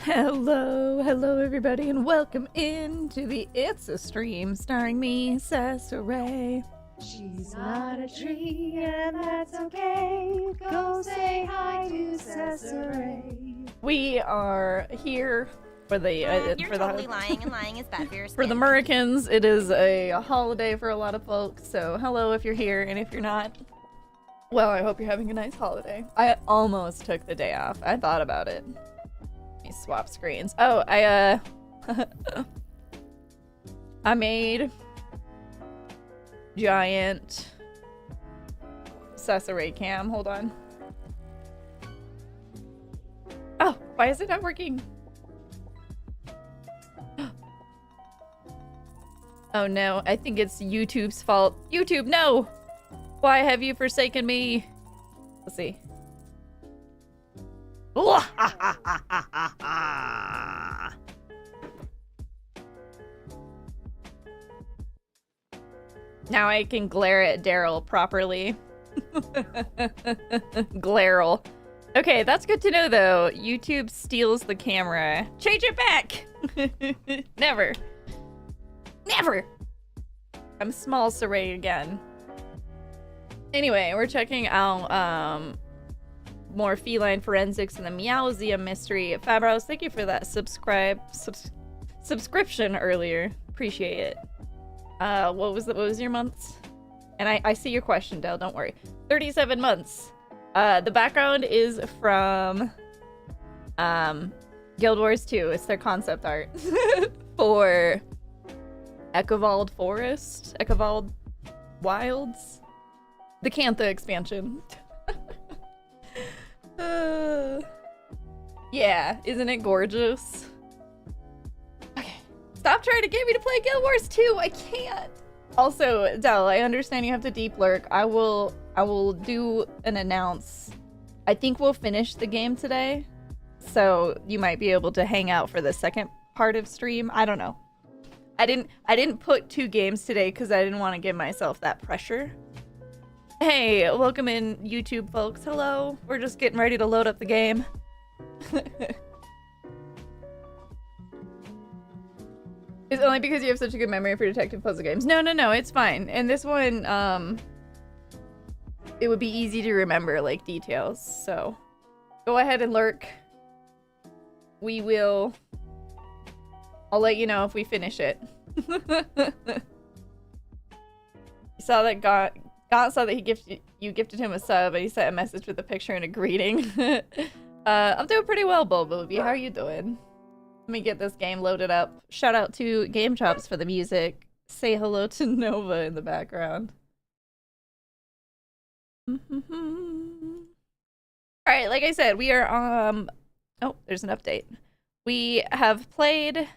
Hello everybody, and welcome into the It's a Stream starring me, Cesare. She's not a tree, and that's okay. Go say hi to Cesare. We are here for the You're totally lying, and lying is bad for your skin. for the Americans. It is a holiday for a lot of folks, so hello if you're here, and if you're not, well, I hope you're having a nice holiday. I almost took the day off. I thought about it. Let me swap screens. Oh, I made giant Cesare cam. Hold on. Oh, why is it not working? Oh no, I think it's YouTube's fault. YouTube, no! Why have you forsaken me? Let's see. Now I can glare at Daryl properly. Glare'll. Okay, that's good to know though. YouTube steals the camera. Change it back! Never. Never! I'm small Saray again. Anyway, we're checking out more Feline Forensics and the Meowseum Mystery. Fabros, thank you for that subscription earlier. Appreciate it. What was your months? And I see your question, Del, don't worry. 37 months. The background is from Guild Wars 2. It's their concept art for Echovald Forest, Echovald Wilds, the Cantha expansion. Yeah, isn't it gorgeous? Okay, stop trying to get me to play Guild Wars 2. I can't. Also, Del, I understand you have to deep lurk. I will do an announce. I think we'll finish the game today, so you might be able to hang out for the second part of stream. I don't know. I didn't put 2 games today because I didn't want to give myself that pressure. Hey, welcome in, YouTube folks. Hello. We're just getting ready to load up the game. It's only because you have such a good memory for detective puzzle games. No, it's fine. And this one, it would be easy to remember, like, details. So, go ahead and lurk. I'll let you know if we finish it. You saw that Gaunt saw that you gifted him a sub, and he sent a message with a picture and a greeting. I'm doing pretty well, Bulbooby. How are you doing? Let me get this game loaded up. Shout out to Game Chops for the music. Say hello to Nova in the background. Alright, like I said, we are oh, there's an update. We have played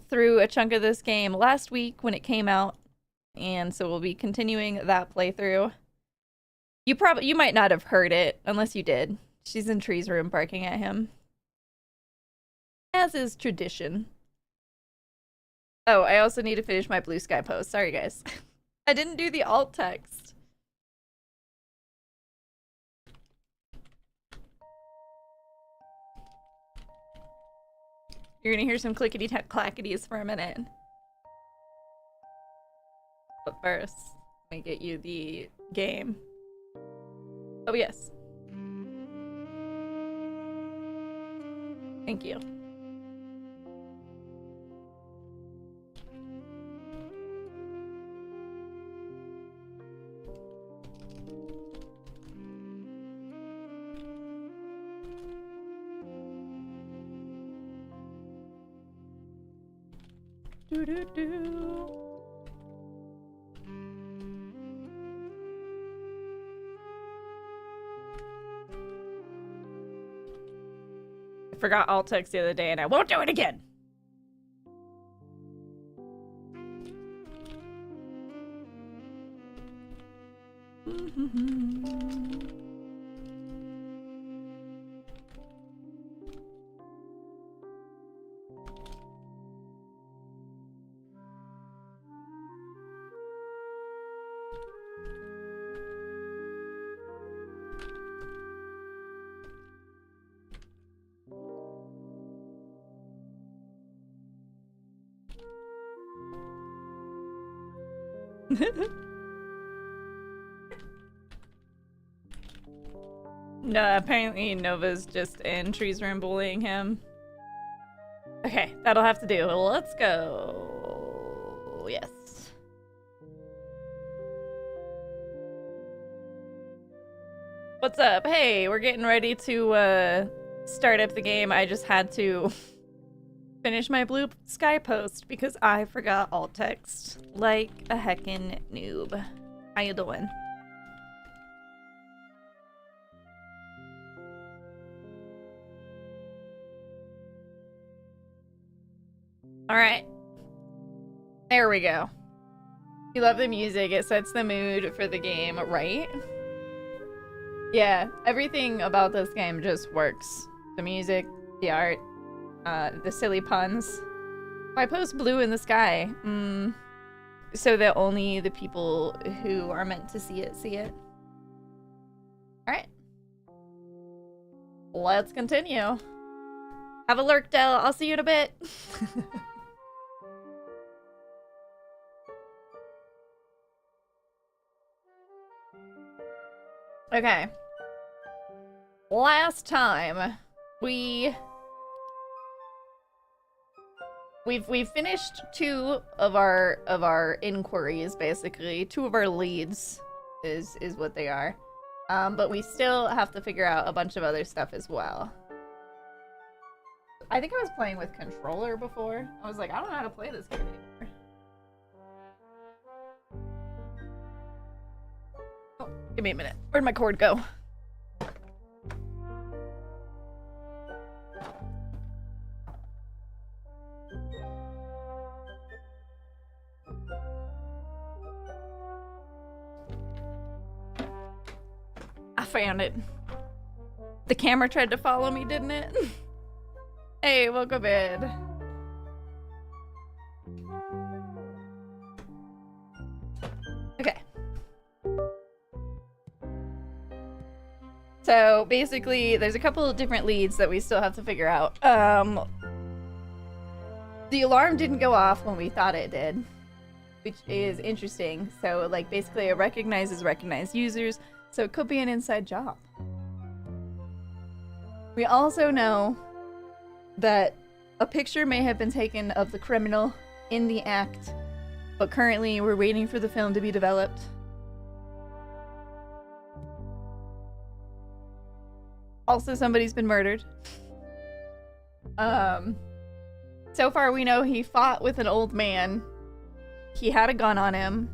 through a chunk of this game last week when it came out, and so we'll be continuing that playthrough. You might not have heard it, unless you did. She's in Tree's room barking at him. As is tradition. Oh, I also need to finish my Blue Sky post. Sorry, guys. I didn't do the alt text. You're gonna hear some clickety-clackities for a minute. But first, let me get you the game. Oh, yes. Thank you. Do-do-do. I forgot alt text the other day and I won't do it again. No, apparently Nova's just in trees room bullying him. Okay, that'll have to do. Let's go. Yes. What's up? Hey, we're getting ready to start up the game. I just had to finish my blue sky post because I forgot alt text like a heckin' noob. How you doing? All right. There we go. You love the music. It sets the mood for the game, right? Yeah, everything about this game just works. The music, the art, the silly puns. I post blue in the sky, so that only the people who are meant to see it see it. Alright. Let's continue. Have a lurk, Del. I'll see you in a bit. Okay. Last time, we've finished two of our inquiries, basically. Two of our leads is what they are. But we still have to figure out a bunch of other stuff as well. I think I was playing with controller before. I was like, I don't know how to play this game anymore. Oh, give me a minute. Where'd my cord go? I found it. The camera tried to follow me, didn't it? Hey, welcome in. Okay. So basically, there's a couple of different leads that we still have to figure out. The alarm didn't go off when we thought it did, which is interesting. So, like, basically, it recognizes recognized users, so it could be an inside job. We also know that a picture may have been taken of the criminal in the act, but currently we're waiting for the film to be developed. Also, somebody's been murdered. So far we know he fought with an old man. He had a gun on him.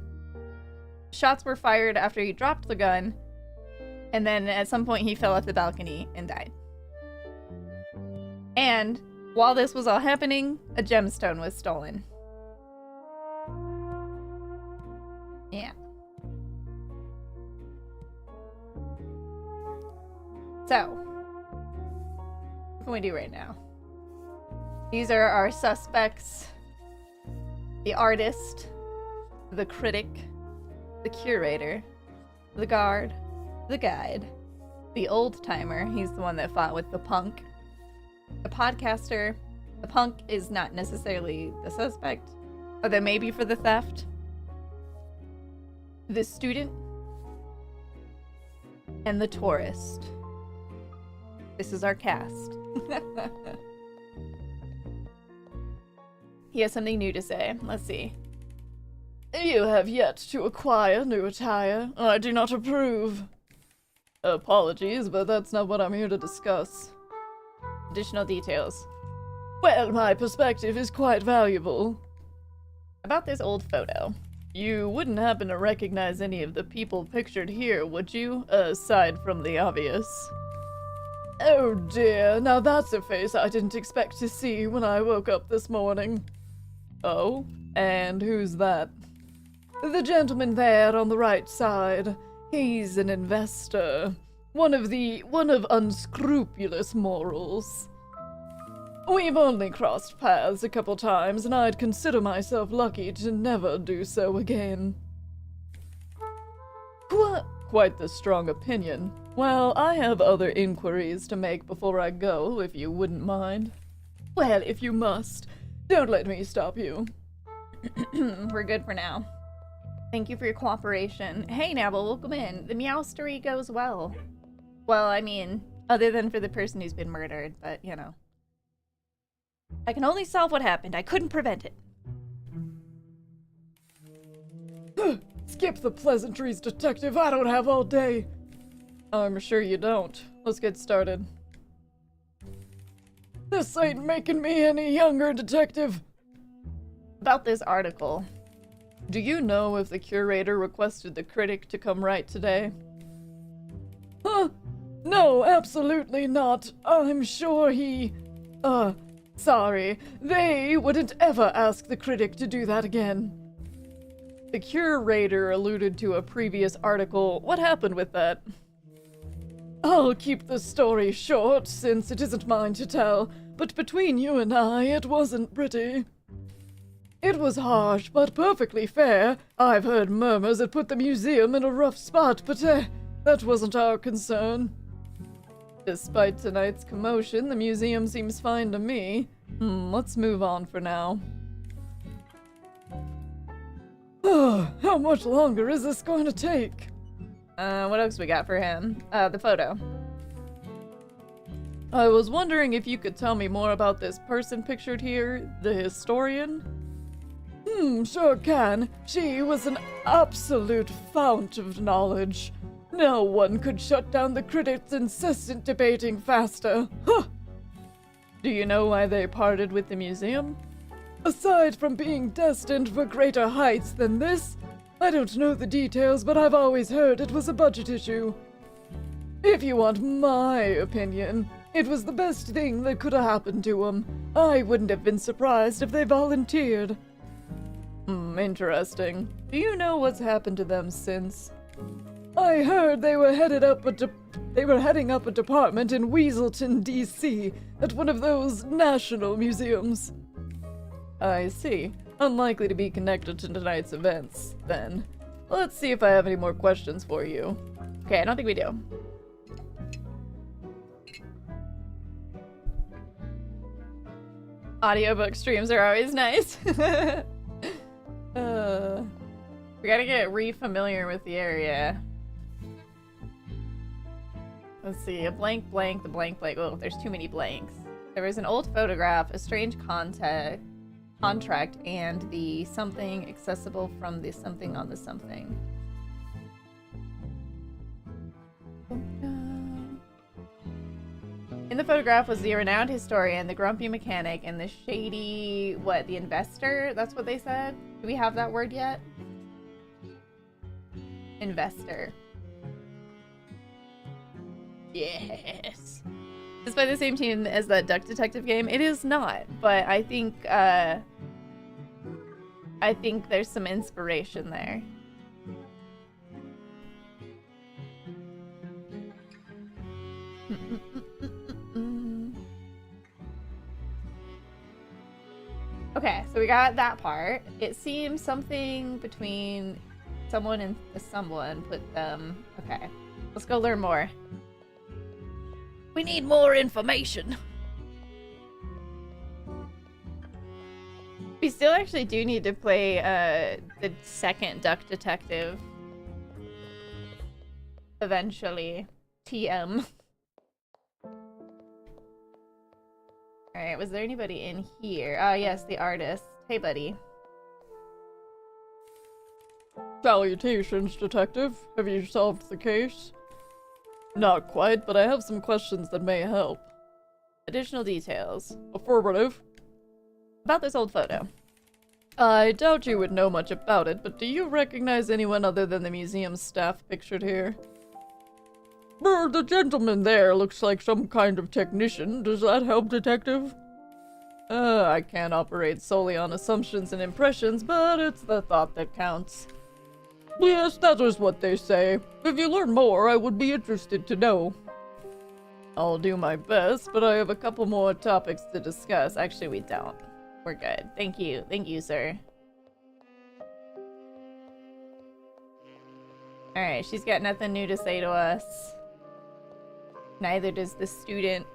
Shots were fired after he dropped the gun, and then at some point he fell off the balcony and died. And while this was all happening, a gemstone was stolen. Yeah. So, what can we do right now? These are our suspects. The artist, the critic, the curator, the guard, the guide, the old-timer, he's the one that fought with the punk, the podcaster. The punk is not necessarily the suspect, although maybe for the theft. The student, and the tourist. This is our cast. He has something new to say. Let's see. You have yet to acquire new attire. I do not approve. Apologies, but that's not what I'm here to discuss. Additional details. Well, my perspective is quite valuable. About this old photo. You wouldn't happen to recognize any of the people pictured here, would you? Aside from the obvious. Oh dear, now that's a face I didn't expect to see when I woke up this morning. Oh, and who's that? The gentleman there on the right side. He's an investor. One of unscrupulous morals. We've only crossed paths a couple times, and I'd consider myself lucky to never do so again. Quite the strong opinion. Well, I have other inquiries to make before I go, if you wouldn't mind. Well, if you must, don't let me stop you. We're good for now. Thank you for your cooperation. Hey, Nabble, welcome in. The Meowstery goes well. Well, I mean, other than for the person who's been murdered, but, you know. I can only solve what happened. I couldn't prevent it. Skip the pleasantries, Detective. I don't have all day. I'm sure you don't. Let's get started. This ain't making me any younger, Detective. About this article. Do you know if the curator requested the critic to come write today? Huh? No, absolutely not. I'm sure he... sorry. They wouldn't ever ask the critic to do that again. The curator alluded to a previous article. What happened with that? I'll keep the story short, since it isn't mine to tell, but between you and I, it wasn't pretty. It was harsh, but perfectly fair. I've heard murmurs that put the museum in a rough spot, but that wasn't our concern. Despite tonight's commotion, the museum seems fine to me. Let's move on for now. How much longer is this going to take? What else we got for him? The photo. I was wondering if you could tell me more about this person pictured here, the historian? Sure can. She was an absolute fount of knowledge. No one could shut down the critic's incessant debating faster. Huh! Do you know why they parted with the museum? Aside from being destined for greater heights than this, I don't know the details, but I've always heard it was a budget issue. If you want my opinion, it was the best thing that could have happened to them. I wouldn't have been surprised if they volunteered. Interesting. Do you know what's happened to them since? I heard they were heading up a department in Weaselton, D.C., at one of those national museums. I see. Unlikely to be connected to tonight's events, then. Let's see if I have any more questions for you. Okay, I don't think we do. Audiobook streams are always nice. We gotta get re-familiar with the area. Let's see, a blank blank, the blank blank. Oh, there's too many blanks. There was an old photograph, a strange contract, and the something accessible from the something on the something. In the photograph was the renowned historian, the grumpy mechanic, and the shady, the investor? That's what they said? Do we have that word yet? Investor. Yes. It's by the same team as that Duck Detective game. It is not, but I think there's some inspiration there. Okay, so we got that part. It seems something between someone and someone put them... Okay, let's go learn more. We need more information. We still actually do need to play the second Duck Detective. Eventually. TM. Alright, was there anybody in here? Ah, yes, the artist. Hey, buddy. Salutations, Detective. Have you solved the case? Not quite, but I have some questions that may help. Additional details. Affirmative. About this old photo. I doubt you would know much about it, but do you recognize anyone other than the museum staff pictured here? The gentleman there looks like some kind of technician. Does that help, Detective? I can't operate solely on assumptions and impressions, but it's the thought that counts. Yes, that is what they say. If you learn more, I would be interested to know. I'll do my best, but I have a couple more topics to discuss. Actually, we don't. We're good. Thank you. Thank you, sir. Alright, she's got nothing new to say to us. Neither does the student.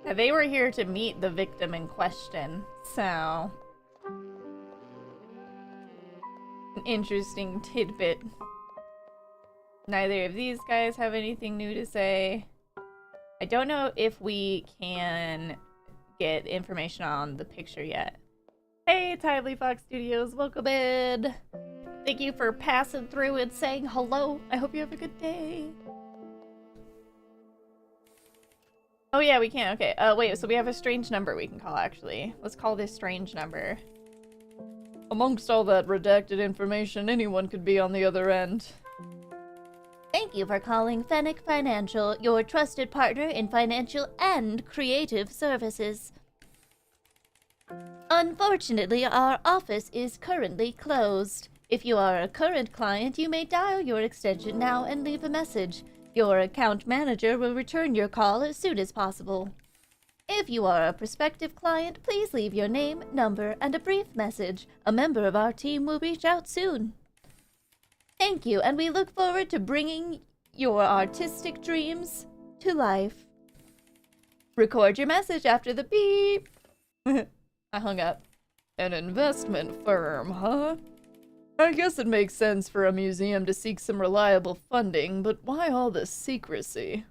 Now, they were here to meet the victim in question, so... an interesting tidbit. Neither of these guys have anything new to say. I don't know if we can get information on the picture yet. Hey, Timely Fox Studios, welcome in. Thank you for passing through and saying hello. I hope you have a good day. Oh yeah, we can. Okay. Wait, so we have a strange number we can call, actually. Let's call this strange number. Amongst all that redacted information, anyone could be on the other end. Thank you for calling Fennec Financial, your trusted partner in financial and creative services. Unfortunately, our office is currently closed. If you are a current client, you may dial your extension now and leave a message. Your account manager will return your call as soon as possible. If you are a prospective client, please leave your name, number, and a brief message. A member of our team will reach out soon. Thank you, and we look forward to bringing your artistic dreams to life. Record your message after the beep. I hung up. An investment firm, huh? I guess it makes sense for a museum to seek some reliable funding, but why all this secrecy?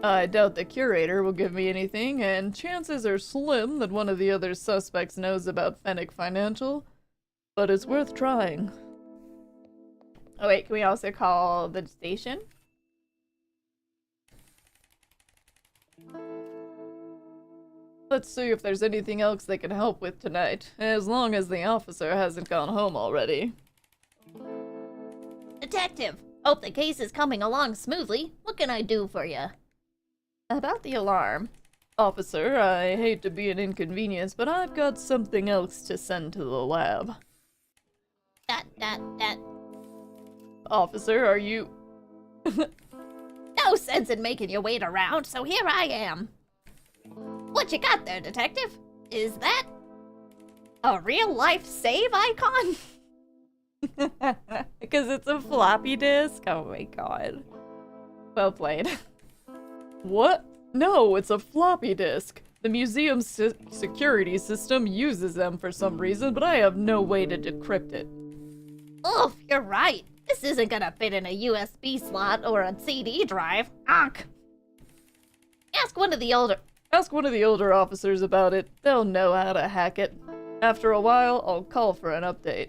I doubt the curator will give me anything, and chances are slim that one of the other suspects knows about Fennec Financial, but it's worth trying. Oh wait, can we also call the station? Let's see if there's anything else they can help with tonight, as long as the officer hasn't gone home already. Detective, hope the case is coming along smoothly. What can I do for you? About the alarm. Officer, I hate to be an inconvenience, but I've got something else to send to the lab. That. Officer, are you... No sense in making you wait around, so here I am. What you got there, detective? Is that a real-life save icon? Because it's a floppy disk? Oh my god. Well played. What? No, it's a floppy disk. The museum's security system uses them for some reason, but I have no way to decrypt it. Oof, you're right. This isn't gonna fit in a USB slot or a CD drive. Onk. Ask one of the older officers about it. They'll know how to hack it. After a while, I'll call for an update.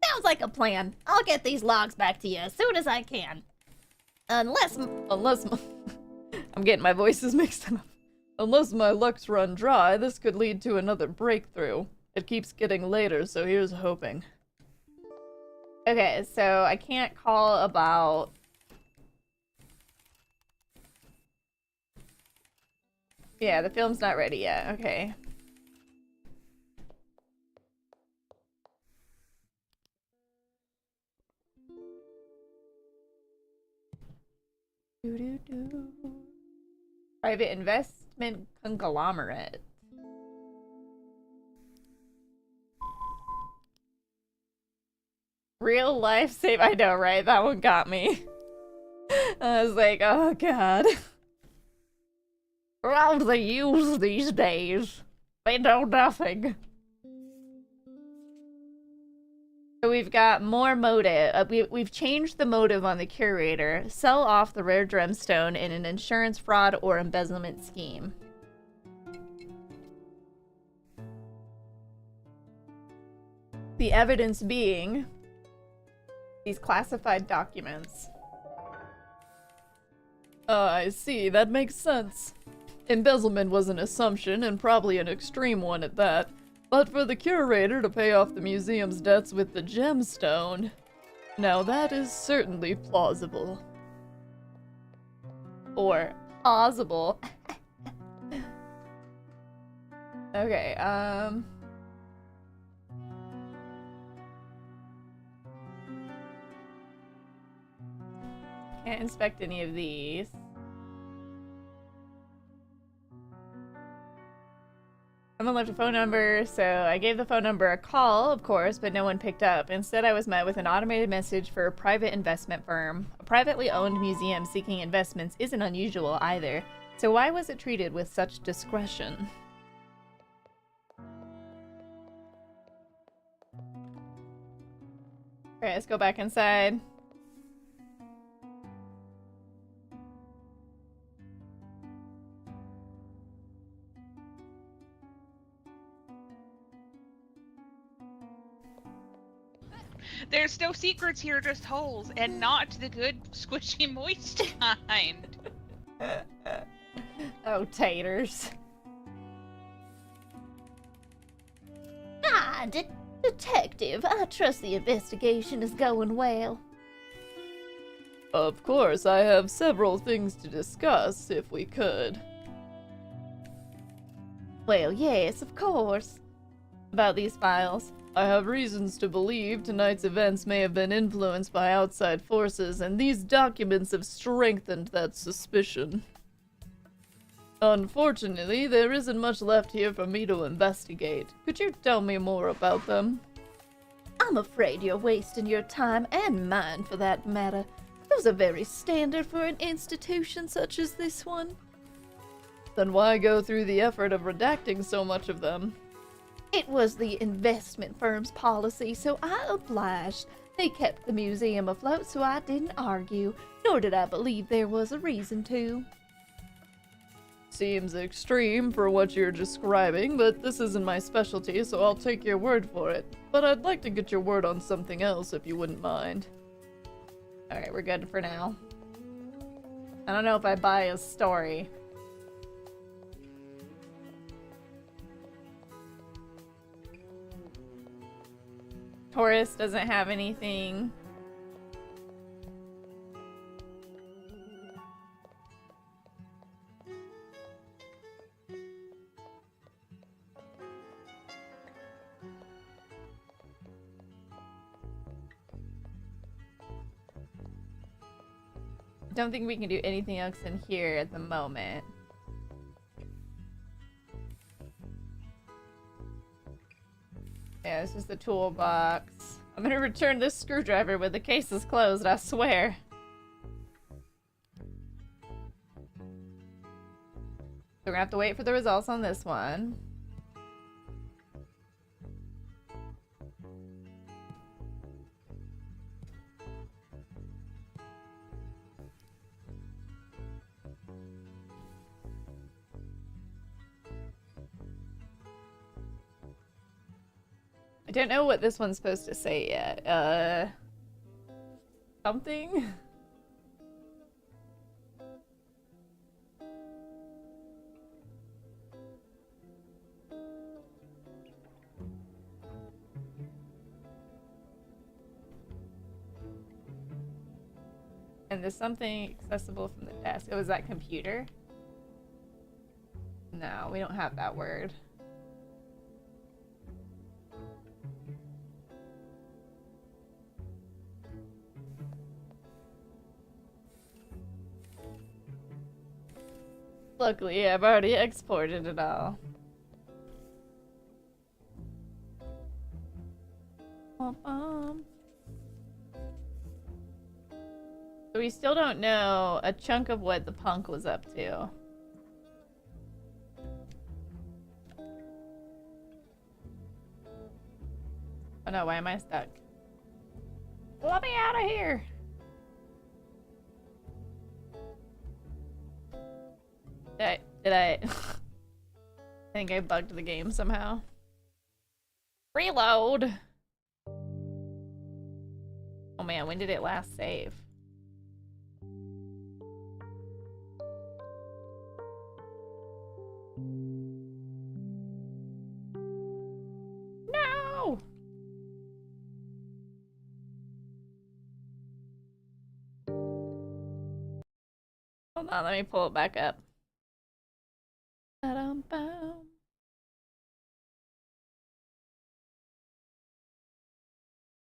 Sounds like a plan. I'll get these logs back to you as soon as I can. Unless I'm getting my voices mixed up. Unless my luck's run dry, this could lead to another breakthrough. It keeps getting later, so here's hoping. Okay, so I can't call about... Yeah, the film's not ready yet. Okay. Private investment conglomerate. Real life save. I know, right? That one got me. I was like, oh god. Around the youth these days, they know nothing. So we've got more motive. We've changed the motive on the curator. Sell off the rare gemstone in an insurance fraud or embezzlement scheme. The evidence being these classified documents. I see. That makes sense. Embezzlement was an assumption, and probably an extreme one at that. But for the curator to pay off the museum's debts with the gemstone... Now that is certainly plausible. Or plausible. Okay, can't inspect any of these. Someone left a phone number, so I gave the phone number a call, of course, but no one picked up. Instead, I was met with an automated message for a private investment firm. A privately owned museum seeking investments isn't unusual either, so why was it treated with such discretion? Alright, let's go back inside. There's no secrets here, just holes, and not the good, squishy, moist kind. Oh, taters. Ah, detective, I trust the investigation is going well. Of course, I have several things to discuss, if we could. Well, yes, of course. About these files. I have reasons to believe tonight's events may have been influenced by outside forces, and these documents have strengthened that suspicion. Unfortunately, there isn't much left here for me to investigate. Could you tell me more about them? I'm afraid you're wasting your time and mine for that matter. Those are very standard for an institution such as this one. Then why go through the effort of redacting so much of them? It was the investment firm's policy, so I obliged. They kept the museum afloat, so I didn't argue, nor did I believe there was a reason to. Seems extreme for what you're describing, but this isn't my specialty, so I'll take your word for it. But I'd like to get your word on something else, if you wouldn't mind. Alright, we're good for now. I don't know if I buy his story. Taurus doesn't have anything. Don't think we can do anything else in here at the moment. Yeah, this is the toolbox. I'm gonna return this screwdriver when the case is closed, I swear. We're gonna have to wait for the results on this one. I don't know what this one's supposed to say yet. Something? And there's something accessible from the desk. Oh, is that computer? No, we don't have that word. Luckily, I've already exported it all. So we still don't know a chunk of what the punk was up to. Oh no, why am I stuck? Let me out of here! Did I I think I bugged the game somehow. Reload! Oh man, when did it last save? No! Hold on, let me pull it back up.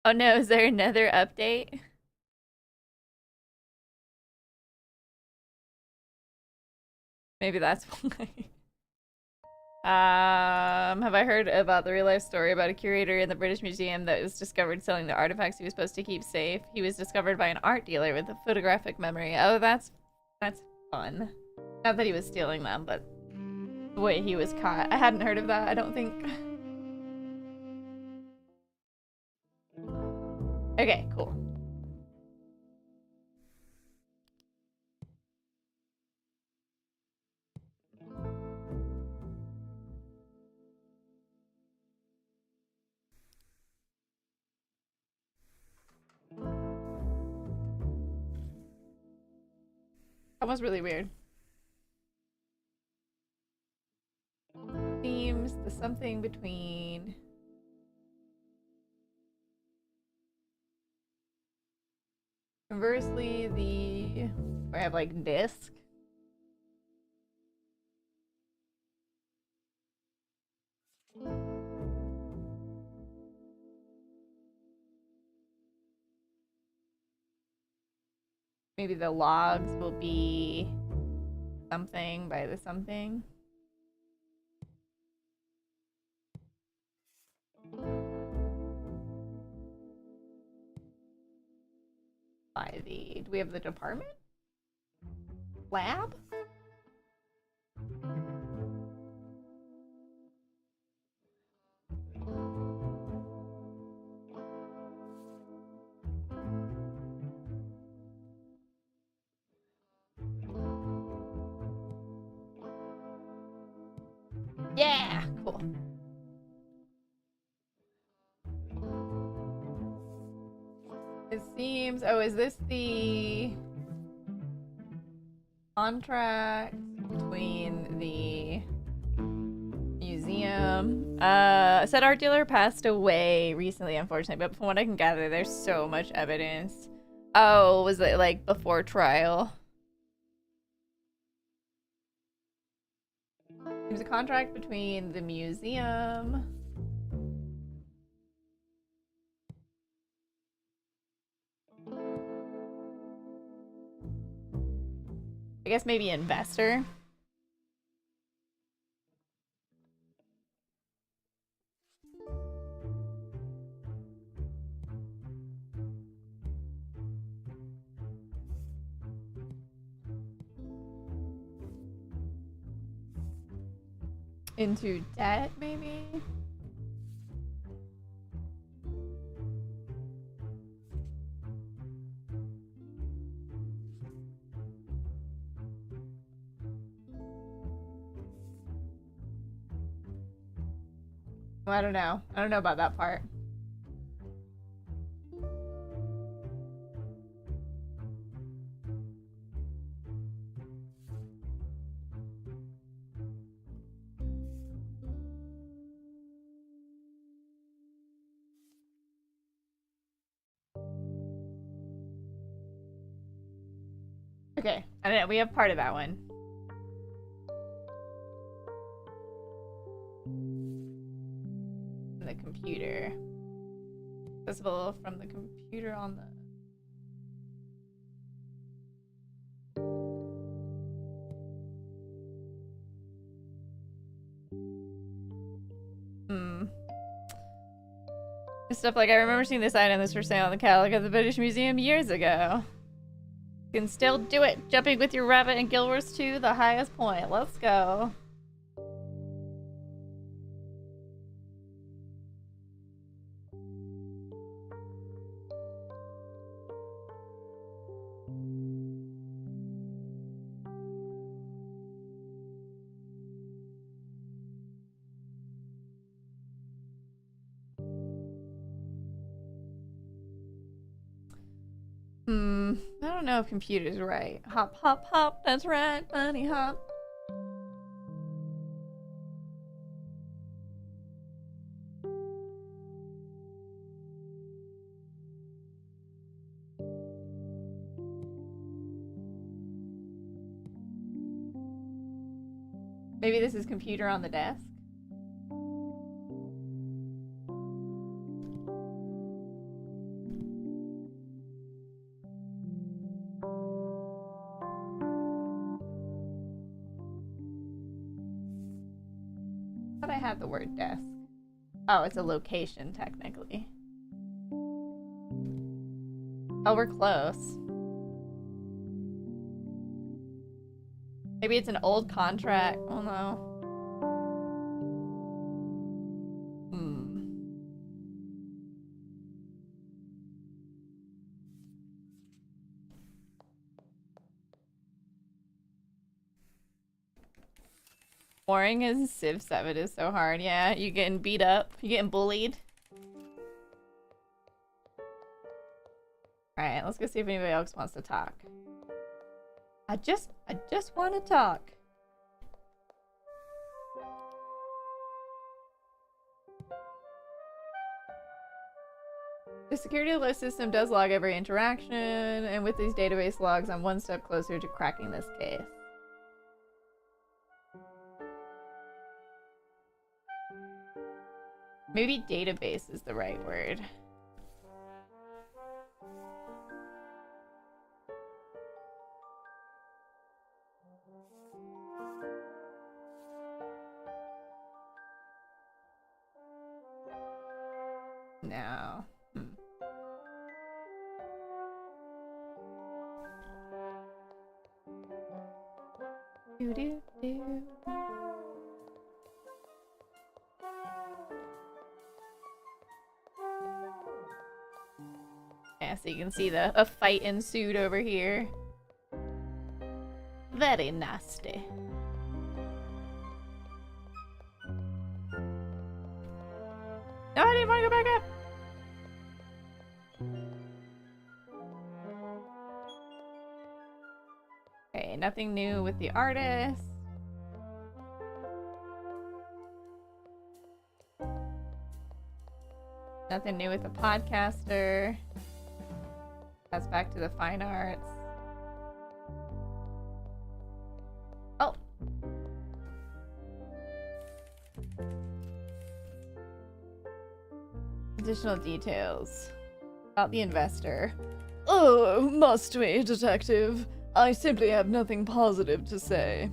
Oh no, is there another update? Maybe that's why. Have I heard about the real life story about a curator in the British Museum that was discovered selling the artifacts he was supposed to keep safe? He was discovered by an art dealer with a photographic memory. Oh, that's fun. Not that he was stealing them, but the way he was caught. I hadn't heard of that, I don't think. Okay, cool. That was really weird. Seems the something between conversely the where I have like disc. Maybe the logs will be something by the something. By the, do we have the department? Lab? Yeah, cool. It seems, oh, is this the contract between the museum? Said art dealer passed away recently, unfortunately, but from what I can gather, there's so much evidence. Oh, was it like before trial? There's a contract between the museum. I guess maybe investor. Into debt, maybe? Well, I don't know. I don't know about that part. Okay, I don't know. We have part of that one. The computer. Visible from the computer on the... Stuff like, I remember seeing this item that's for sale on the catalog of the British Museum years ago. You can still do it. Jumping with your rabbit and Guild Wars 2, the highest point. Let's go. I don't know if computer's right. Hop, hop, hop. That's right, bunny hop. Maybe this is computer on the desk. Thought I had the word desk. Oh, it's a location technically. Oh, we're close. Maybe it's an old contract. Oh no. Warring in Civ 7 is so hard. Yeah, you getting beat up. You getting bullied. Alright, let's go see if anybody else wants to talk. I just want to talk. The security alert system does log every interaction, and with these database logs, I'm one step closer to cracking this case. Maybe database is the right word. No. Do do do. Yeah, so you can see a fight ensued over here. Very nasty. No, I didn't want to go back up. Okay, nothing new with the artist. Nothing new with the podcaster. That's back to the fine arts. Oh. Additional details about the investor. Oh, must we, detective? I simply have nothing positive to say.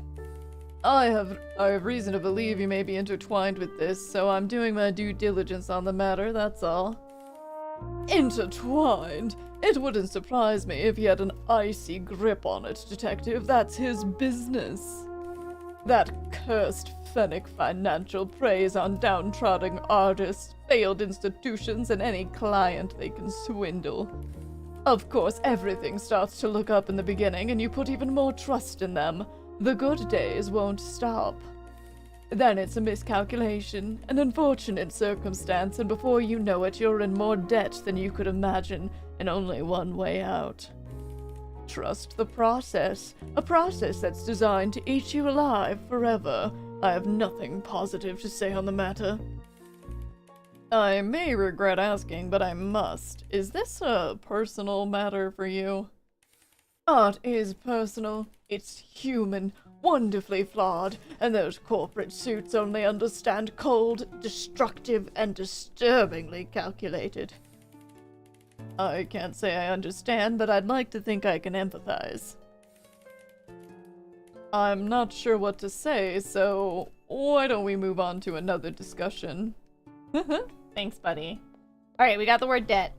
I have reason to believe you may be intertwined with this, so I'm doing my due diligence on the matter, that's all. Intertwined? It wouldn't surprise me if he had an icy grip on it, detective. That's his business. That cursed Fennec financial preys on downtrodden artists, failed institutions, and any client they can swindle. Of course, everything starts to look up in the beginning, and you put even more trust in them. The good days won't stop. Then it's a miscalculation, an unfortunate circumstance, and before you know it, you're in more debt than you could imagine, and only one way out. Trust the process, a process that's designed to eat you alive forever. I have nothing positive to say on the matter. I may regret asking, but I must. Is this a personal matter for you? Art is personal. It's human, wonderfully flawed, and those corporate suits only understand cold, destructive, and disturbingly calculated. I can't say I understand, but I'd like to think I can empathize. I'm not sure what to say, so why don't we move on to another discussion? Thanks, buddy. Alright, we got the word debt.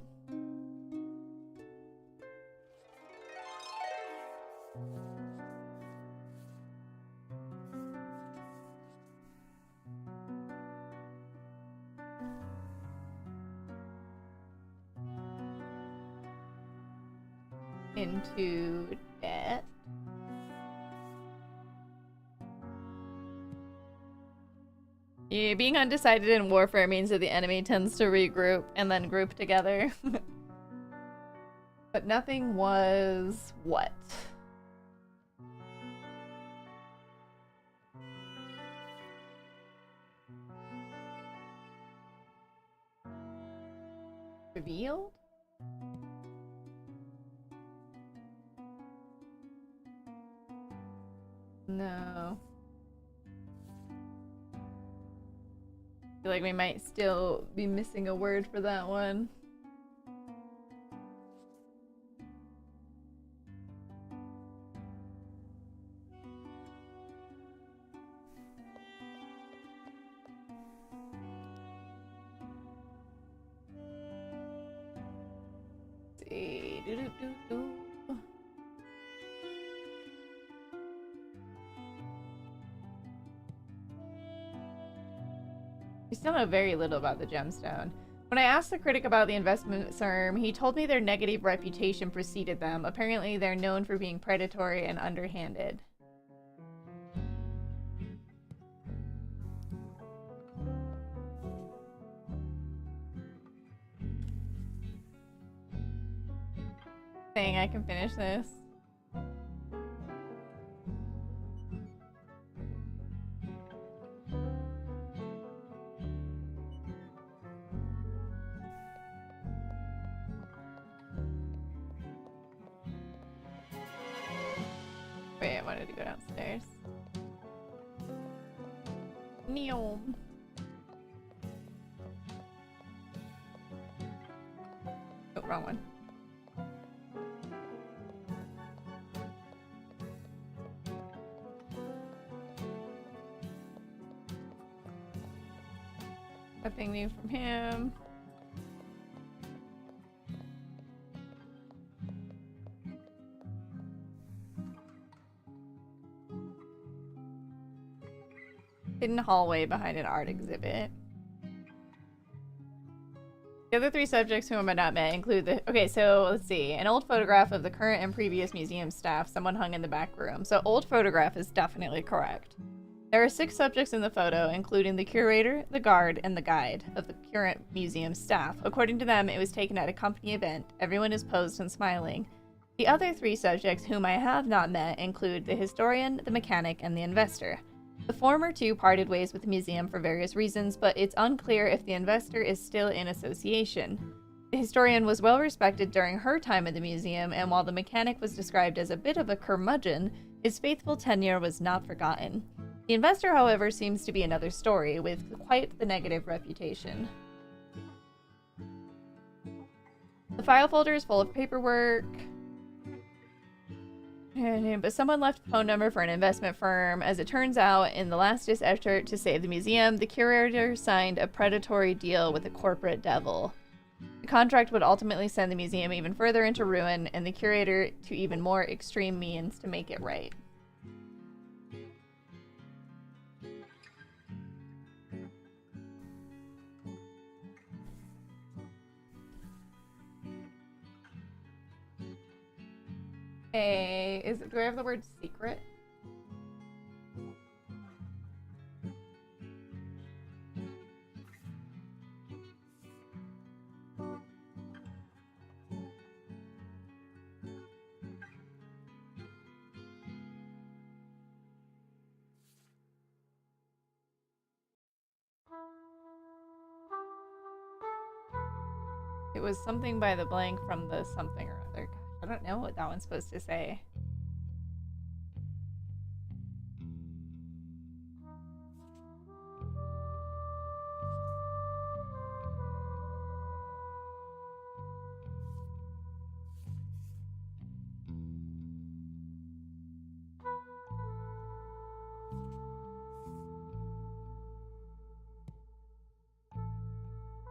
Into debt. Yeah, being undecided in warfare means that the enemy tends to regroup and then group together. But nothing was what? Revealed? No. I feel like we might still be missing a word for that one. Let's see. Doo-doo-doo-doo. We still know very little about the gemstone. When I asked the critic about the investment firm, he told me their negative reputation preceded them. Apparently, they're known for being predatory and underhanded. saying I can finish this. Wait, I wanted to go downstairs. Neom. Oh, wrong one. Nothing new from him. Hidden hallway behind an art exhibit. The other 3 subjects whom I not met include the... Okay, so let's see. An old photograph of the current and previous museum staff, someone hung in the back room. So old photograph is definitely correct. There are 6 subjects in the photo, including the curator, the guard, and the guide of the current museum staff. According to them, it was taken at a company event. Everyone is posed and smiling. The other 3 subjects whom I have not met include the historian, the mechanic, and the investor. The former 2 parted ways with the museum for various reasons, but it's unclear if the investor is still in association. The historian was well respected during her time at the museum, and while the mechanic was described as a bit of a curmudgeon, his faithful tenure was not forgotten. The investor, however, seems to be another story, with quite the negative reputation. The file folder is full of paperwork. But someone left a phone number for an investment firm. As it turns out, in the last-ditch effort to save the museum, the curator signed a predatory deal with a corporate devil. The contract would ultimately send the museum even further into ruin, and the curator to even more extreme means to make it right. Do I have the word secret? It was something by the blank from the something or other. Gosh, I don't know what that one's supposed to say.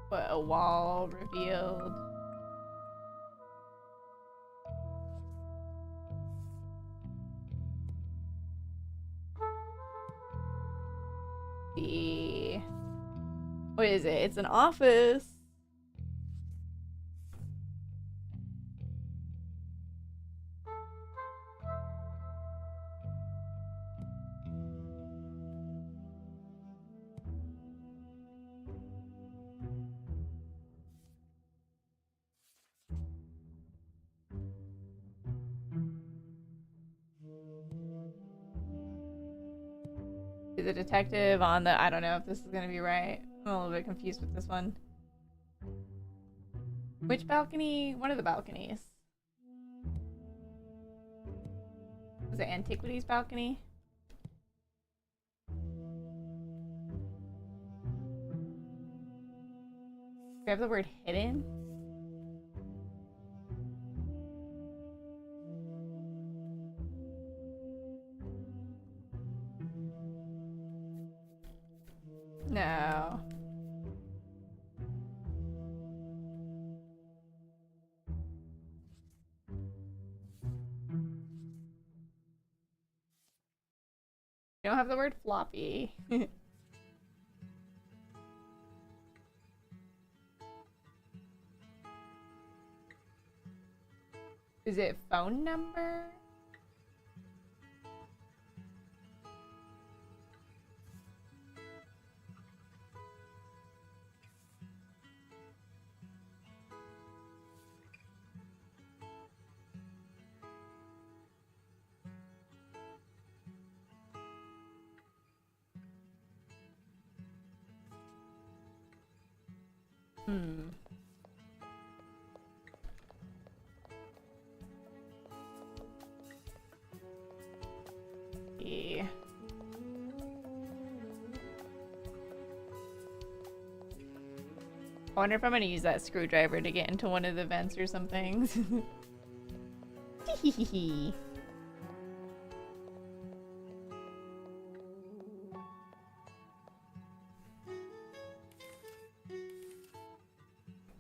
What, a wall revealed? What is it? It's an office. The detective on the... I don't know if this is gonna be right. I'm a little bit confused with this one. Which balcony? One of the balconies. Was it Antiquities balcony? Do we have the word hidden? No. You don't have the word floppy. Is it phone number? Hmm. Yeah. I wonder if I'm gonna use that screwdriver to get into one of the vents or something. Hehehe.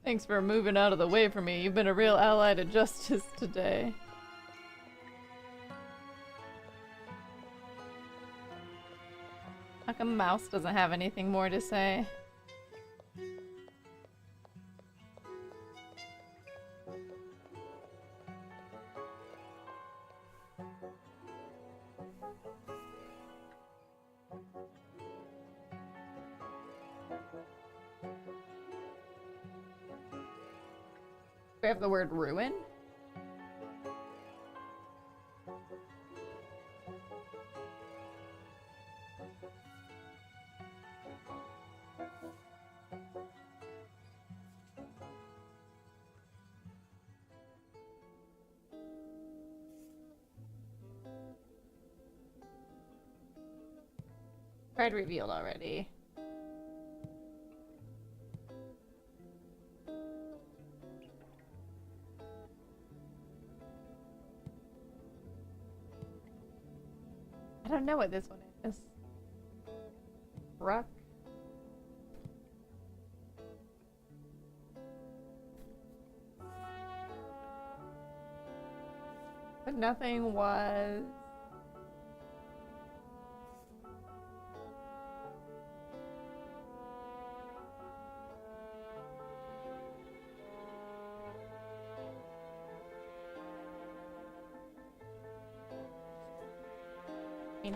Thanks for moving out of the way for me. You've been a real ally to justice today. How come Mouse doesn't have anything more to say? We have the word ruin? Tried revealed already. I don't know what this one is. Ruck? But nothing was...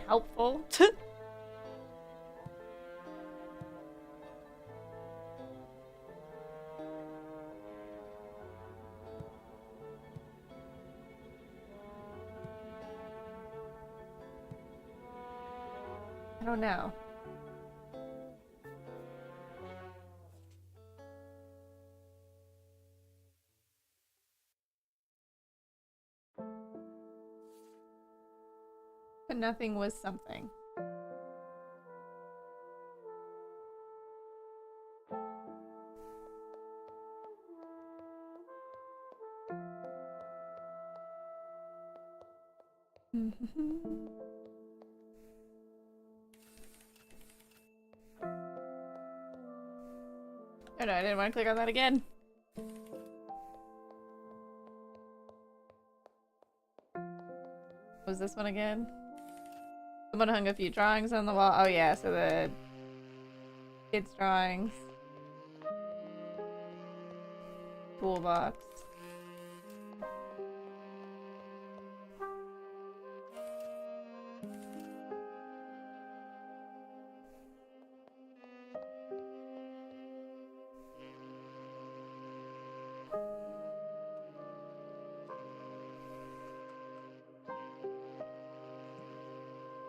helpful. I don't know. But nothing was something. Oh no, I didn't want to click on that again. What was this one again? Someone hung a few drawings on the wall. Oh yeah, so the kids' drawings. Toolbox.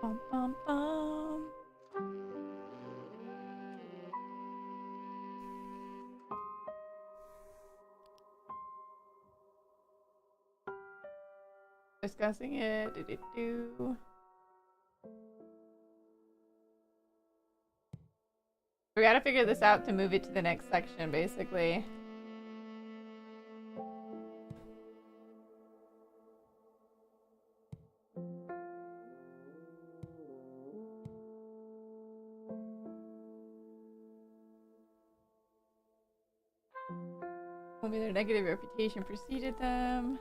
Bum, bum, bum. Discussing it. Do. We gotta figure this out to move it to the next section, basically. Maybe their negative reputation preceded them.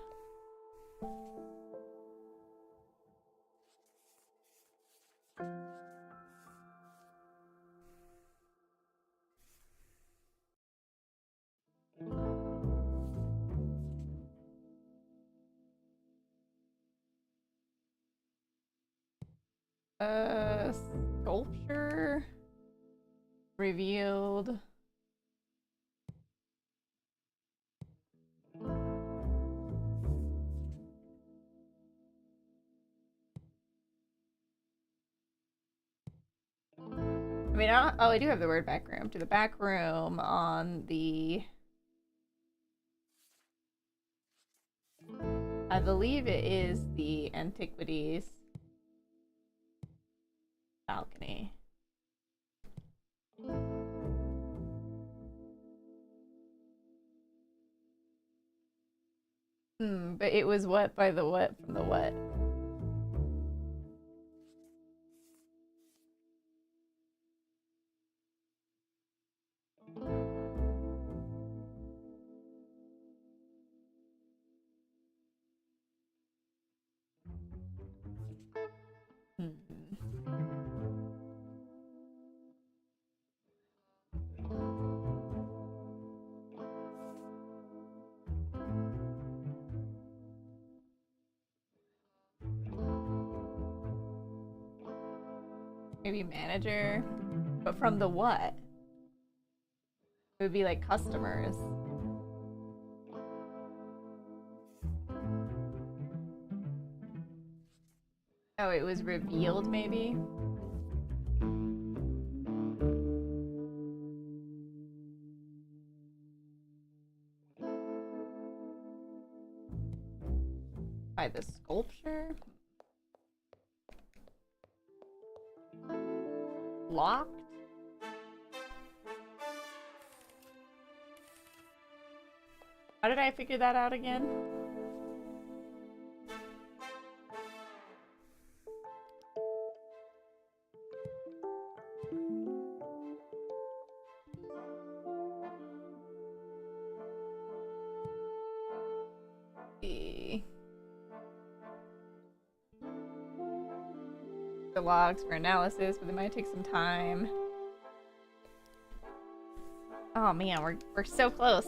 Sculpture revealed. mean, I do have the word back room. To the back room on the... I believe it is the antiquities balcony. But it was what by the what from the what? Maybe manager, but from the what? It would be like customers. Oh, it was revealed maybe? By the sculpture? Locked? How did I figure that out again? The logs for analysis, but they might take some time. Oh man, we're so close.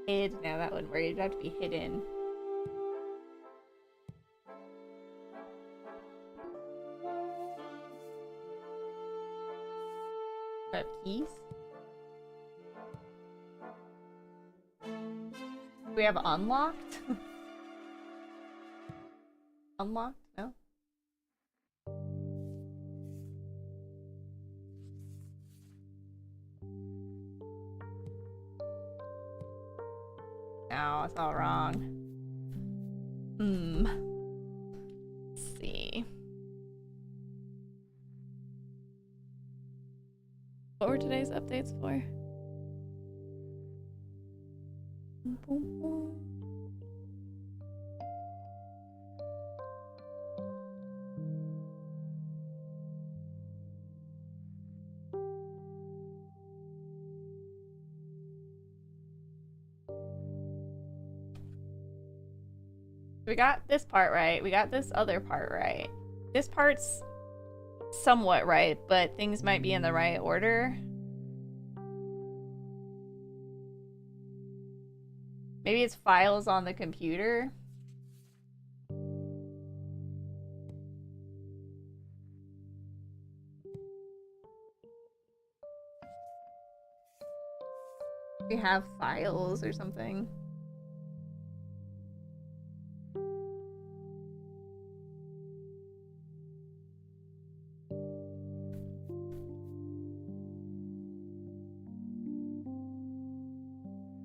Hid? No, that wouldn't work. It'd have to be hidden. Keys? We have unlocked? Unlocked? No? No, it's all wrong. Let's see. What were today's updates for? We got this part right. We got this other part right. This part's somewhat right, but things might be in the right order. Maybe it's files on the computer. We have files or something.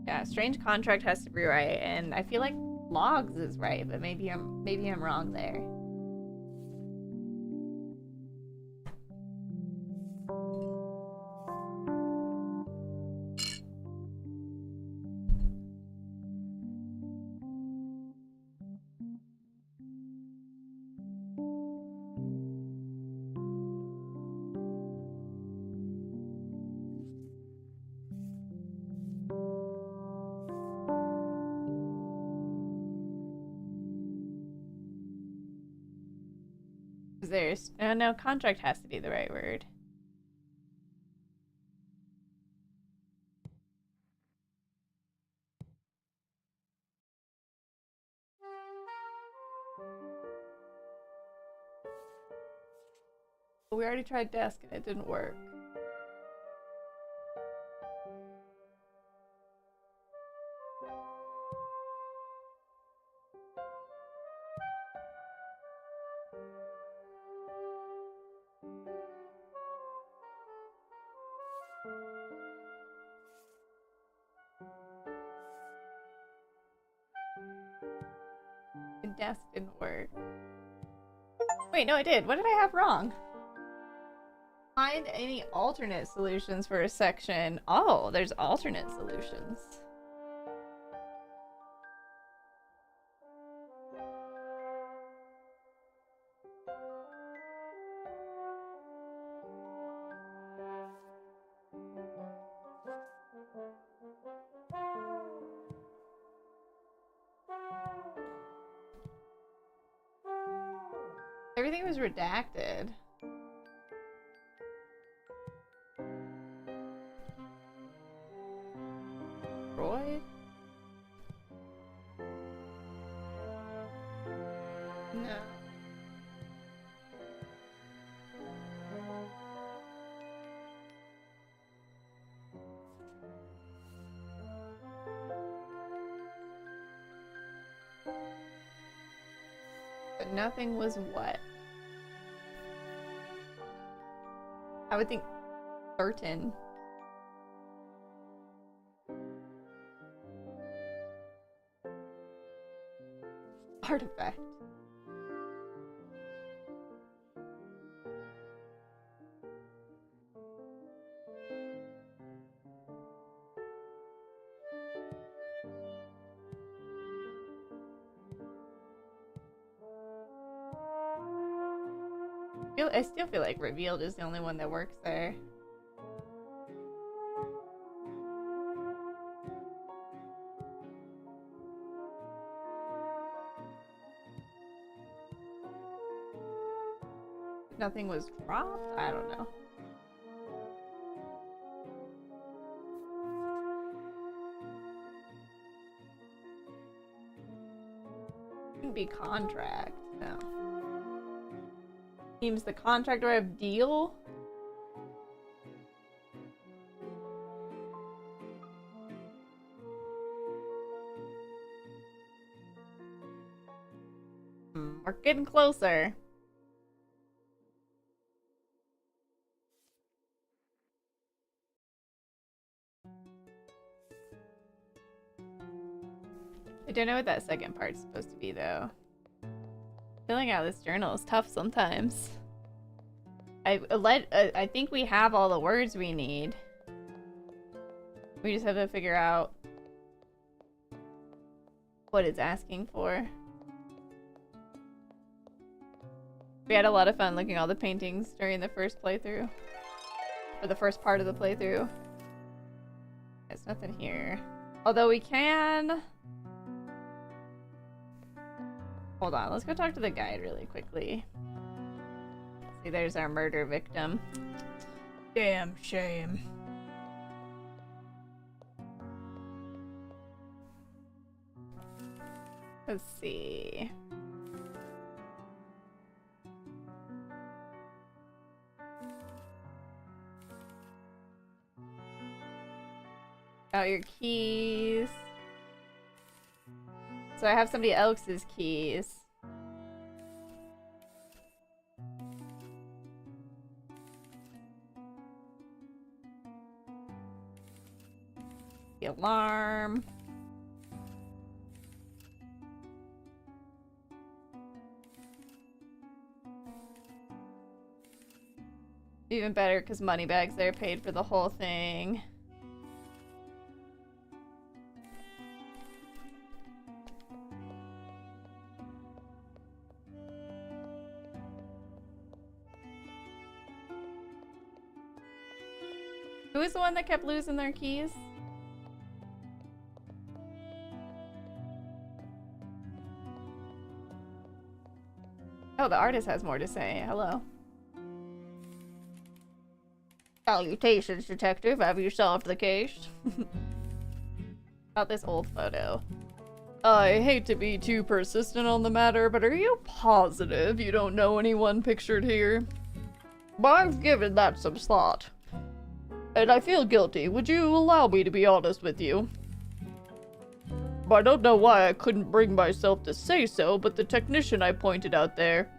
Yeah, strange contract has to be right, and I feel like logs is right, but maybe I'm wrong there. There's no, contract has to be the right word. But we already tried desk and it didn't work. The desk didn't work. Wait, no, I did. What did I have wrong? Find any alternate solutions for a section. Oh, there's alternate solutions. Everything was redacted. Roy? No. But nothing was what? I would think certain. Artifact. I still feel like revealed is the only one that works there. Nothing was dropped? I don't know. Couldn't be contract, no. Seems the contract, do I have deal? We're getting closer. I don't know what that second part's supposed to be, though. Filling out this journal is tough sometimes. I think we have all the words we need. We just have to figure out what it's asking for. We had a lot of fun looking at all the paintings during the first playthrough. Or the first part of the playthrough. There's nothing here. Although we can... Hold on, let's go talk to the guide really quickly. See, there's our murder victim. Damn shame. Let's see. Got your keys. So I have somebody else's keys. The alarm. Even better because Moneybags there paid for the whole thing. Who was the one that kept losing their keys? Oh, the artist has more to say. Hello. Salutations, detective. Have you solved the case? About this old photo. I hate to be too persistent on the matter, but are you positive you don't know anyone pictured here? I've given that some thought. And I feel guilty. Would you allow me to be honest with you? I don't know why I couldn't bring myself to say so, but the technician I pointed out there,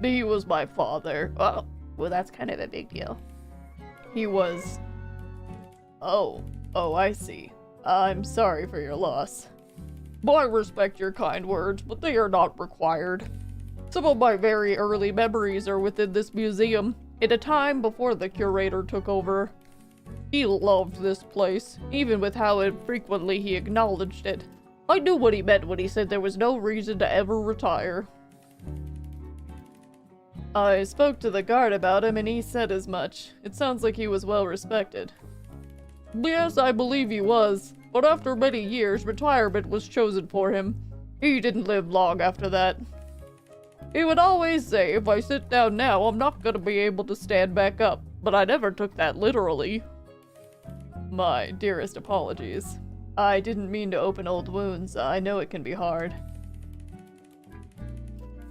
he was my father. Well, that's kind of a big deal. He was Oh, I see. I'm sorry for your loss. Well, I respect your kind words, but they are not required. Some of my very early memories are within this museum, at a time before the curator took over. He loved this place, even with how infrequently he acknowledged it. I knew what he meant when he said there was no reason to ever retire. I spoke to the guard about him and he said as much. It sounds like he was well respected. Yes, I believe he was, but after many years, retirement was chosen for him. He didn't live long after that. He would always say, if I sit down now, I'm not gonna be able to stand back up, but I never took that literally. My dearest apologies. I didn't mean to open old wounds. I know it can be hard.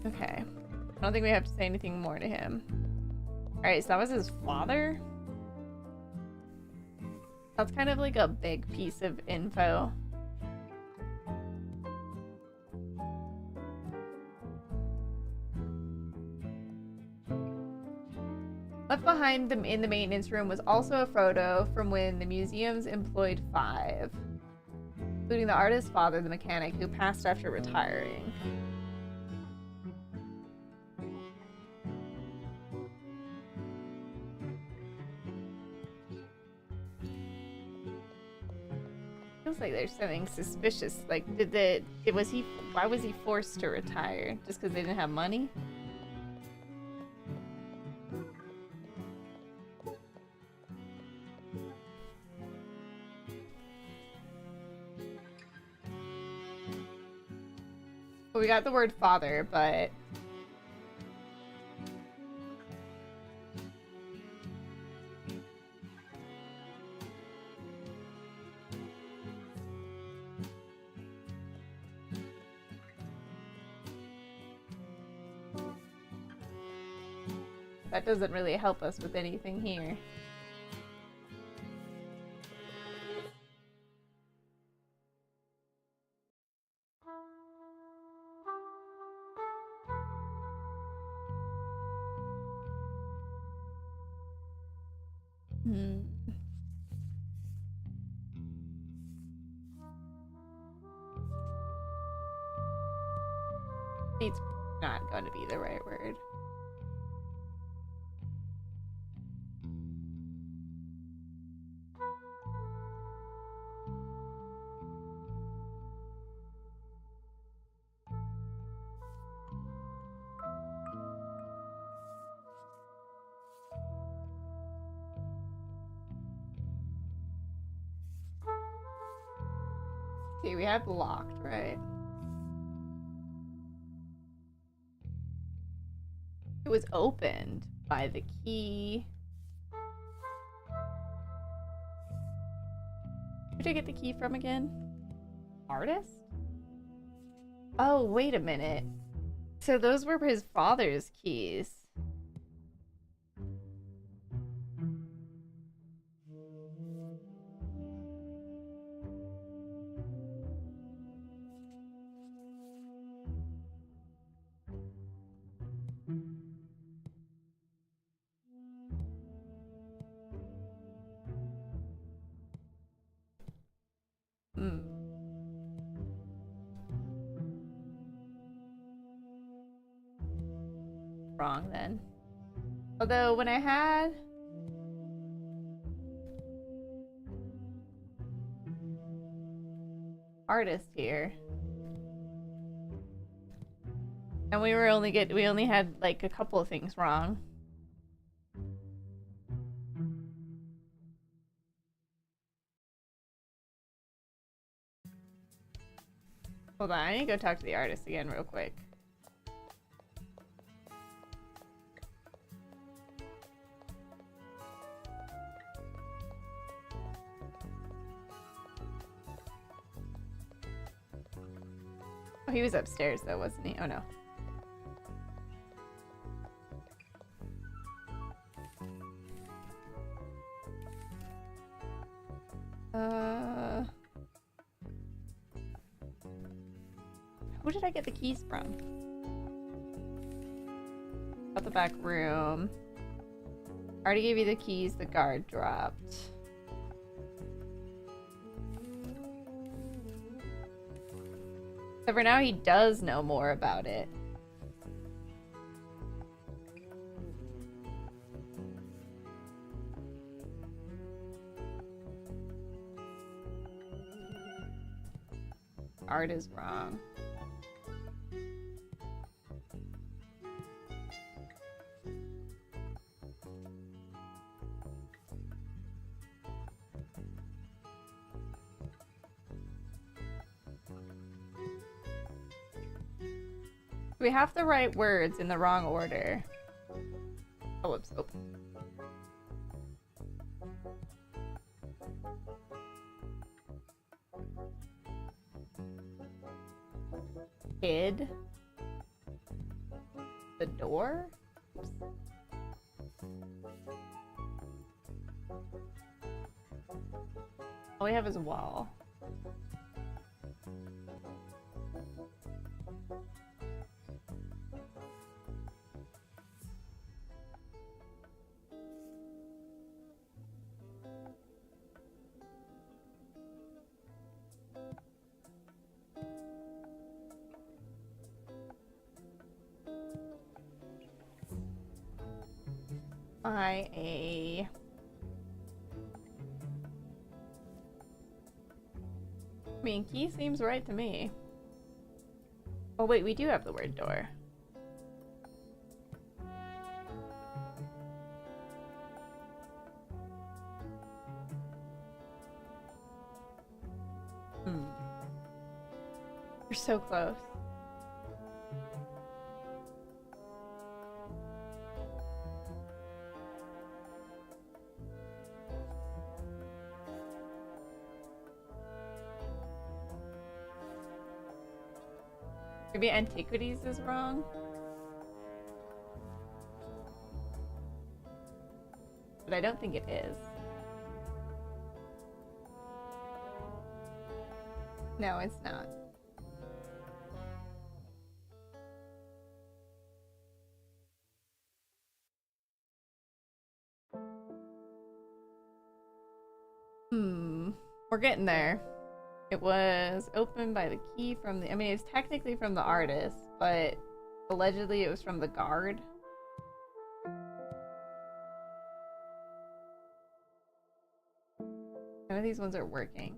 Okay. I don't think we have to say anything more to him. Alright, so that was his father? That's kind of like a big piece of info. Left behind them in the maintenance room was also a photo from when the museums employed 5, including the artist's father, the mechanic, who passed after retiring. Feels like there's something suspicious. Like, why was he forced to retire? Just because they didn't have money? Well, we got the word father, but that doesn't really help us with anything here. It's not going to be the right word. Okay, we have locked, right? It was opened by the key. Who did I get the key from again? Artist? Oh, wait a minute. So those were his father's keys. Wrong then. Although when I had artist here, and we only had like a couple of things wrong. Hold on, I need to go talk to the artist again real quick. Oh, he was upstairs though, wasn't he? Oh no. Who did I get the keys from? Out the back room. I already gave you the keys the guard dropped. So for now, he does know more about it. Art is wrong. We have to write words in the wrong order. Oh, whoops. Oh. Kid. The door? Oops. All we have is a wall. I mean, key seems right to me. Oh wait, we do have the word door. You're so close. Maybe antiquities is wrong? But I don't think it is. No, it's not. We're getting there. It was opened by the key from the... I mean, it's technically from the artist, but allegedly it was from the guard. None of these ones are working.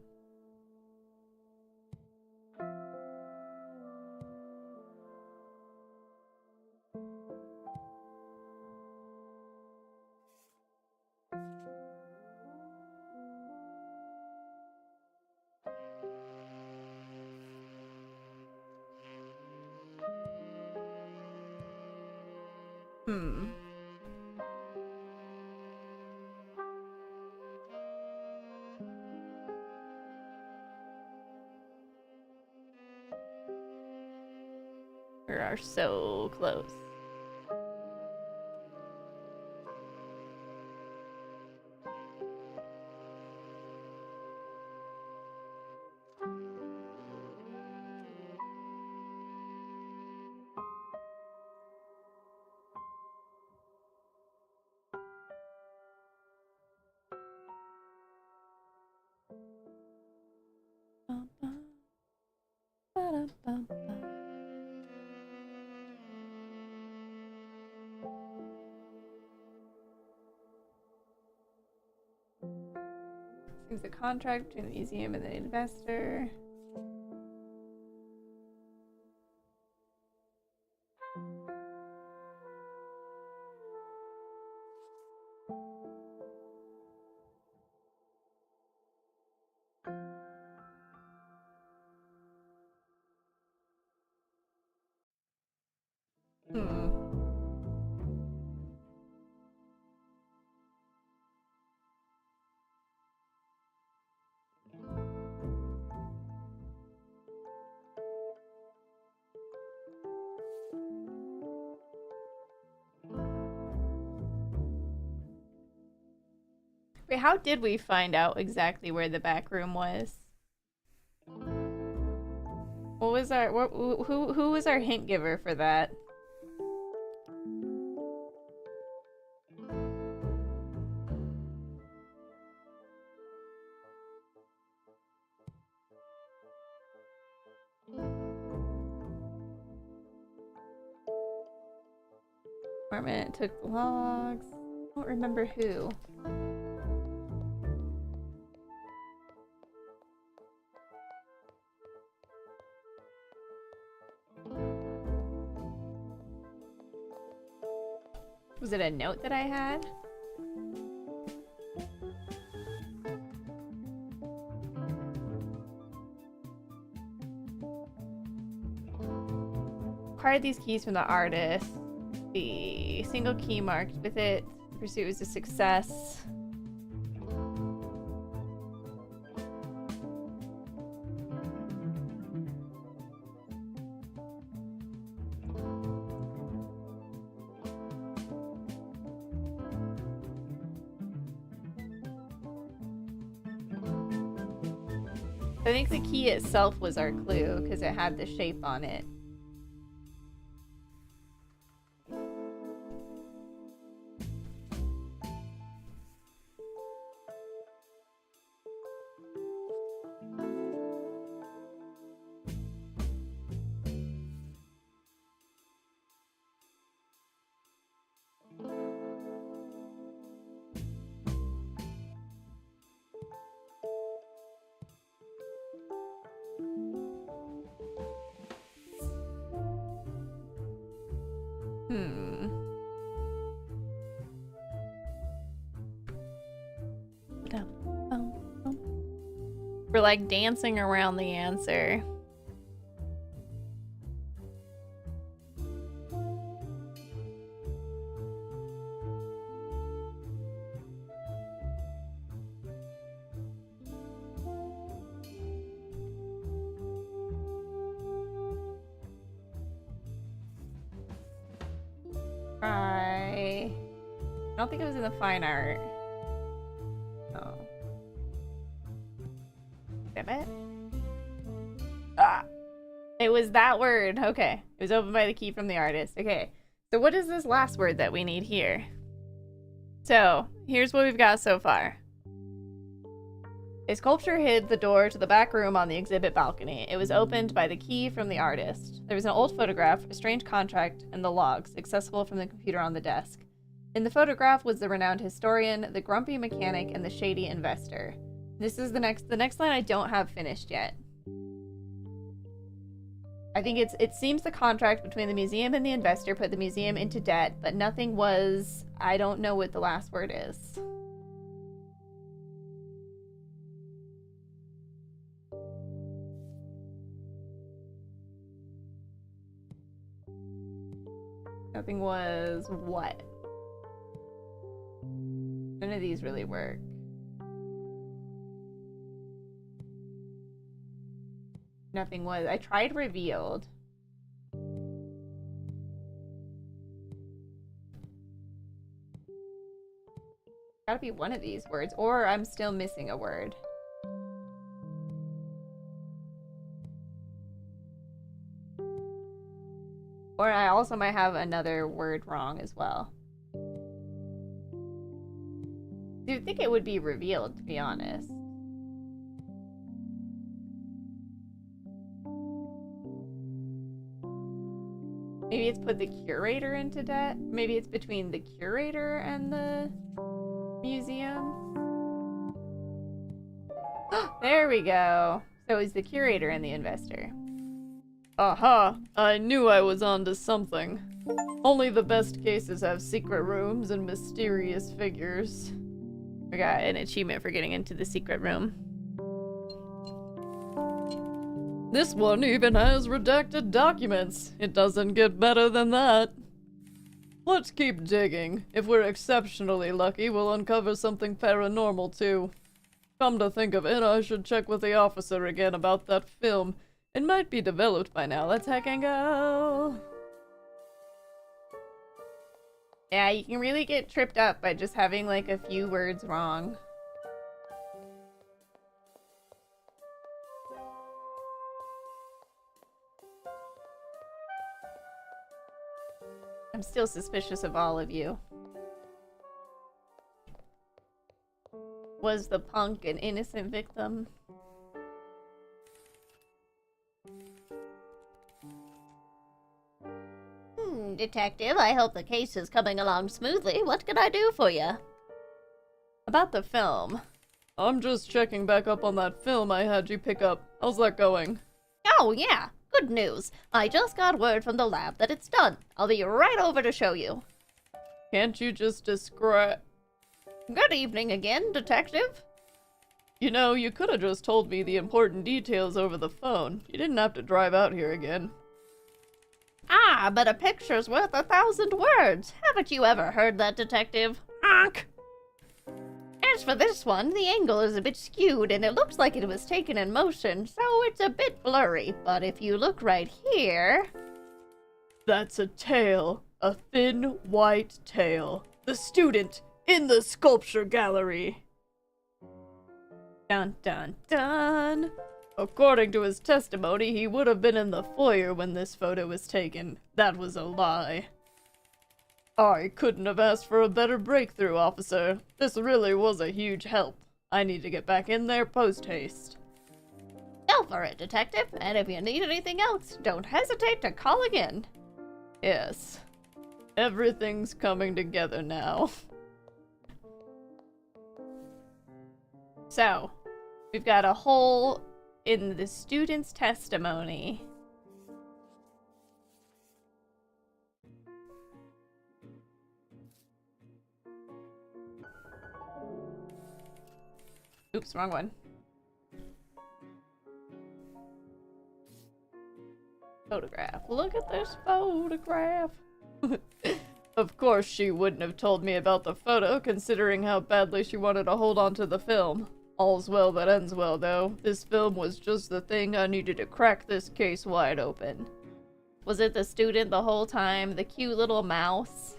We are so close. Seems a contract between the museum and the investor. Wait, how did we find out exactly where the back room was? What was our who was our hint giver for that? Department took the logs. I don't remember who. Was it a note that I had? Acquired these keys from the artist. The single key marked with it. The pursuit was a success. I think the key itself was our clue because it had the shape on it. We're like dancing around the answer. I don't think it was in the fine art. Oh. Damn it. Ah! It was that word. Okay. It was opened by the key from the artist. Okay. So what is this last word that we need here? So, here's what we've got so far. A sculpture hid the door to the back room on the exhibit balcony. It was opened by the key from the artist. There was an old photograph, a strange contract, and the logs, accessible from the computer on the desk. In the photograph was the renowned historian, the grumpy mechanic, and the shady investor. This is the next line I don't have finished yet. I think it seems the contract between the museum and the investor put the museum into debt, but nothing was... I don't know what the last word is. Nothing was what? None of these really work. Nothing was. I tried revealed. Gotta be one of these words, or I'm still missing a word. Or I also might have another word wrong as well. You'd think it would be revealed, to be honest. Maybe it's put the curator into debt? Maybe it's between the curator and the museum? There we go. So it's the curator and the investor. Aha! I knew I was onto something. Only the best cases have secret rooms and mysterious figures. We got an achievement for getting into the secret room. This one even has redacted documents. It doesn't get better than that. Let's keep digging. If we're exceptionally lucky, we'll uncover something paranormal too. Come to think of it, I should check with the officer again about that film. It might be developed by now. Let's heck and go. Yeah, you can really get tripped up by just having like a few words wrong. I'm still suspicious of all of you. Was the punk an innocent victim? evening, Detective. I hope the case is coming along smoothly. What can I do for you? About the film. I'm just checking back up on that film I had you pick up. How's that going? Oh, yeah. Good news. I just got word from the lab that it's done. I'll be right over to show you. Can't you just describe... Good evening again, Detective. You know, you could have just told me the important details over the phone. You didn't have to drive out here again. Ah, but a picture's worth 1,000 words. Haven't you ever heard that, Detective? Honk! As for this one, the angle is a bit skewed and it looks like it was taken in motion, so it's a bit blurry. But if you look right here... That's a tail. A thin, white tail. The student in the sculpture gallery. Dun dun dun. According to his testimony, he would have been in the foyer when this photo was taken. That was a lie. I couldn't have asked for a better breakthrough, officer. This really was a huge help. I need to get back in there post-haste. Go for it, Detective, and if you need anything else, don't hesitate to call again. Yes. Everything's coming together now. So, we've got a hole in the student's testimony. Oops, wrong one. Photograph. Look at this photograph. Of course she wouldn't have told me about the photo, considering how badly she wanted to hold on to the film. All's well that ends well, though. This film was just the thing I needed to crack this case wide open. Was it the student the whole time? The cute little mouse?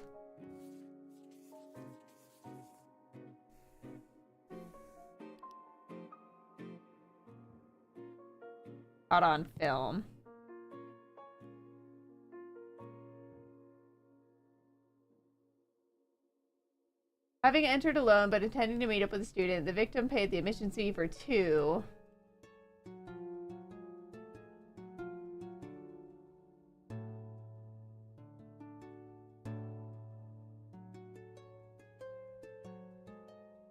Caught on film. Having entered alone but intending to meet up with a student, the victim paid the admission fee for 2.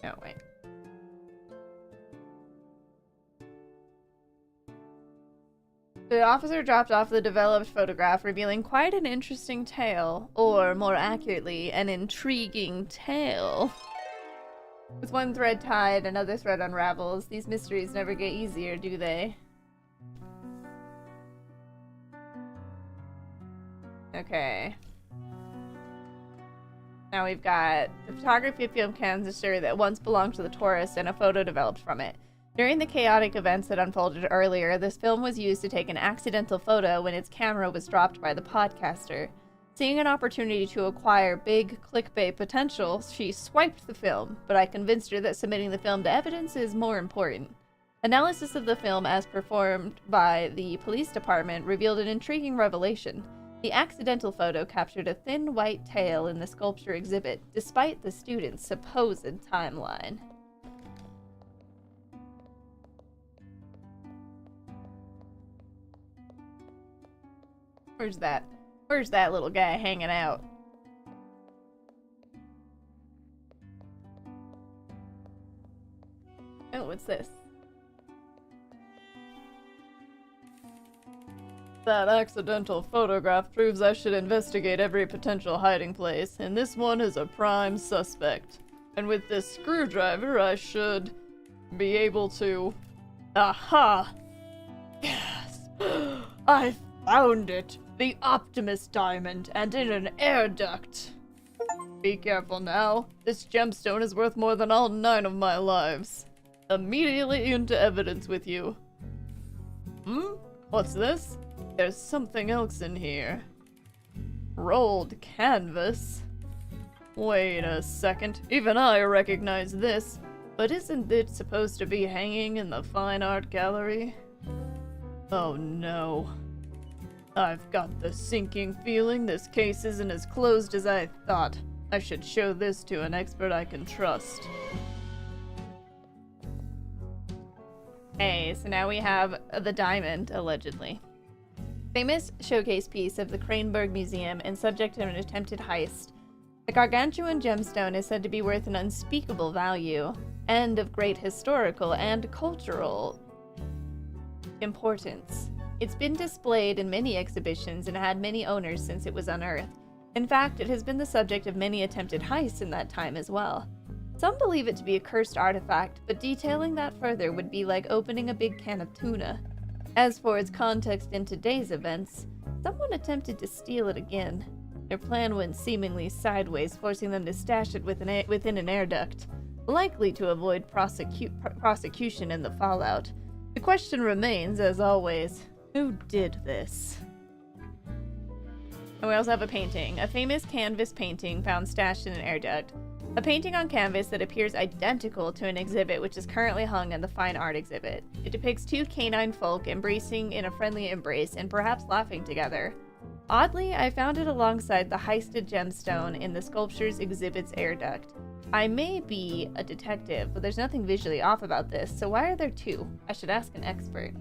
Oh, wait. The officer dropped off the developed photograph, revealing quite an interesting tale, or more accurately, an intriguing tale. With one thread tied, another thread unravels. These mysteries never get easier, do they? Okay. Now we've got the photography film canister that once belonged to the tourist and a photo developed from it. During the chaotic events that unfolded earlier, this film was used to take an accidental photo when its camera was dropped by the podcaster. Seeing an opportunity to acquire big clickbait potential, she swiped the film, but I convinced her that submitting the film to evidence is more important. Analysis of the film as performed by the police department revealed an intriguing revelation. The accidental photo captured a thin white tail in the sculpture exhibit, despite the student's supposed timeline. Where's that little guy hanging out? Oh, what's this? That accidental photograph proves I should investigate every potential hiding place, and this one is a prime suspect. And with this screwdriver, I should be able to... Aha! Yes! I found it! The Optimus diamond, and in an air duct. Be careful now. This gemstone is worth more than all 9 of my lives. Immediately into evidence with you. What's this? There's something else in here. Rolled canvas. Wait a second. Even I recognize this. But isn't it supposed to be hanging in the fine art gallery? Oh no. I've got the sinking feeling this case isn't as closed as I thought. I should show this to an expert I can trust. Hey, so now we have the diamond, allegedly. Famous showcase piece of the Kranenburg Museum and subject of an attempted heist. The gargantuan gemstone is said to be worth an unspeakable value and of great historical and cultural importance. It's been displayed in many exhibitions and had many owners since it was unearthed. In fact, it has been the subject of many attempted heists in that time as well. Some believe it to be a cursed artifact, but detailing that further would be like opening a big can of tuna. As for its context in today's events, someone attempted to steal it again. Their plan went seemingly sideways, forcing them to stash it within an air duct, likely to avoid prosecution in the fallout. The question remains, as always, who did this? And we also have a painting. A famous canvas painting found stashed in an air duct. A painting on canvas that appears identical to an exhibit which is currently hung in the Fine Art exhibit. It depicts two canine folk embracing in a friendly embrace and perhaps laughing together. Oddly, I found it alongside the heisted gemstone in the sculpture's exhibit's air duct. I may be a detective, but there's nothing visually off about this, so why are there two? I should ask an expert.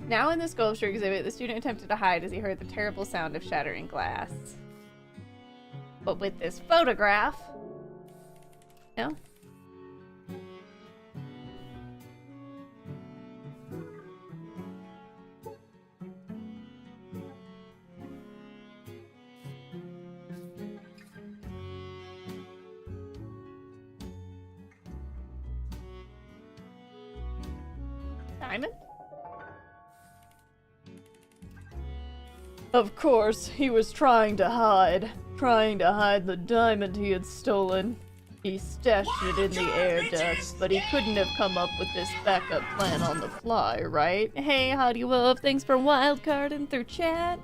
Now in the sculpture exhibit, the student attempted to hide as he heard the terrible sound of shattering glass. But with this photograph... No? Diamond? Of course, he was trying to hide the diamond he had stolen. He stashed it in the air ducts, but he couldn't have come up with this backup plan on the fly, right? Hey, howdy wove, thanks for wildcarding through chat.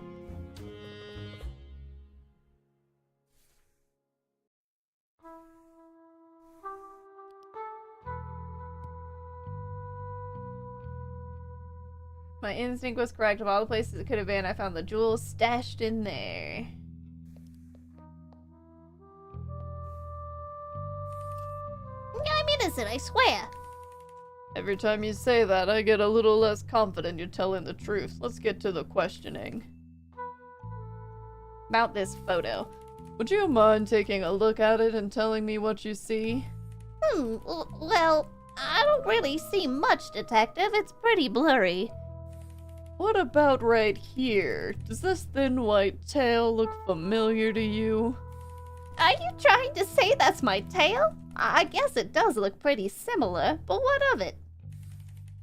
My instinct was correct. Of all the places it could have been, I found the jewels stashed in there. I'm innocent, I swear. Every time you say that, I get a little less confident you're telling the truth. Let's get to the questioning. About this photo. Would you mind taking a look at it and telling me what you see? Well, I don't really see much, Detective. It's pretty blurry. What about right here? Does this thin white tail look familiar to you? Are you trying to say that's my tail? I guess it does look pretty similar, but what of it?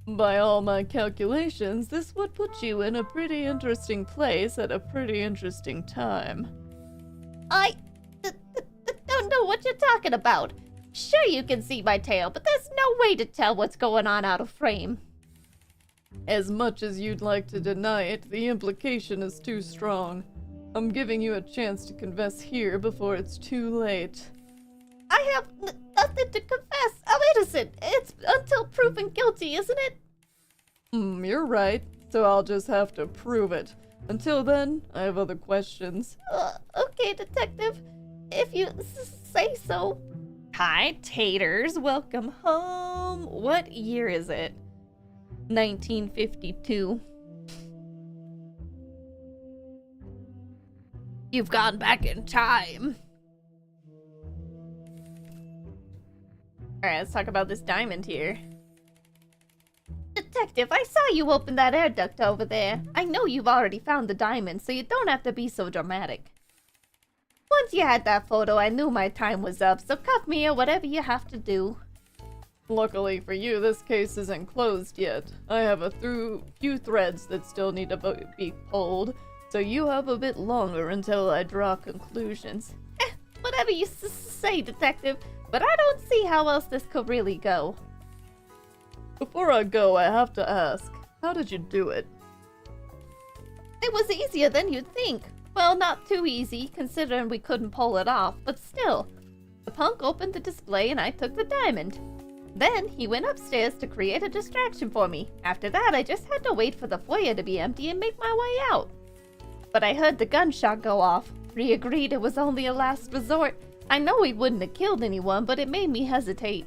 By all my calculations, this would put you in a pretty interesting place at a pretty interesting time. I don't know what you're talking about. Sure, you can see my tail, but there's no way to tell what's going on out of frame. As much as you'd like to deny it, the implication is too strong. I'm giving you a chance to confess here before it's too late. I have nothing to confess. I'm innocent. It's until proven guilty, isn't it? You're right. So I'll just have to prove it. Until then, I have other questions. Okay, Detective. If you say so. Hi, taters. Welcome home. What year is it? 1952. You've gone back in time. Alright, let's talk about this diamond here. Detective, I saw you open that air duct over there. I know you've already found the diamond, so you don't have to be so dramatic. Once you had that photo, I knew my time was up, so cuff me or whatever you have to do. Luckily for you, this case isn't closed yet. I have a few threads that still need to be pulled, so you have a bit longer until I draw conclusions. Whatever you say, Detective, but I don't see how else this could really go. Before I go, I have to ask, how did you do it? It was easier than you'd think. Well, not too easy, considering we couldn't pull it off, but still. The punk opened the display and I took the diamond. Then he went upstairs to create a distraction for me. After that, I just had to wait for the foyer to be empty and make my way out. But I heard the gunshot go off. We agreed it was only a last resort, I know he wouldn't have killed anyone, but it made me hesitate.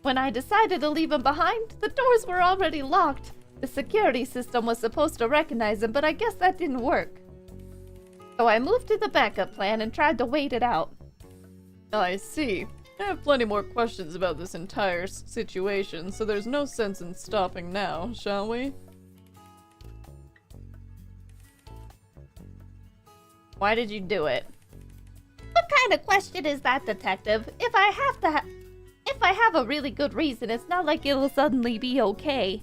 When I decided to leave him behind, the doors were already locked. The security system was supposed to recognize him, but I guess that didn't work. So I moved to the backup plan and tried to wait it out. I see. I have plenty more questions about this entire situation, so there's no sense in stopping now, shall we? Why did you do it? What kind of question is that, detective? If I have a really good reason, it's not like it'll suddenly be okay.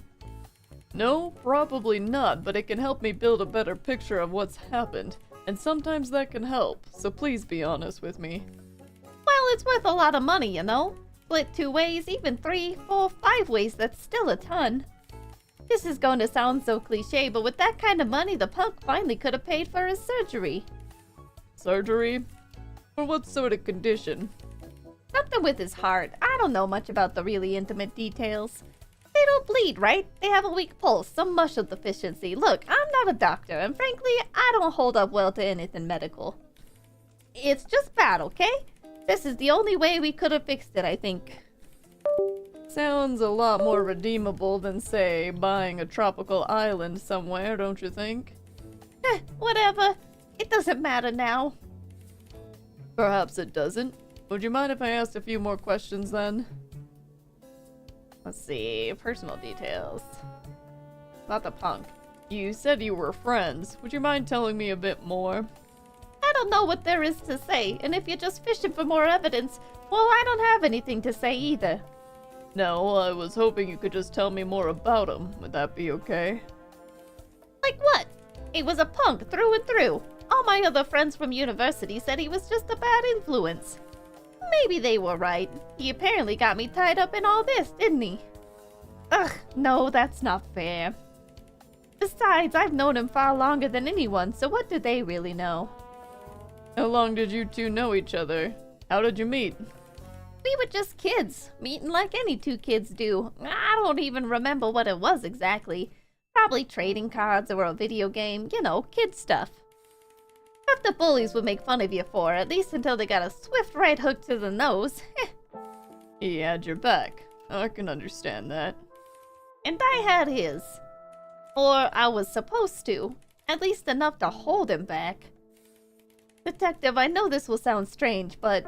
No, probably not, but it can help me build a better picture of what's happened, and sometimes that can help, so please be honest with me. Well, it's worth a lot of money, you know? Split 2 ways, even 3, 4, 5 ways, that's still a ton. This is going to sound so cliche, but with that kind of money, the punk finally could have paid for his surgery. Surgery? For what sort of condition? Something with his heart. I don't know much about the really intimate details. They don't bleed, right? They have a weak pulse, some muscle deficiency. Look, I'm not a doctor, and frankly, I don't hold up well to anything medical. It's just bad, okay? This is the only way we could have fixed it, I think. Sounds a lot more redeemable than, say, buying a tropical island somewhere, don't you think? Whatever. It doesn't matter now. Perhaps it doesn't. Would you mind if I asked a few more questions then? Let's see, personal details. About the punk. You said you were friends. Would you mind telling me a bit more? I don't know what there is to say, and if you're just fishing for more evidence, well, I don't have anything to say either. No, I was hoping you could just tell me more about him. Would that be okay? Like what? He was a punk through and through. All my other friends from university said he was just a bad influence. Maybe they were right. He apparently got me tied up in all this, didn't he? Ugh, no, that's not fair. Besides, I've known him far longer than anyone, so what do they really know? How long did you two know each other? How did you meet? We were just kids, meeting like any 2 kids do. I don't even remember what it was exactly. Probably trading cards or a video game, you know, kid stuff. Stuff the bullies would make fun of you for, at least until they got a swift right hook to the nose. He had your back. I can understand that. And I had his. Or I was supposed to. At least enough to hold him back. Detective, I know this will sound strange, but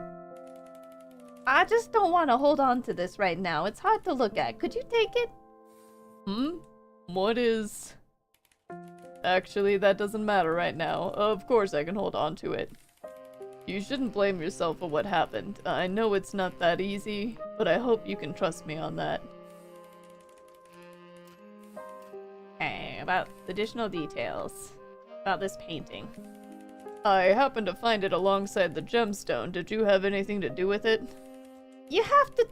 I just don't want to hold on to this right now. It's hard to look at. Could you take it? What is... Actually, that doesn't matter right now. Of course I can hold on to it. You shouldn't blame yourself for what happened. I know it's not that easy, but I hope you can trust me on that. Okay, about additional details. About this painting. I happened to find it alongside the gemstone. Did you have anything to do with it? You have to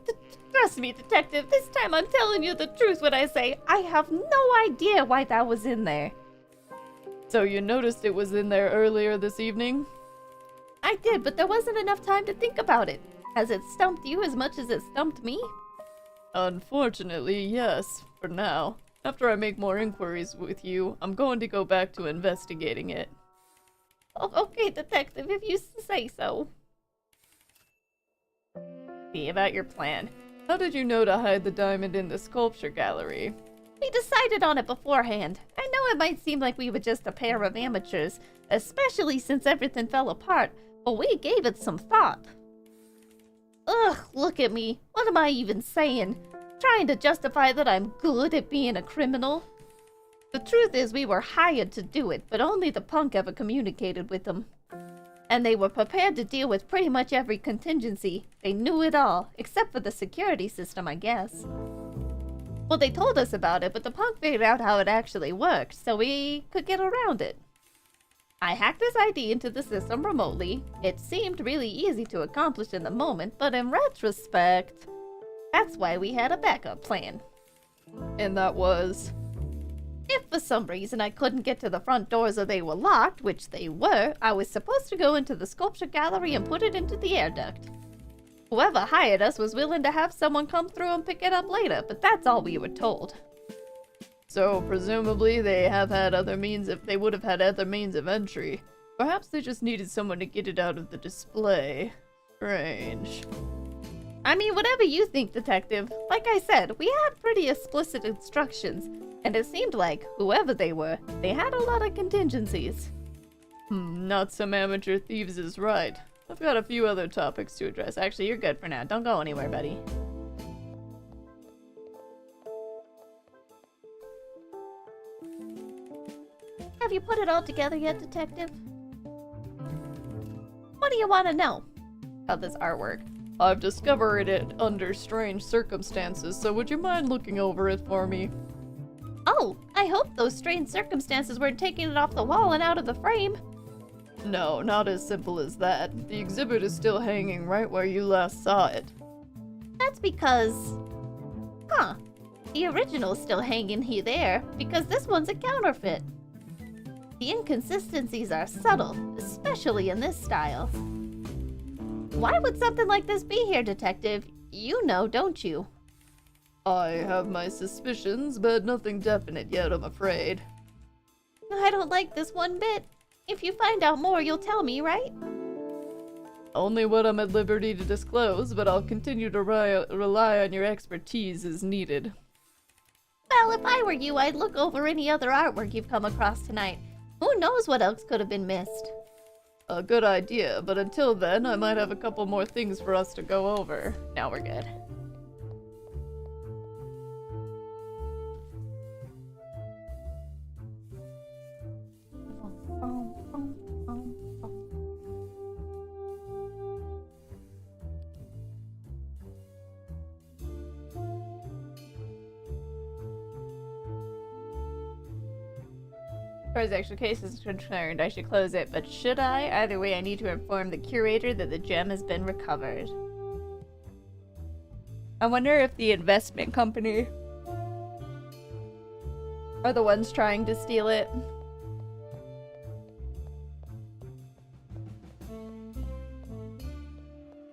trust me, detective. This time I'm telling you the truth when I say I have no idea why that was in there. So you noticed it was in there earlier this evening? I did, but there wasn't enough time to think about it. Has it stumped you as much as it stumped me? Unfortunately, yes, for now. After I make more inquiries with you, I'm going to go back to investigating it. Oh, okay, detective, if you say so. See about your plan. How did you know to hide the diamond in the sculpture gallery? We decided on it beforehand. I know it might seem like we were just a pair of amateurs, especially since everything fell apart, but we gave it some thought. Ugh, look at me. What am I even saying? Trying to justify that I'm good at being a criminal? The truth is we were hired to do it, but only the punk ever communicated with them. And they were prepared to deal with pretty much every contingency. They knew it all, except for the security system, I guess. Well, they told us about it, but the punk figured out how it actually worked, so we could get around it. I hacked his ID into the system remotely. It seemed really easy to accomplish in the moment, but in retrospect, that's why we had a backup plan. And that was... If for some reason I couldn't get to the front doors or they were locked, which they were, I was supposed to go into the sculpture gallery and put it into the air duct. Whoever hired us was willing to have someone come through and pick it up later, but that's all we were told. So presumably they would have had other means of entry. Perhaps they just needed someone to get it out of the display. strange. I mean, whatever you think, Detective. Like I said, we had pretty explicit instructions, and it seemed like, whoever they were, they had a lot of contingencies. Not some amateur thieves is right. I've got a few other topics to address. Actually, you're good for now. Don't go anywhere, buddy. Have you put it all together yet, Detective? What do you want to know? About this artwork. I've discovered it under strange circumstances, so would you mind looking over it for me? Oh, I hope those strange circumstances weren't taking it off the wall and out of the frame. No, not as simple as that. The exhibit is still hanging right where you last saw it. That's because... Huh. The original's still hanging here there, because this one's a counterfeit. The inconsistencies are subtle, especially in this style. Why would something like this be here, Detective? You know, don't you? I have my suspicions, but nothing definite yet, I'm afraid. I don't like this one bit. If you find out more, you'll tell me, right? Only what I'm at liberty to disclose, but I'll continue to rely on your expertise as needed. Well, if I were you, I'd look over any other artwork you've come across tonight. Who knows what else could have been missed? A good idea, but until then, I might have a couple more things for us to go over. Now we're good. As far as the actual case is concerned, I should close it, but should I? Either way, I need to inform the curator that the gem has been recovered. I wonder if the investment company are the ones trying to steal it.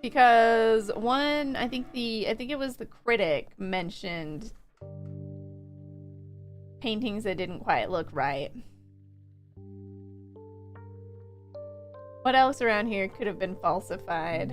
Because one, I think it was the critic mentioned paintings that didn't quite look right. What else around here could have been falsified?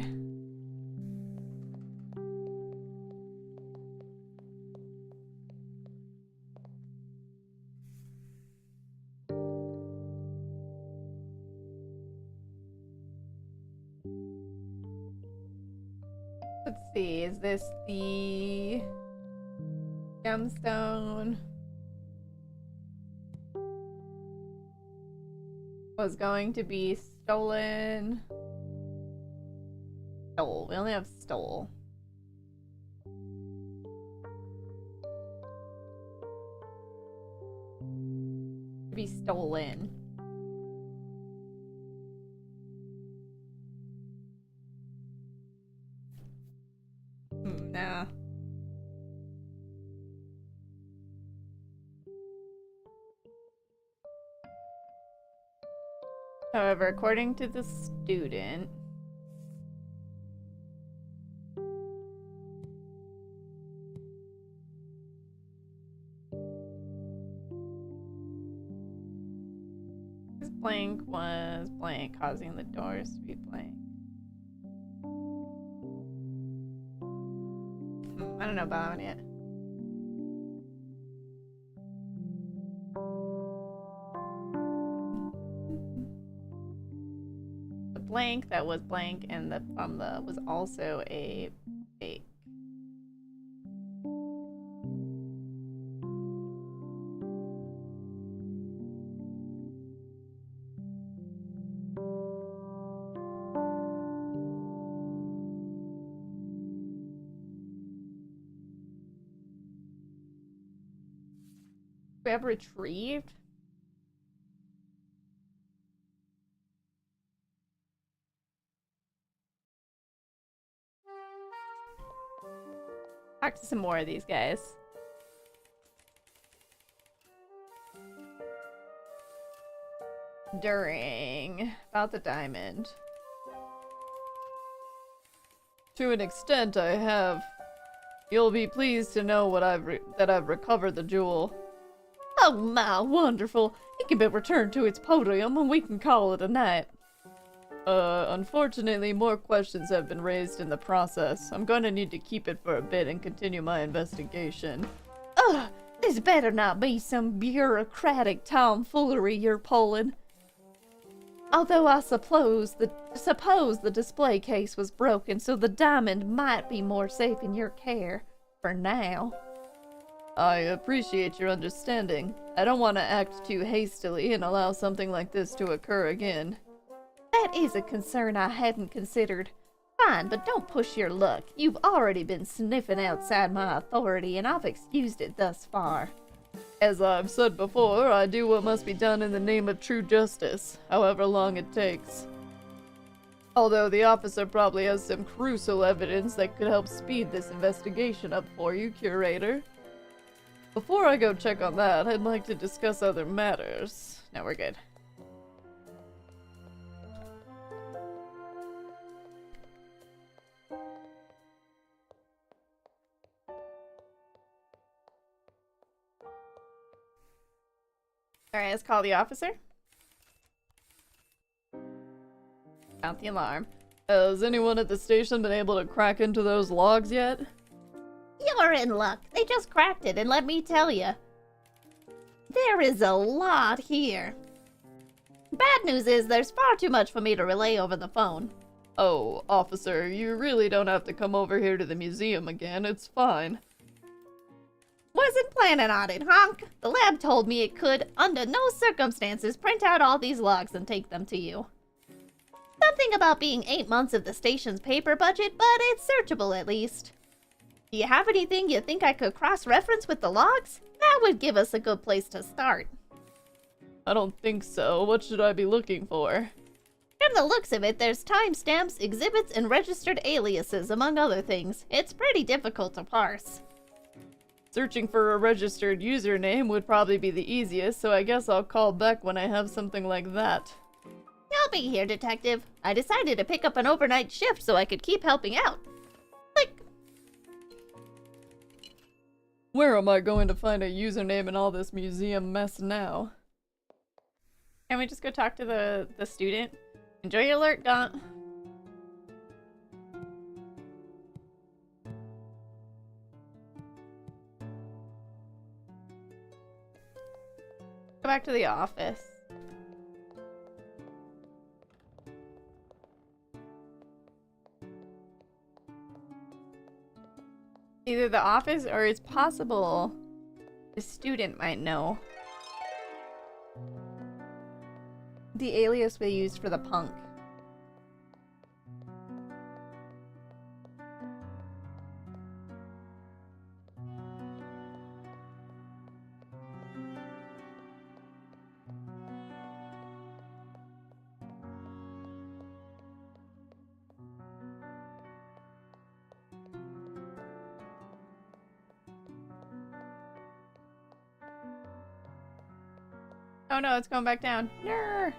Let's see, is this the gemstone? Was going to be stolen. Stole. We only have stole. To be stolen. Nah. However, according to the student, this blank was blank, causing the doors to be blank. I don't know about it. Blank that was blank, and the from the was also a fake. We have retrieved. Talk to some more of these guys. About the diamond. To an extent, I have. You'll be pleased to know that I've recovered the jewel. Oh my, wonderful. It can be returned to its podium and we can call it a night. Unfortunately, more questions have been raised in the process. I'm gonna need to keep it for a bit and continue my investigation. Ugh, this better not be some bureaucratic tomfoolery you're pulling. Although I suppose the display case was broken, so the diamond might be more safe in your care. For now. I appreciate your understanding. I don't want to act too hastily and allow something like this to occur again. That is a concern I hadn't considered. Fine, but don't push your luck. You've already been sniffing outside my authority, and I've excused it thus far. As I've said before, I do what must be done in the name of true justice, however long it takes. Although the officer probably has some crucial evidence that could help speed this investigation up for you, Curator. Before I go check on that, I'd like to discuss other matters. No, we're good. Alright, let's call the officer. Sound the alarm. Has anyone at the station been able to crack into those logs yet? You're in luck. They just cracked it, and let me tell you, there is a lot here. Bad news is there's far too much for me to relay over the phone. Oh, officer, you really don't have to come over here to the museum again. It's fine. Wasn't planning on it, honk. The lab told me it could, under no circumstances, print out all these logs and take them to you. Something about being 8 months of the station's paper budget, but it's searchable at least. Do you have anything you think I could cross-reference with the logs? That would give us a good place to start. I don't think so. What should I be looking for? From the looks of it, there's timestamps, exhibits, and registered aliases, among other things. It's pretty difficult to parse. Searching for a registered username would probably be the easiest, so I guess I'll call back when I have something like that. I'll be here, Detective. I decided to pick up an overnight shift so I could keep helping out. Where am I going to find a username in all this museum mess now? Can we just go talk to the student? Enjoy your alert, Gaunt. Go back to the office. Either the office or it's possible the student might know. The alias we used for the punk. Oh no, it's going back down. Ner.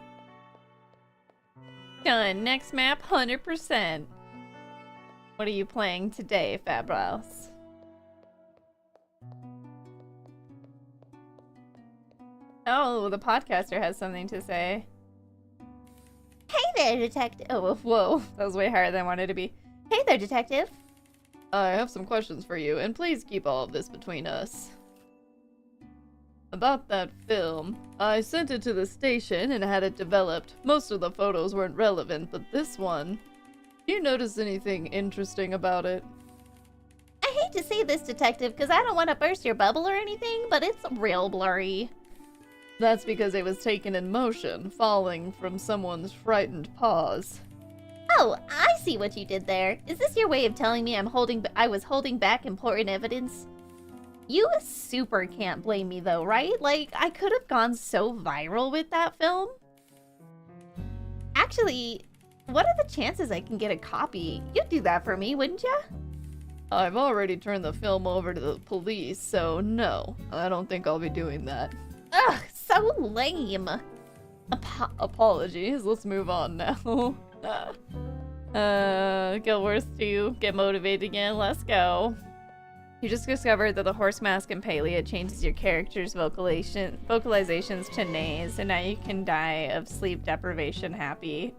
Done. Next map, 100%. What are you playing today, Fabros? Oh, the podcaster has something to say. Hey there, Detective. Oh, whoa. That was way higher than I wanted to be. Hey there, Detective. I have some questions for you, and please keep all of this between us. About that film, I sent it to the station and had it developed. Most of the photos weren't relevant, but this one... Do you notice anything interesting about it? I hate to say this, Detective, because I don't want to burst your bubble or anything, but it's real blurry. That's because it was taken in motion, falling from someone's frightened paws. Oh, I see what you did there. Is this your way of telling me I was holding back important evidence? You super can't blame me though, right? Like, I could have gone so viral with that film. Actually, what are the chances I can get a copy? You'd do that for me, wouldn't ya? I've already turned the film over to the police, so no, I don't think I'll be doing that. Ugh, so lame. Apologies, let's move on now. Guild 2, get motivated again, let's go. You just discovered that the horse mask in Palea changes your character's vocalizations to neighs, and now you can die of sleep deprivation happy.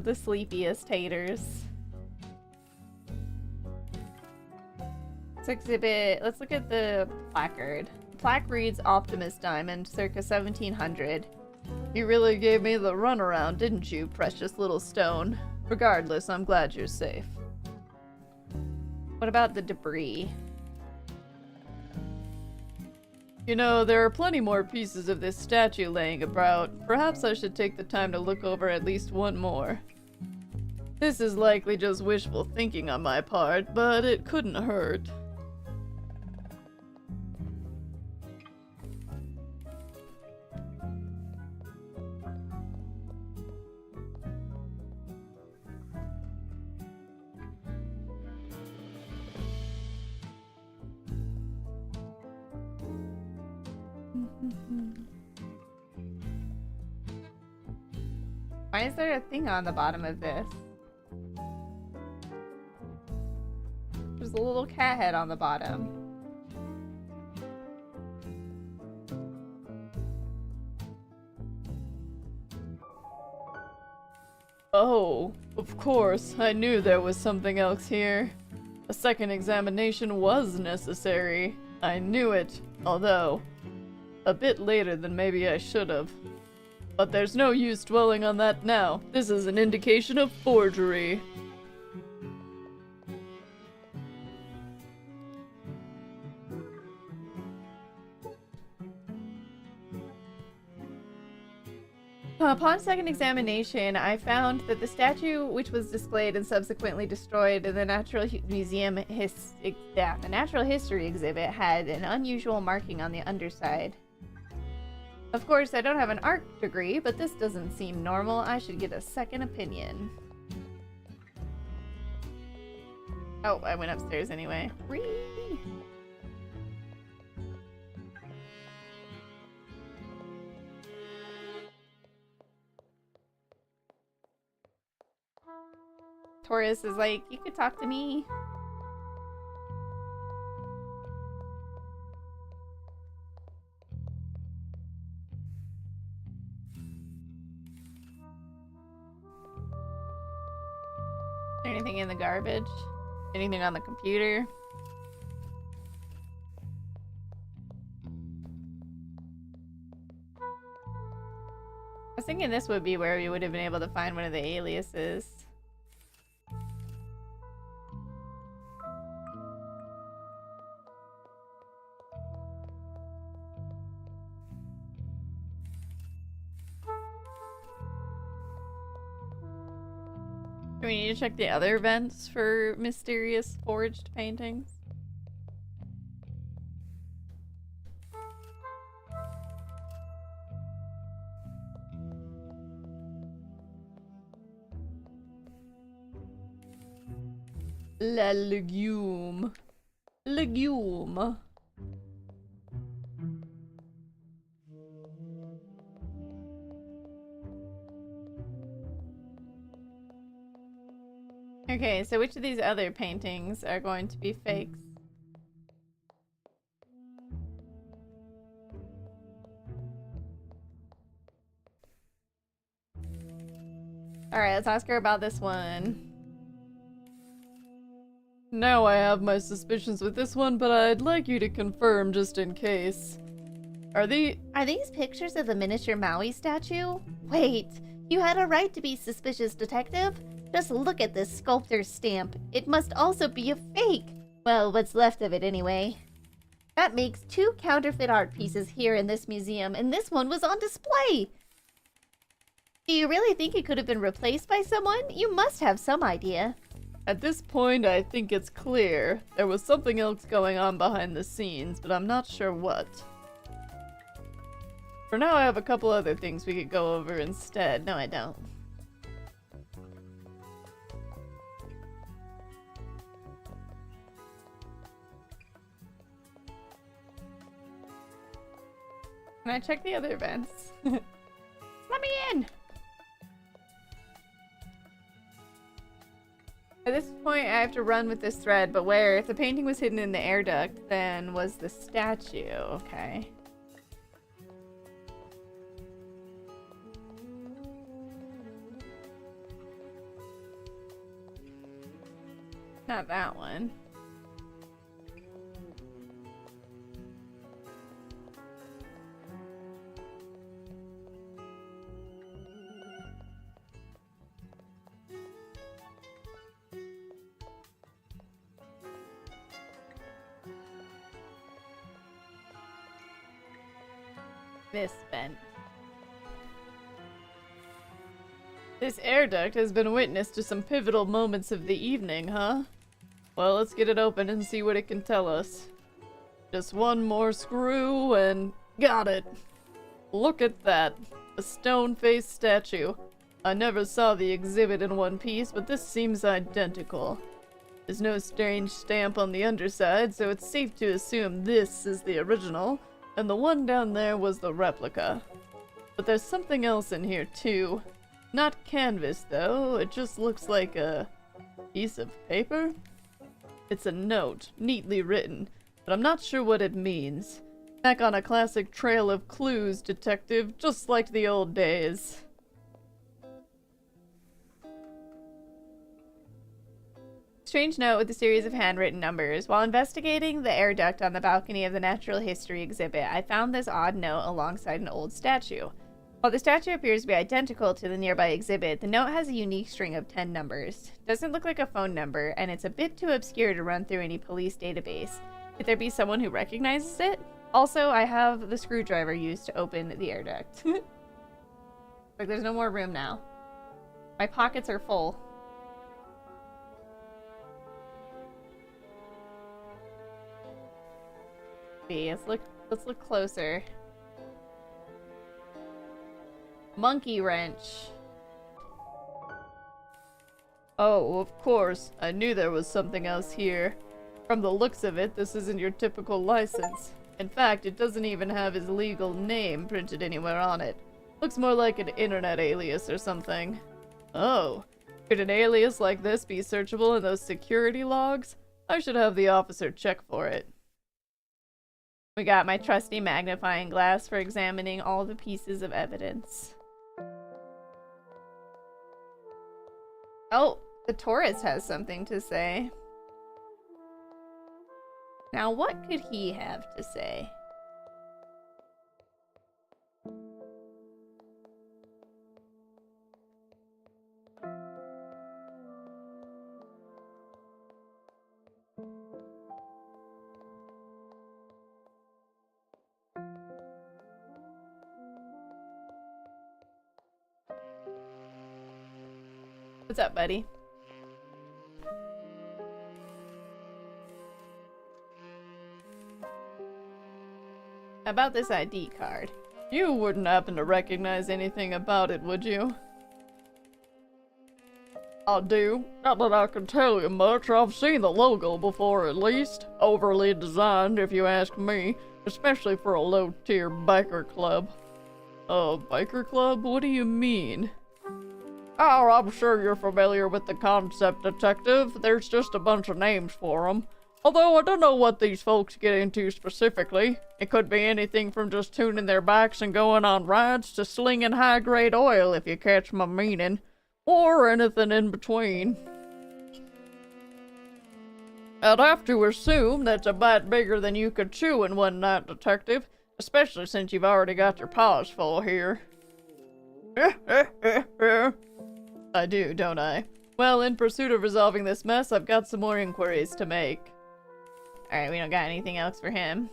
The sleepiest haters. Let's exhibit. Let's look at the placard. The plaque reads Optimus Diamond, circa 1700. You really gave me the runaround, didn't you, precious little stone? Regardless, I'm glad you're safe. What about the debris? You know, there are plenty more pieces of this statue laying about. Perhaps I should take the time to look over at least one more. This is likely just wishful thinking on my part, but it couldn't hurt. Why is there a thing on the bottom of this? There's a little cat head on the bottom. Oh, of course, I knew there was something else here. A second examination was necessary. I knew it, although a bit later than maybe I should have. But there's no use dwelling on that now. This is an indication of forgery. Upon second examination, I found that the statue, which was displayed and subsequently destroyed in the Natural History exhibit, had an unusual marking on the underside. Of course, I don't have an art degree, but this doesn't seem normal. I should get a second opinion. Oh, I went upstairs anyway. Whee! Taurus is like, you could talk to me. Anything in the garbage? Anything on the computer? I was thinking this would be where we would have been able to find one of the aliases. Do we need to check the other vents for mysterious forged paintings? La legume. Legume. Okay, so which of these other paintings are going to be fakes? Alright, let's ask her about this one. Now I have my suspicions with this one, but I'd like you to confirm just in case. Are these pictures of the miniature Maui statue? Wait, you had a right to be suspicious, detective. Just look at this sculptor's stamp. It must also be a fake. Well, what's left of it anyway. That makes 2 counterfeit art pieces here in this museum, and this one was on display. Do you really think it could have been replaced by someone? You must have some idea. At this point, I think it's clear. There was something else going on behind the scenes, but I'm not sure what. For now, I have a couple other things we could go over instead. No, I don't. Can I check the other vents? Let me in! At this point, I have to run with this thread, but where? If the painting was hidden in the air duct, then was the statue. Okay. Not that one. Misspent. This air duct has been witness to some pivotal moments of the evening, huh? Well, let's get it open and see what it can tell us. Just one more screw and... got it! Look at that! A stone-faced statue. I never saw the exhibit in one piece, but this seems identical. There's no strange stamp on the underside, so it's safe to assume this is the original, and the one down there was the replica. But there's something else in here, too. Not canvas, though. It just looks like a piece of paper? It's a note, neatly written, but I'm not sure what it means. Back on a classic trail of clues, detective, just like the old days. Strange note with a series of handwritten numbers. While investigating the air duct on the balcony of the Natural History exhibit, I found this odd note alongside an old statue. While the statue appears to be identical to the nearby exhibit, the note has a unique string of 10 numbers. Doesn't look like a phone number, and it's a bit too obscure to run through any police database. Could there be someone who recognizes it? Also, I have the screwdriver used to open the air duct. Like, there's no more room now. My pockets are full. Let's look closer. Monkey wrench. Oh, of course. I knew there was something else here. From the looks of it, this isn't your typical license. In fact, it doesn't even have his legal name printed anywhere on it. Looks more like an internet alias or something. Oh, could an alias like this be searchable in those security logs? I should have the officer check for it. We got my trusty magnifying glass for examining all the pieces of evidence. Oh, the tourist has something to say. Now, what could he have to say? What's up, buddy? About this ID card. You wouldn't happen to recognize anything about it, would you? I do. Not that I can tell you much. I've seen the logo before, at least. Overly designed, if you ask me. Especially for a low-tier biker club. A biker club? What do you mean? Oh, I'm sure you're familiar with the concept, detective. There's just a bunch of names for them. Although I don't know what these folks get into specifically. It could be anything from just tuning their bikes and going on rides to slinging high-grade oil, if you catch my meaning. Or anything in between. I'd have to assume that's a bite bigger than you could chew in one night, detective. Especially since you've already got your paws full here. I do, don't I? Well, in pursuit of resolving this mess, I've got some more inquiries to make. Alright, we don't got anything else for him.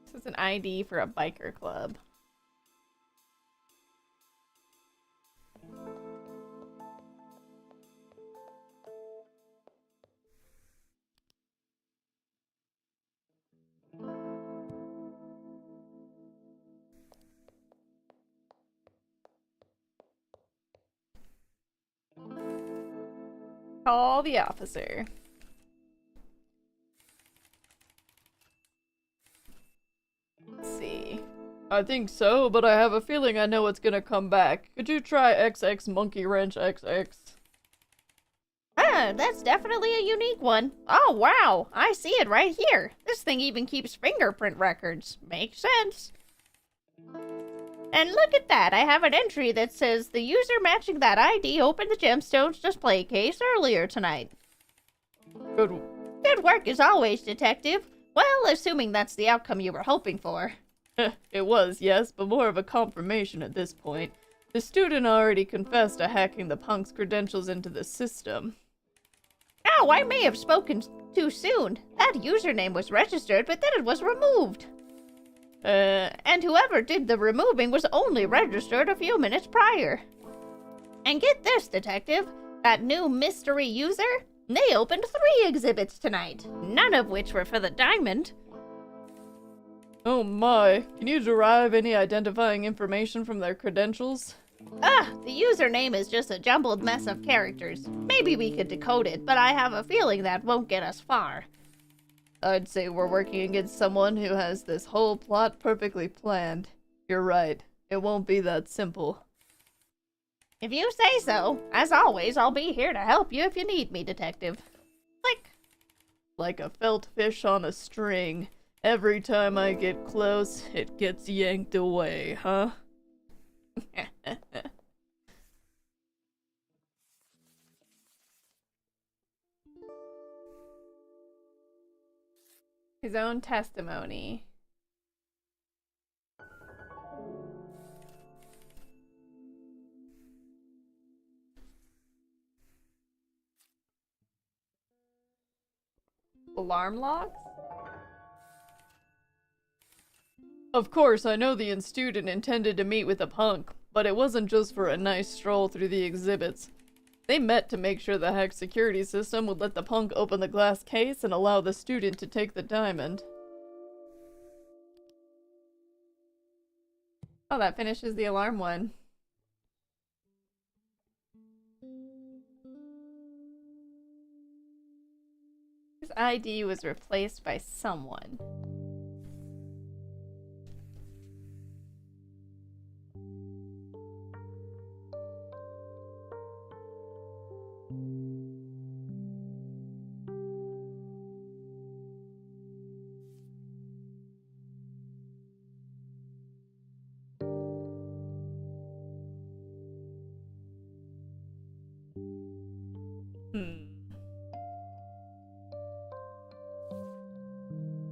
This is an ID for a biker club. Call the officer. Let's see. I think so, but I have a feeling I know what's gonna come back. Could you try XX Monkey Wrench XX? Yeah, that's definitely a unique one. Oh, wow. I see it right here. This thing even keeps fingerprint records. Makes sense. And look at that. I have an entry that says the user matching that ID opened the gemstones display case earlier tonight. Good. Good work as always, Detective. Well, assuming that's the outcome you were hoping for. It was, yes, but more of a confirmation at this point. The student already confessed to hacking the punk's credentials into the system. Oh, I may have spoken too soon. That username was registered, but then it was removed. And whoever did the removing was only registered a few minutes prior. And get this, Detective. That new mystery user, they opened 3 exhibits tonight, none of which were for the diamond. Oh my, can you derive any identifying information from their credentials? The username is just a jumbled mess of characters. Maybe we could decode it, but I have a feeling that won't get us far. I'd say we're working against someone who has this whole plot perfectly planned. You're right, it won't be that simple. If you say so. As always, I'll be here to help you if you need me, Detective. Click. Like a felt fish on a string. Every time I get close, it gets yanked away, huh? His own testimony. Alarm logs? Of course, I know the student intended to meet with a punk, but it wasn't just for a nice stroll through the exhibits. They met to make sure the hacked security system would let the punk open the glass case and allow the student to take the diamond. Oh, that finishes the alarm one. His ID was replaced by someone.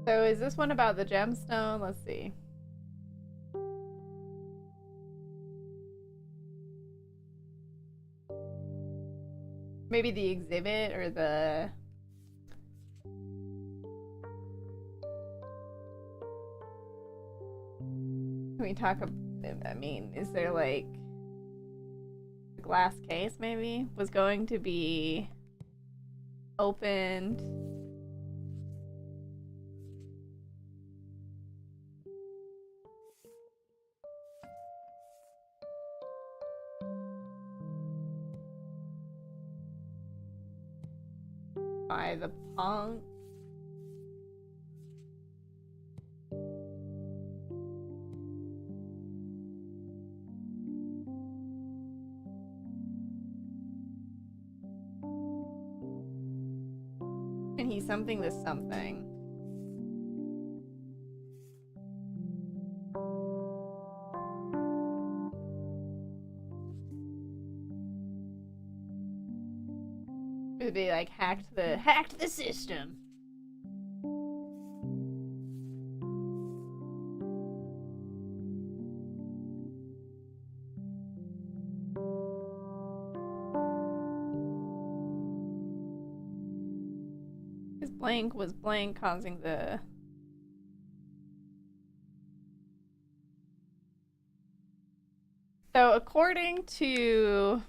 So is this one about the gemstone? Let's see. Maybe the exhibit or the... Can we talk about... I mean, is there like... The glass case maybe was going to be opened... by the punk. And he's something to something. It'd be like hacked the system. His blank was blank causing the... So according to...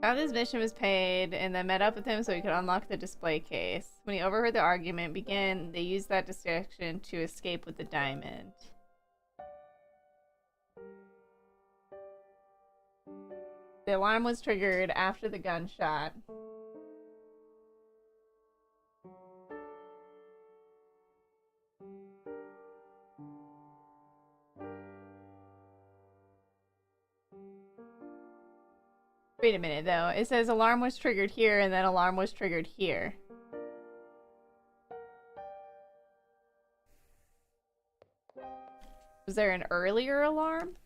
Found his mission was paid, and then met up with him so he could unlock the display case. When he overheard the argument begin, they used that distraction to escape with the diamond. The alarm was triggered after the gunshot. Wait a minute, though. It says alarm was triggered here, and then alarm was triggered here. Was there an earlier alarm?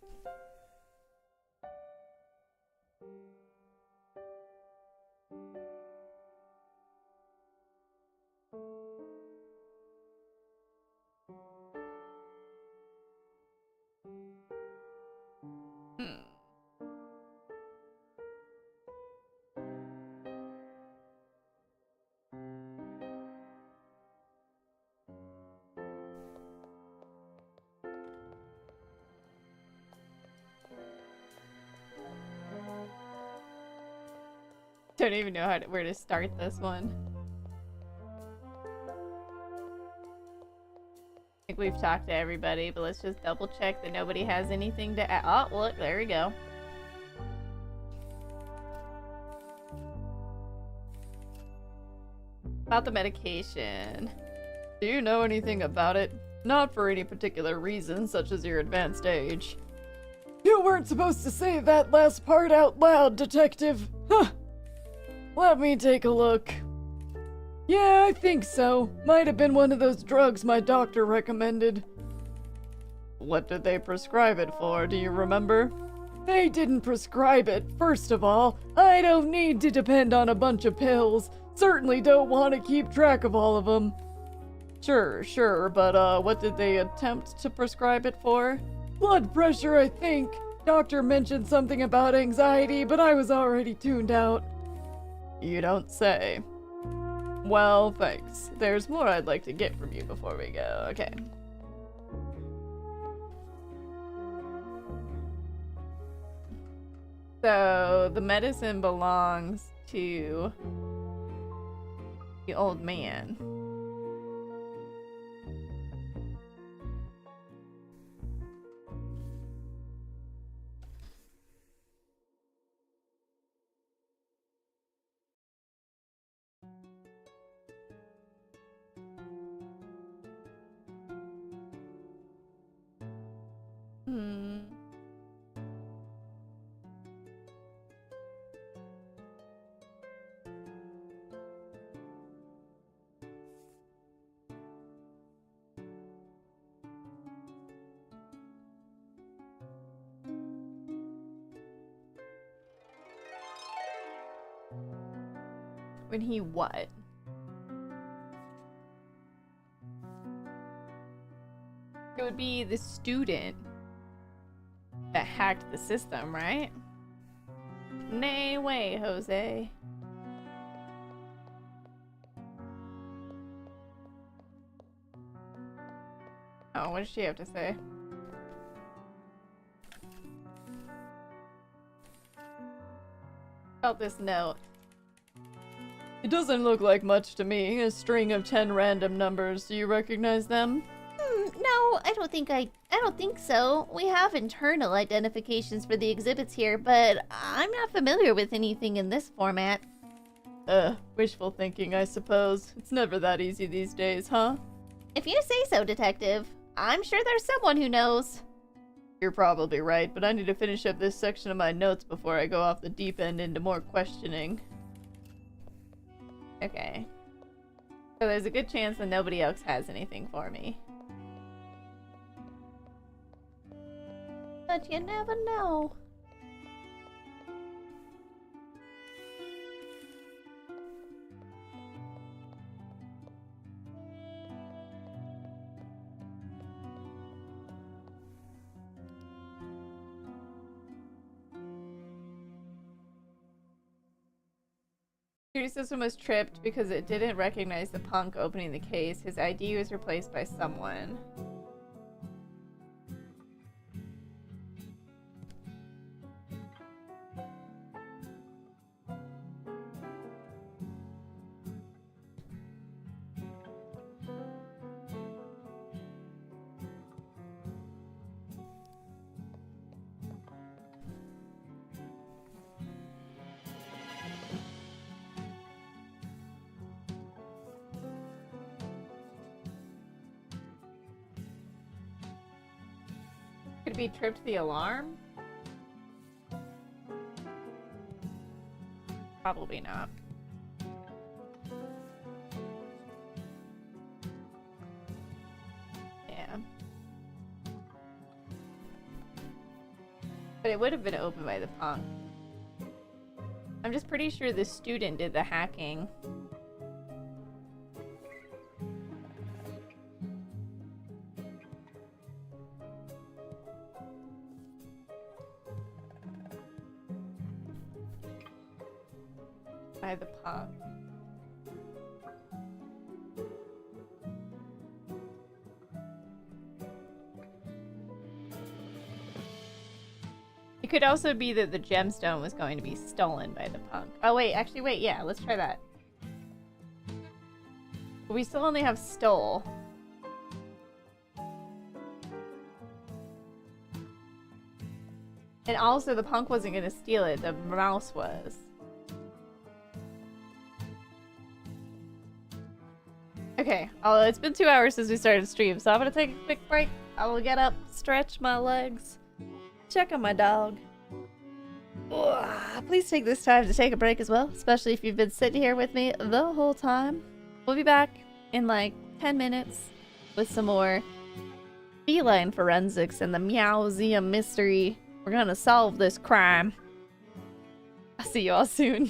Don't even know where to start this one. I think we've talked to everybody, but let's just double check that nobody has anything to add. Oh, look, there we go. About the medication. Do you know anything about it? Not for any particular reason, such as your advanced age. You weren't supposed to say that last part out loud, Detective. Huh. Let me take a look. Yeah, I think so. Might have been one of those drugs my doctor recommended. What did they prescribe it for, do you remember? They didn't prescribe it, first of all. I don't need to depend on a bunch of pills. Certainly don't want to keep track of all of them. Sure, but what did they attempt to prescribe it for? Blood pressure, I think. Doctor mentioned something about anxiety, but I was already tuned out. You don't say. Well, thanks. There's more I'd like to get from you before we go. Okay. So, the medicine belongs to the old man. When he what? It would be the student that hacked the system, right? Nay way, Jose. Oh, what does she have to say? About this note. It doesn't look like much to me. A string of 10 random numbers. Do you recognize them? No, I don't think so. We have internal identifications for the exhibits here, but I'm not familiar with anything in this format. Wishful thinking, I suppose. It's never that easy these days, huh? If you say so, Detective. I'm sure there's someone who knows. You're probably right, but I need to finish up this section of my notes before I go off the deep end into more questioning. Okay. So there's a good chance that nobody else has anything for me. But you never know. Security system was tripped because it didn't recognize the punk opening the case. His ID was replaced by someone. Could it be tripped the alarm? Probably not. Yeah. But it would have been opened by the punk. I'm just pretty sure the student did the hacking. By the punk. It could also be that the gemstone was going to be stolen by the punk. Oh wait, actually wait, yeah, let's try that. But we still only have stole. And also the punk wasn't gonna steal it, the mouse was. Okay, it's been 2 hours since we started stream, so I'm gonna take a quick break. I will get up, stretch my legs, check on my dog. Ugh, please take this time to take a break as well, especially if you've been sitting here with me the whole time. We'll be back in like 10 minutes with some more Feline Forensics and the Meowseum Mystery. We're gonna solve this crime. I'll see you all soon.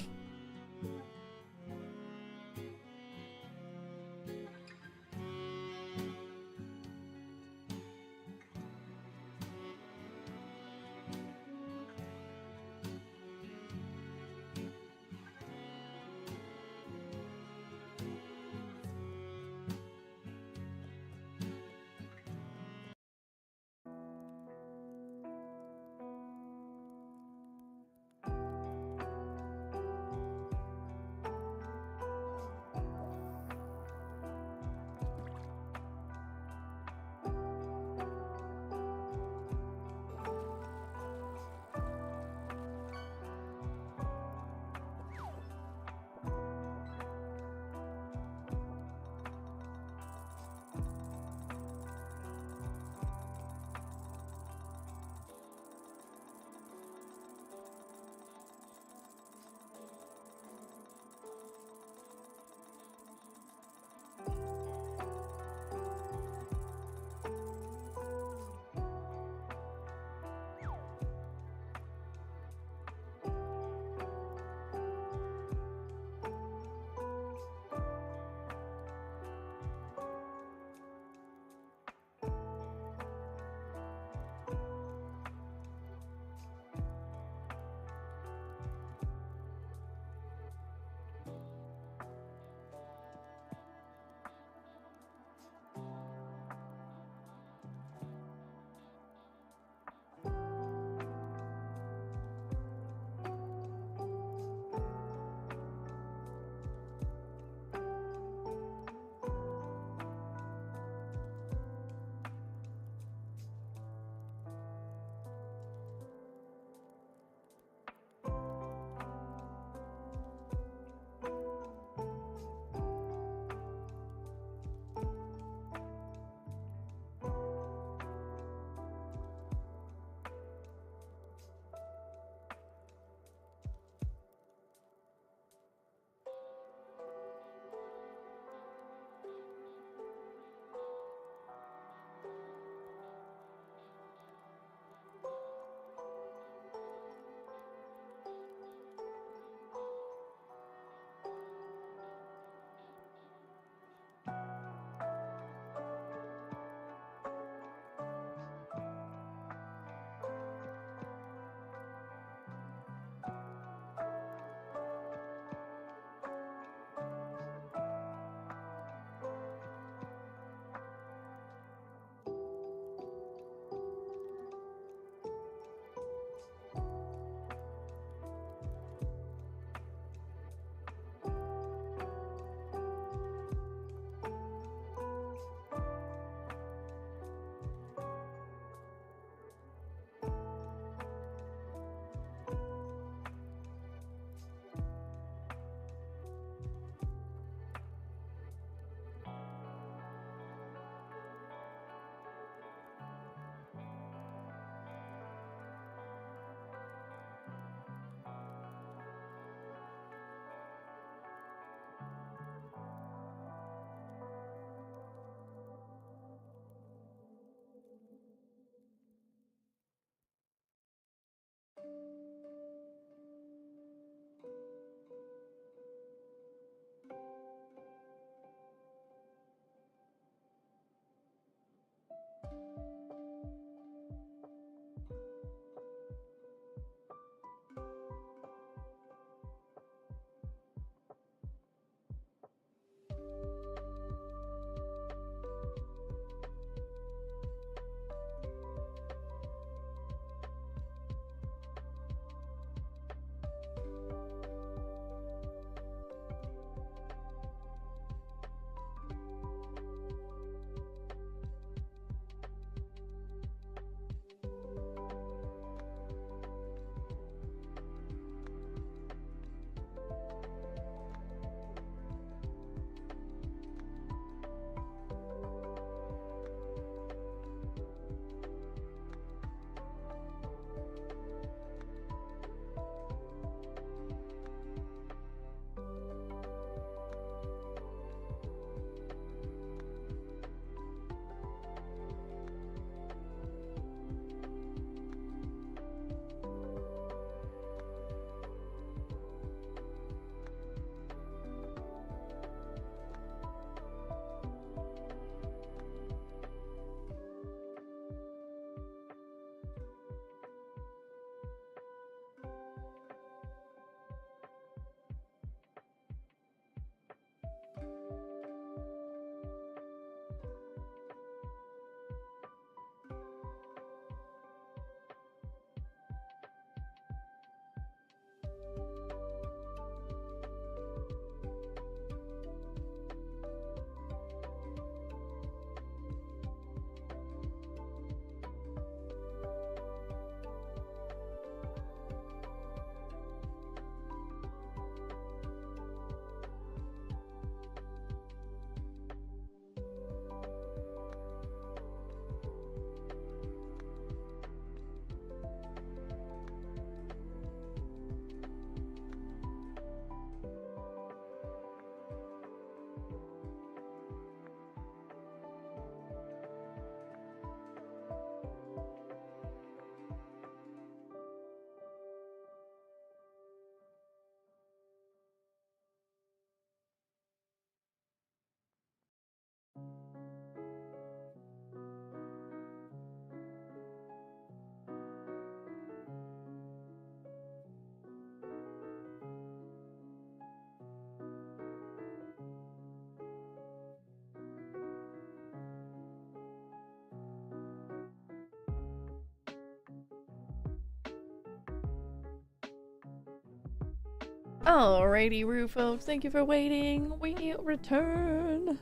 Alrighty, Roo folks, thank you for waiting. We return.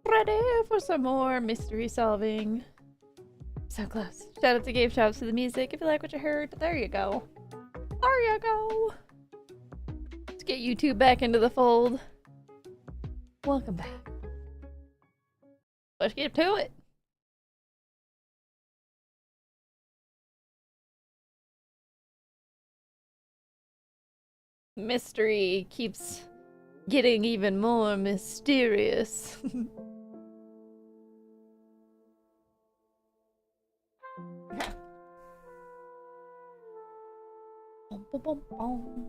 Ready for some more mystery solving. So close. Shout out to Game Shops for the music if you like what you heard. There you go. There you go. Let's get you two back into the fold. Welcome back. Let's get to it. Mystery keeps getting even more mysterious. Bum, bum, bum, bum.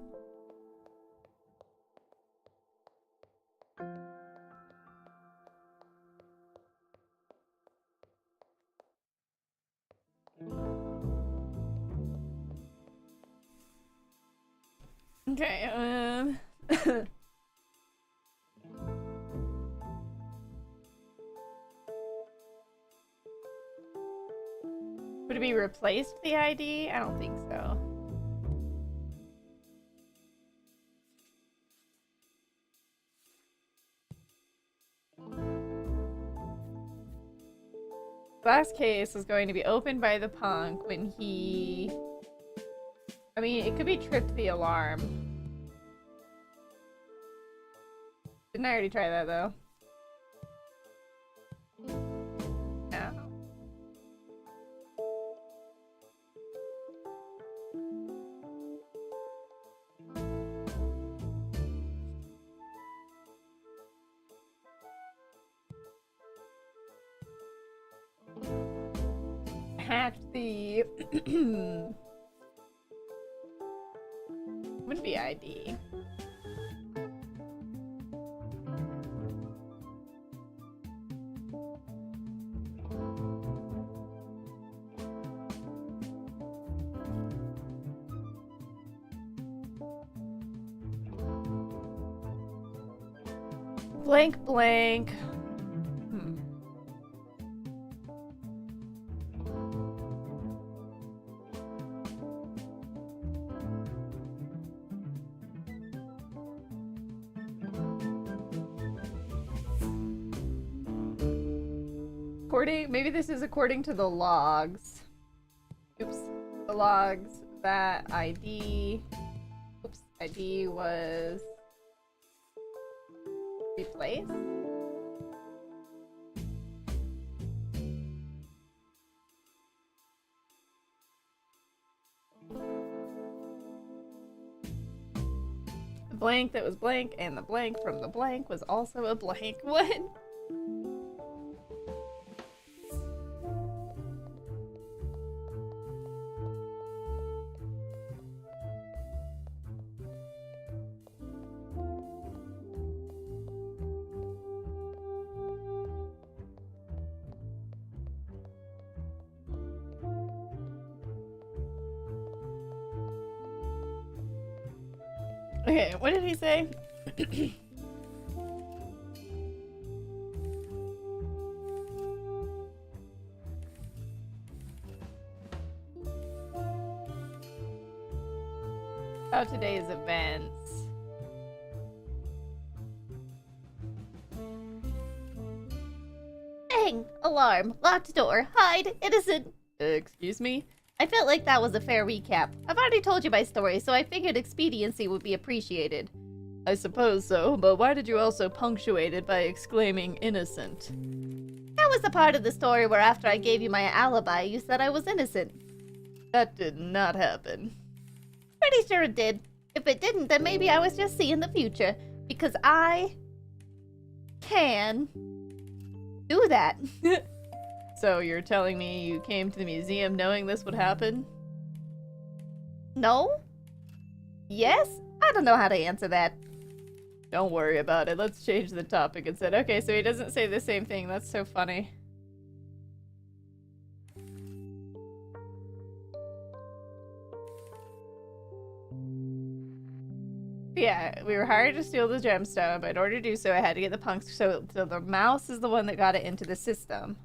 Okay, would it be replaced the ID? I don't think so. Last case is going to be opened by the punk when he... I mean, it could be tripped the alarm. Didn't I already try that, though? No. Hacked the... Wouldn't be ID. Blank blank. Maybe this is according to the logs. Oops. The logs, that ID. Oops. ID was replaced. The blank that was blank and the blank from the blank was also a blank. What? Okay, what did he say? About today's events. Bang! Alarm. Locked door. Hide. Innocent. Excuse me? I felt like that was a fair recap. I've already told you my story, so I figured expediency would be appreciated. I suppose so, but why did you also punctuate it by exclaiming innocent? That was the part of the story where after I gave you my alibi, you said I was innocent. That did not happen. Pretty sure it did. If it didn't, then maybe I was just seeing the future. Because I can do that. So you're telling me you came to the museum knowing this would happen? No? Yes? I don't know how to answer that. Don't worry about it. Let's change the topic instead. Okay, so he doesn't say the same thing. That's so funny. Yeah, we were hired to steal the gemstone, but in order to do so, I had to get the punks. So the mouse is the one that got it into the system.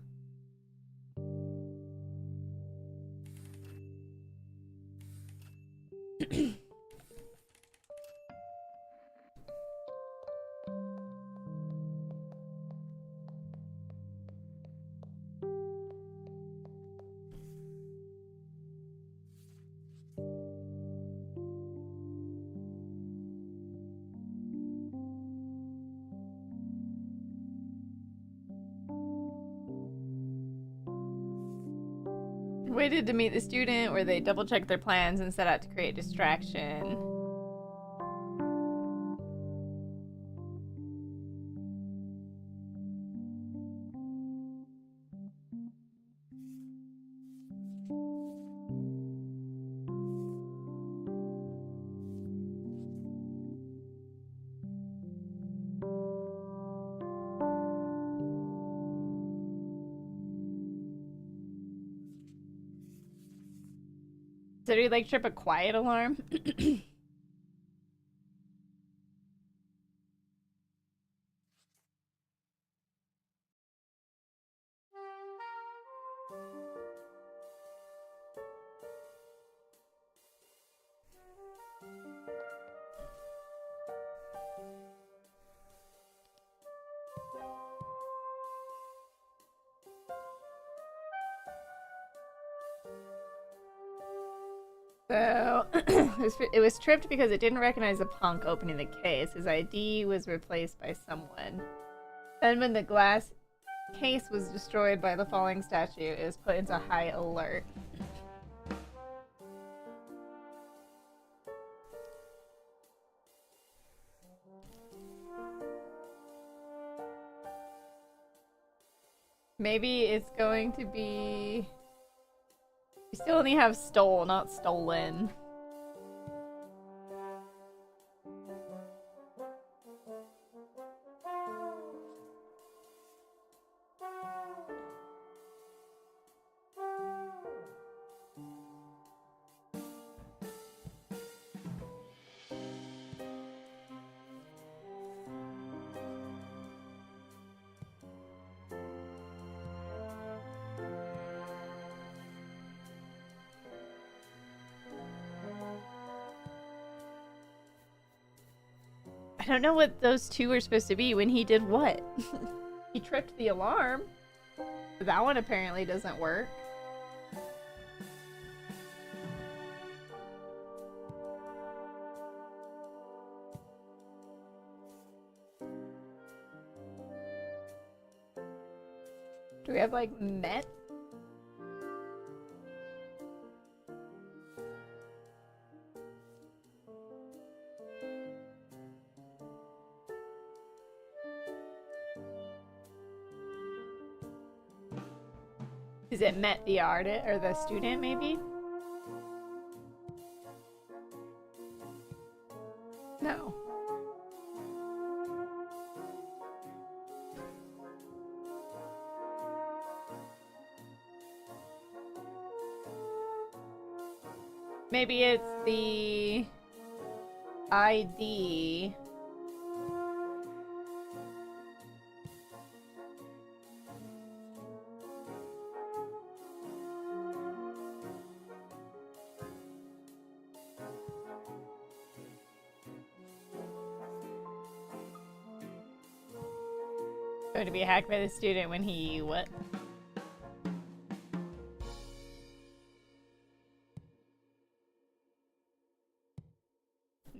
Waited to meet the student where they double checked their plans and set out to create distraction. So do you like trip a quiet alarm? So, it was tripped because it didn't recognize the punk opening the case. His ID was replaced by someone. Then when the glass case was destroyed by the falling statue, it was put into high alert. Maybe it's going to be... We still only have stole, not stolen. I don't know what those two were supposed to be when he did what. He tripped the alarm. But that one apparently doesn't work. Do we have like met? Is it met the artist or the student maybe? No. Maybe it's the ID. Going to be hacked by the student when he what?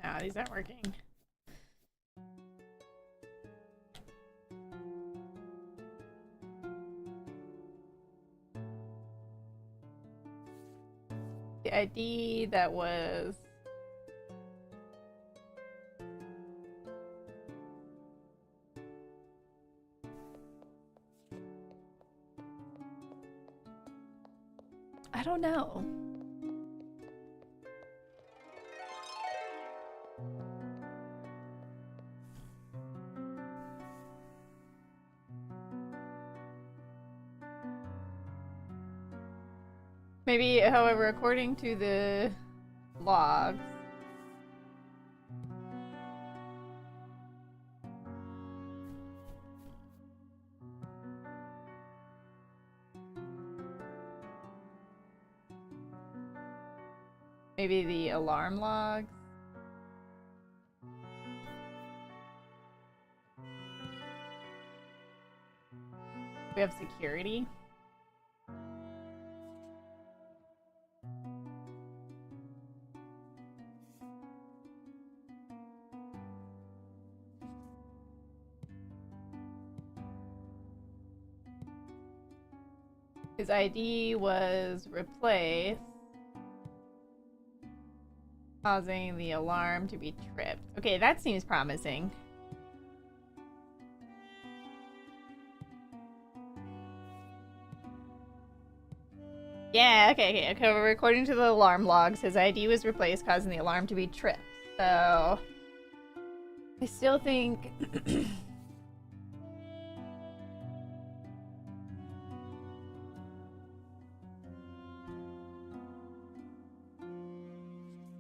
No, these aren't working. The ID that was... I don't know. Maybe, however, according to the logs, maybe the alarm logs. We have security. His ID was replaced, causing the alarm to be tripped. Okay, that seems promising. Yeah, okay. According to the alarm logs, his ID was replaced, causing the alarm to be tripped. So, I still think...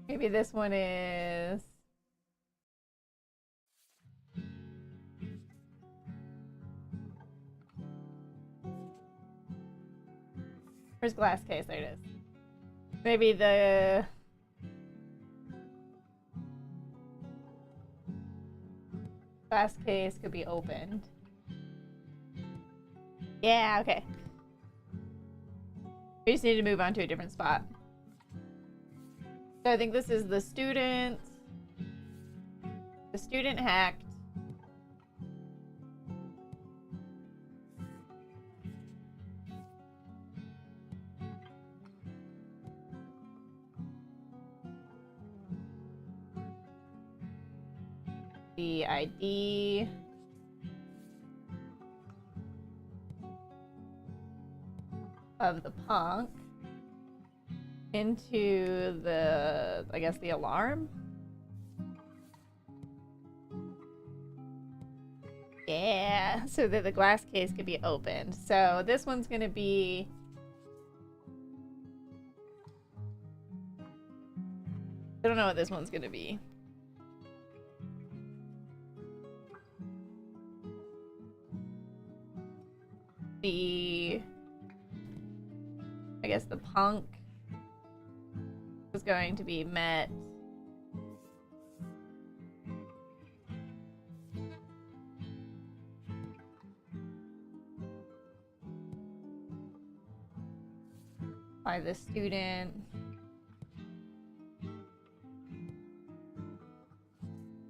Maybe this one is... Where's glass case? There it is. Maybe the... glass case could be opened. Yeah, okay. We just need to move on to a different spot. So I think this is the student. The student hacked. The ID. Of the punk into the, I guess, the alarm. Yeah, so that the glass case could be opened. So this one's gonna be... I don't know what this one's gonna be. I guess the punk is going to be met by the student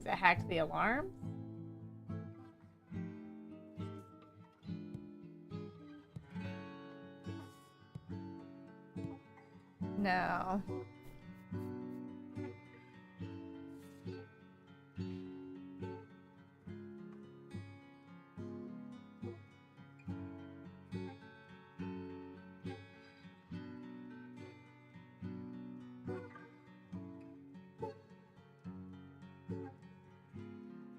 that hacked the alarm. No.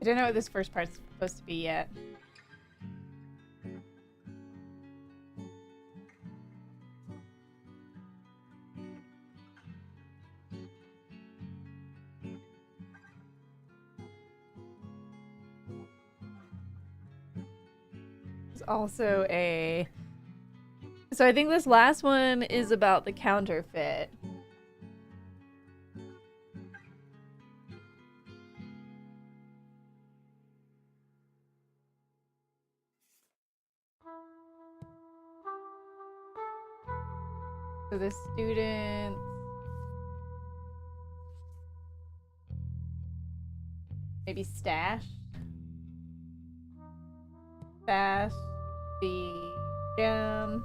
I don't know what this first part's supposed to be yet. There's also a... So I think this last one is about the counterfeit. So the student... maybe stashed the gem.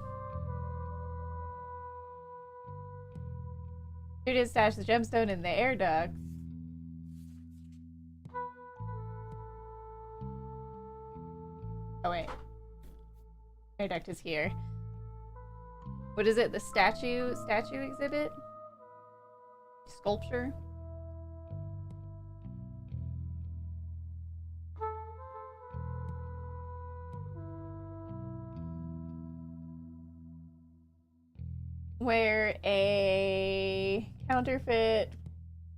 Student stashed the gemstone in the air duct. Oh wait. Air duct is here. What is it? The statue exhibit? Sculpture? Where a counterfeit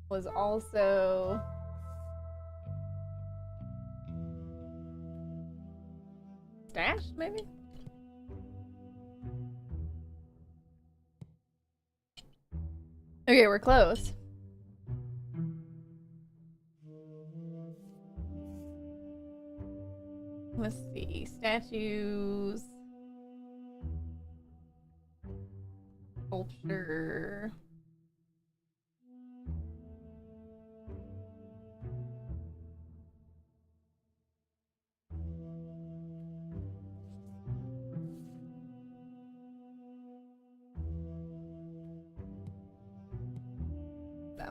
was also stashed, maybe? Okay, we're close. Let's see. Statues. Sculpture.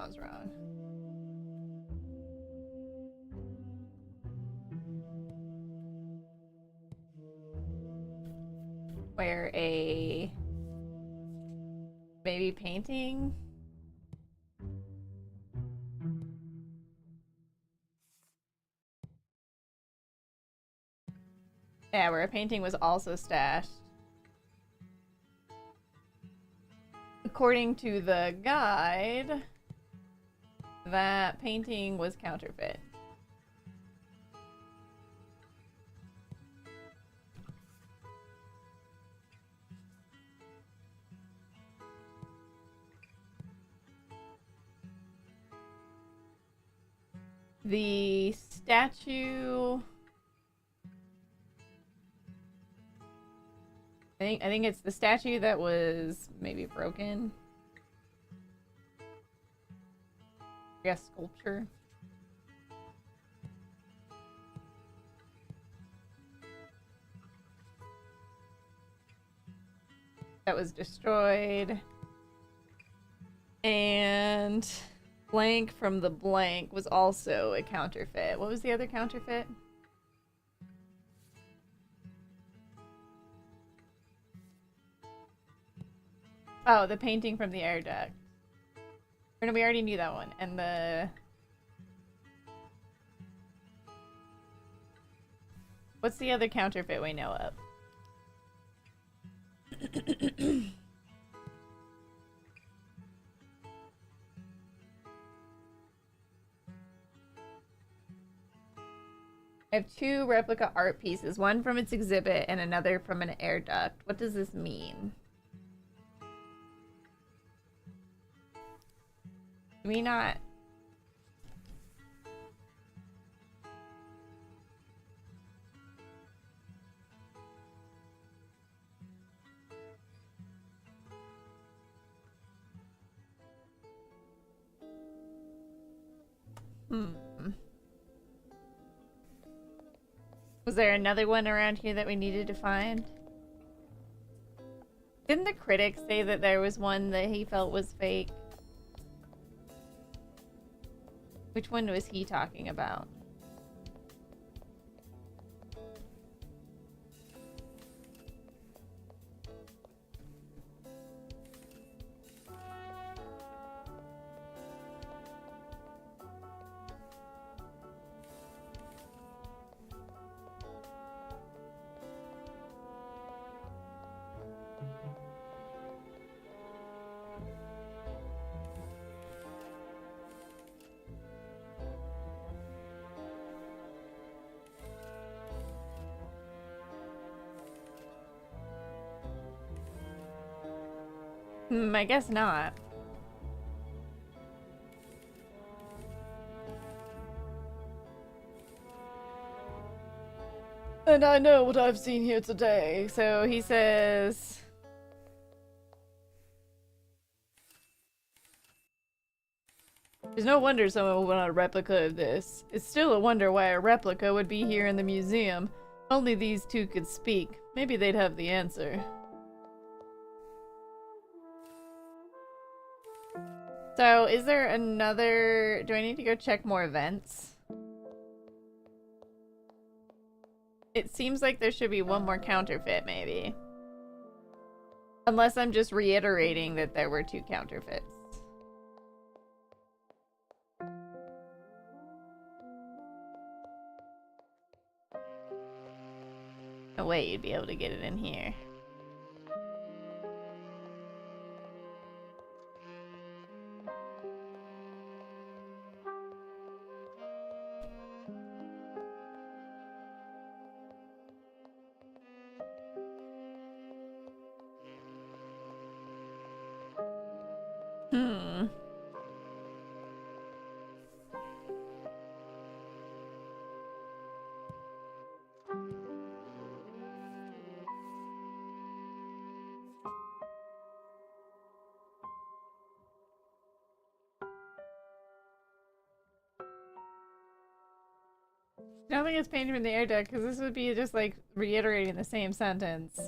sounds wrong. Where a maybe painting? Yeah, where a painting was also stashed. According to the guide, that painting was counterfeit. The statue... I think it's the statue that was maybe broken. I guess sculpture. That was destroyed. And blank from the blank was also a counterfeit. What was the other counterfeit? Oh, the painting from the air duct. Or no, we already knew that one. And the... What's the other counterfeit we know of? I have two replica art pieces, one from its exhibit and another from an air duct. What does this mean? Do we not... Was there another one around here that we needed to find? Didn't the critic say that there was one that he felt was fake? Which one was he talking about? I guess not. And I know what I've seen here today. So he says... There's no wonder someone would want a replica of this. It's still a wonder why a replica would be here in the museum. If only these two could speak. Maybe they'd have the answer. So, is there another... Do I need to go check more events? It seems like there should be one more counterfeit, maybe. Unless I'm just reiterating that there were two counterfeits. No way you'd be able to get it in here. I don't think it's painted from the air duct, because this would be just like reiterating the same sentence.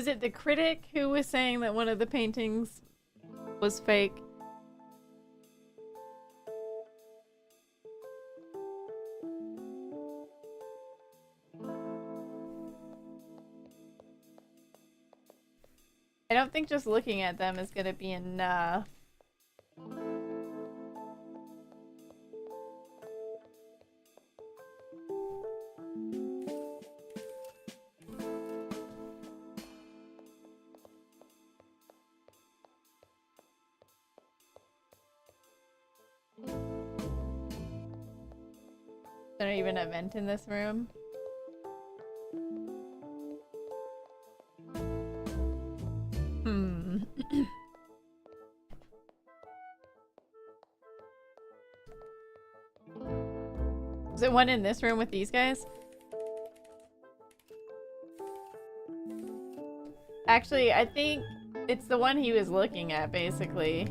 Was it the critic who was saying that one of the paintings was fake? I don't think just looking at them is gonna be enough. Is there even a vent in this room? Hmm. Is it one in this room with these guys? Actually, I think it's the one he was looking at, basically.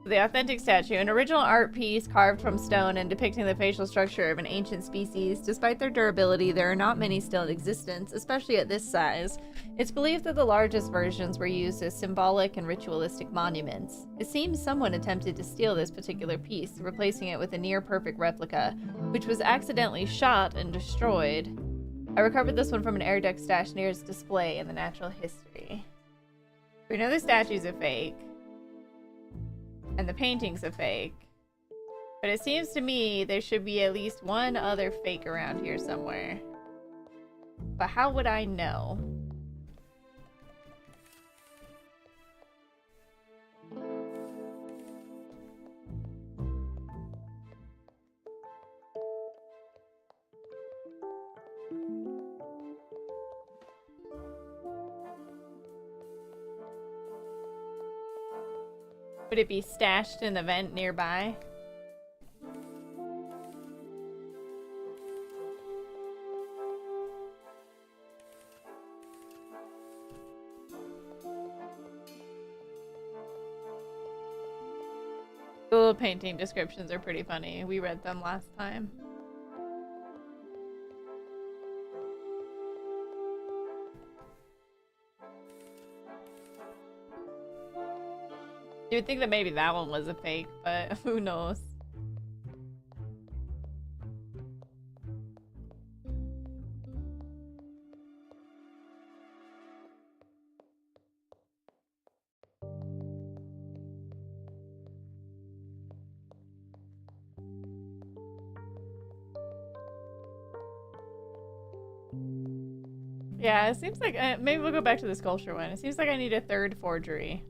The authentic statue, an original art piece carved from stone and depicting the facial structure of an ancient species. Despite their durability, there are not many still in existence, especially at this size. It's believed that the largest versions were used as symbolic and ritualistic monuments. It seems someone attempted to steal this particular piece, replacing it with a near-perfect replica, which was accidentally shot and destroyed. I recovered this one from an air deck stash near its display in the Natural History. We know the statue's a fake. And the painting's a fake. But it seems to me there should be at least one other fake around here somewhere. But how would I know? Would it be stashed in the vent nearby? The little painting descriptions are pretty funny. We read them last time. You would think that maybe that one was a fake, but who knows? Yeah, it seems like maybe we'll go back to the sculpture one. It seems like I need a third forgery.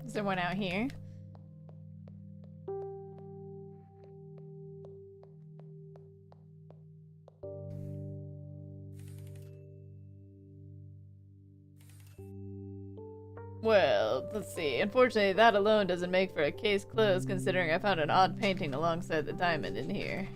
Is there one out here? Well, let's see. Unfortunately, that alone doesn't make for a case closed, considering I found an odd painting alongside the diamond in here.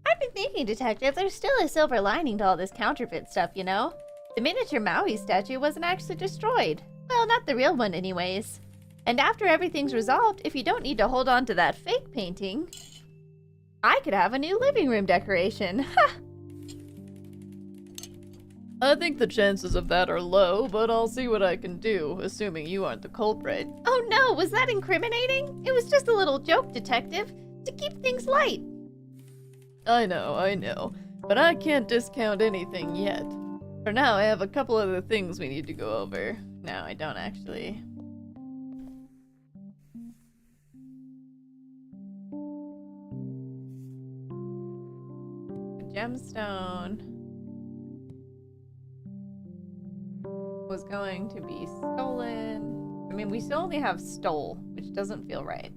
I've been thinking, Detective, there's still a silver lining to all this counterfeit stuff, you know? The miniature Maui statue wasn't actually destroyed. Well, not the real one anyways. And after everything's resolved, if you don't need to hold on to that fake painting, I could have a new living room decoration. Ha! I think the chances of that are low, but I'll see what I can do, assuming you aren't the culprit. Oh no, was that incriminating? It was just a little joke, Detective, to keep things light. I know, but I can't discount anything yet. For now, I have a couple other things we need to go over. No, I don't actually. The gemstone was going to be stolen. I mean, we still only have stole, which doesn't feel right.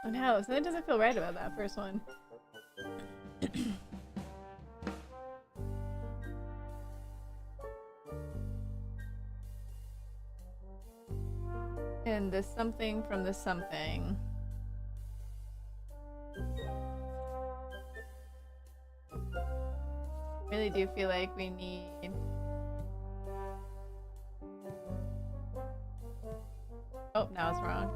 Oh no, something doesn't feel right about that first one. And the something from the something. Really do feel like we need... Oh, now it's wrong.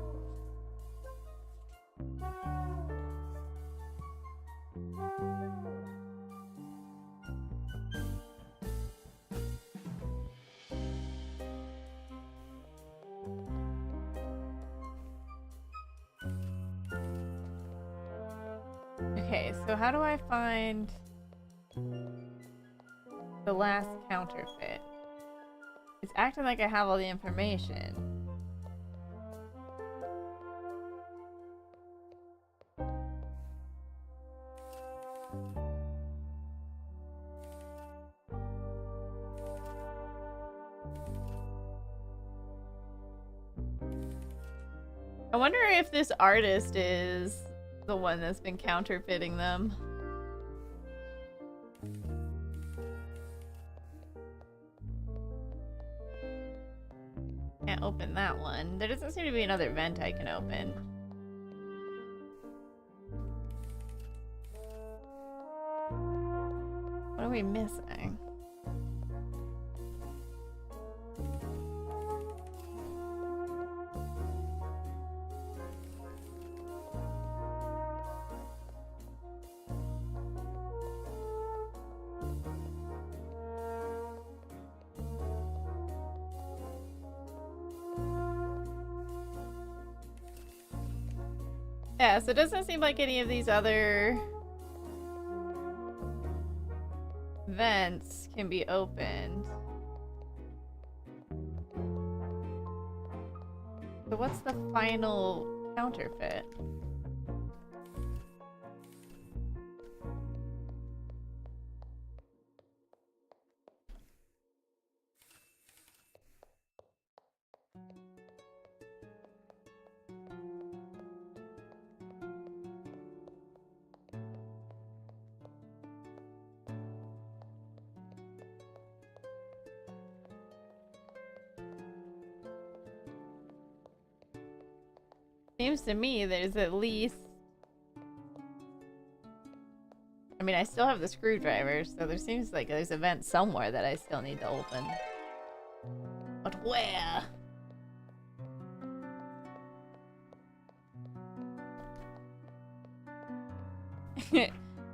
Okay, so how do I find the last counterfeit? It's acting like I have all the information. I wonder if this artist is the one that's been counterfeiting them. Can't open that one. There doesn't seem to be another vent I can open. What are we missing? Yeah, so it doesn't seem like any of these other vents can be opened. So what's the final counterfeit? Seems to me there's at least... I mean, I still have the screwdriver, so there seems like there's a vent somewhere that I still need to open. But where?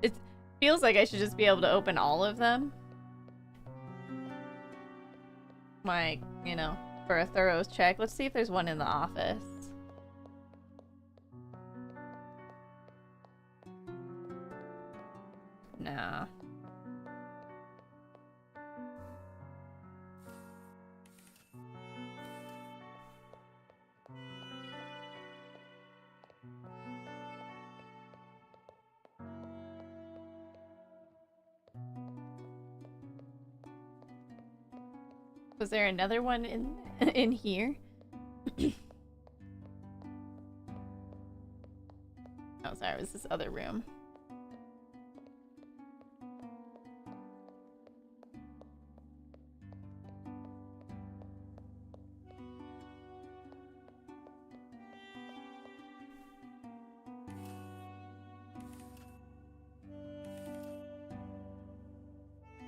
It feels like I should just be able to open all of them. Like, you know, for a thorough check. Let's see if there's one in the office. No. Was there another one in here? Oh, sorry, it was this other room.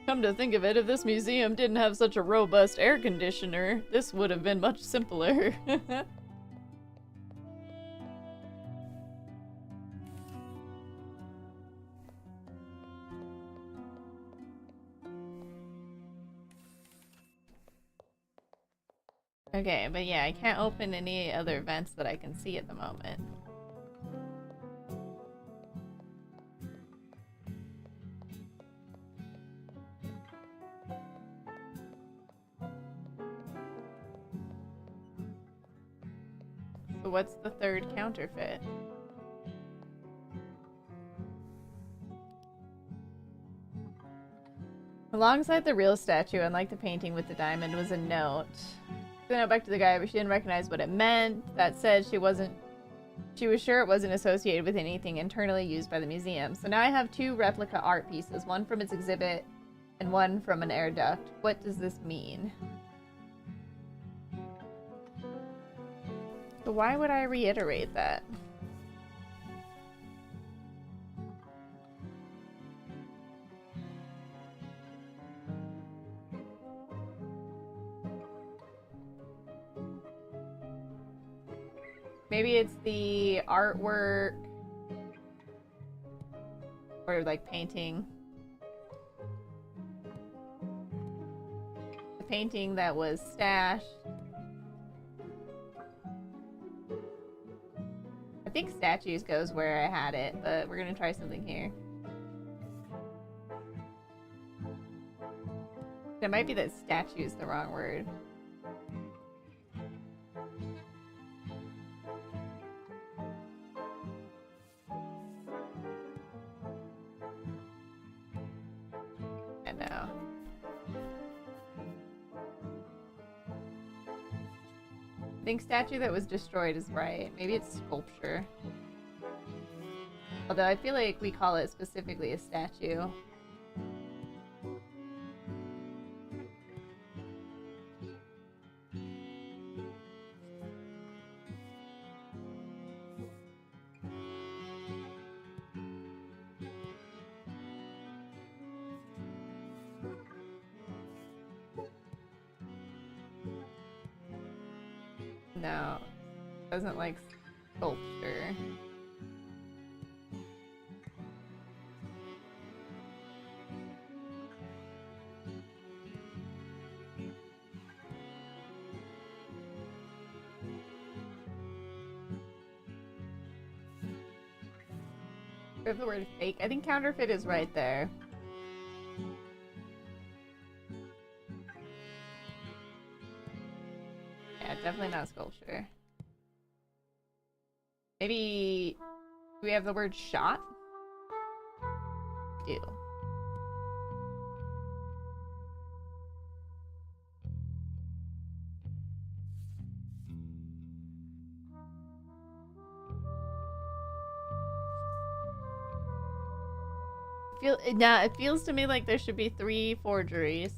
Come to think of it, if this museum didn't have such a robust air conditioner, this would have been much simpler. Okay, but yeah, I can't open any other vents that I can see at the moment. what's the third counterfeit? Alongside the real statue, unlike the painting with the diamond, was a note. Sent out back to the guy, but she didn't recognize what it meant. That said, she was sure it wasn't associated with anything internally used by the museum. So now I have 2 replica art pieces, one from its exhibit and one from an air duct. What does this mean? So why would I reiterate that? Maybe it's the artwork or like painting. The painting that was stashed. I think statues goes where I had it, but we're gonna try something here. It might be that statue is the wrong word. I know. I think statue that was destroyed is right. Maybe it's sculpture. Although I feel like we call it specifically a statue. No, doesn't like sculpture. We have the word fake. I think counterfeit is right there. Yeah, definitely not sculpture. Maybe... do we have the word shot? Do. It feels to me like there should be 3 forgeries.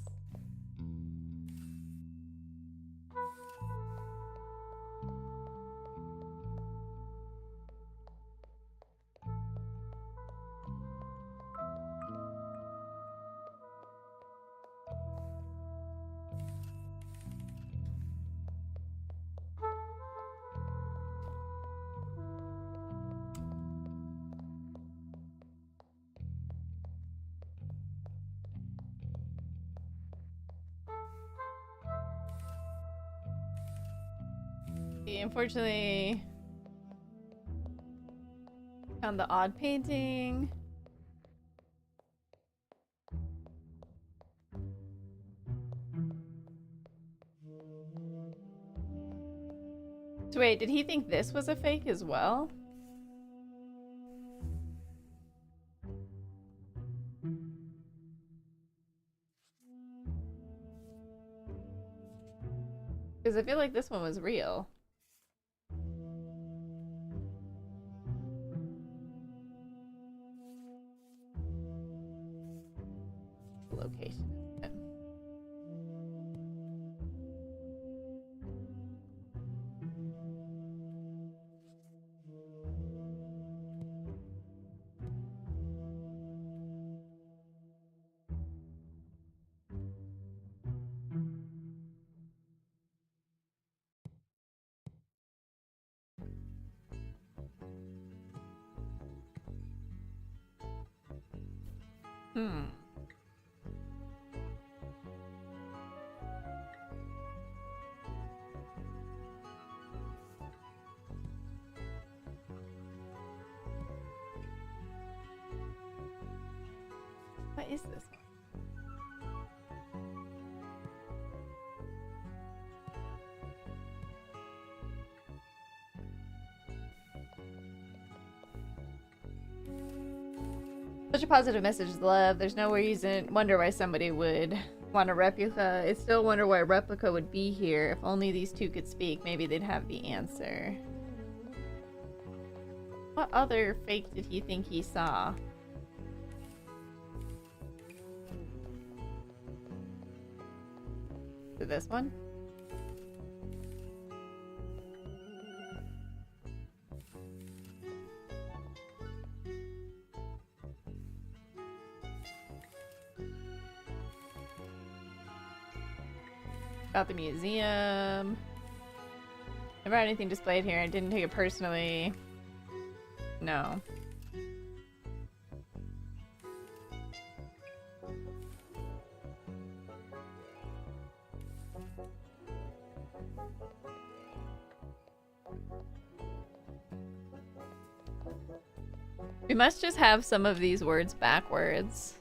Unfortunately, found the odd painting. So wait, did he think this was a fake as well? Because I feel like this one was real. Location. Hmm. What is this one? Such a positive message of love. There's no reason, wonder why somebody would want a replica. I still wonder why a replica would be here. If only these two could speak, maybe they'd have the answer. What other fake did he think he saw? Is it this one? About the museum. Never had anything displayed here. I didn't take it personally. No. We must just have some of these words backwards.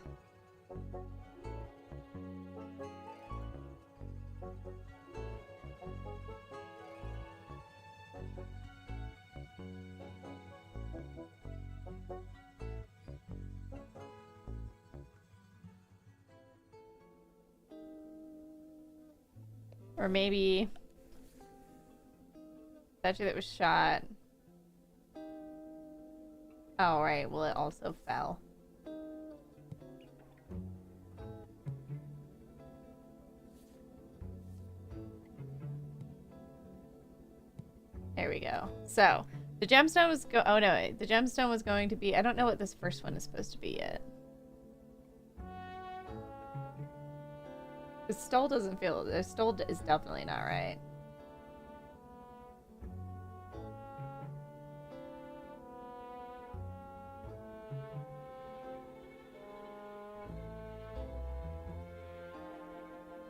Or maybe statue that was shot. Oh, right. Well, it also fell. There we go. So, the gemstone was oh no, the gemstone was going to be, I don't know what this first one is supposed to be yet. The stole doesn't feel, the stole is definitely not right.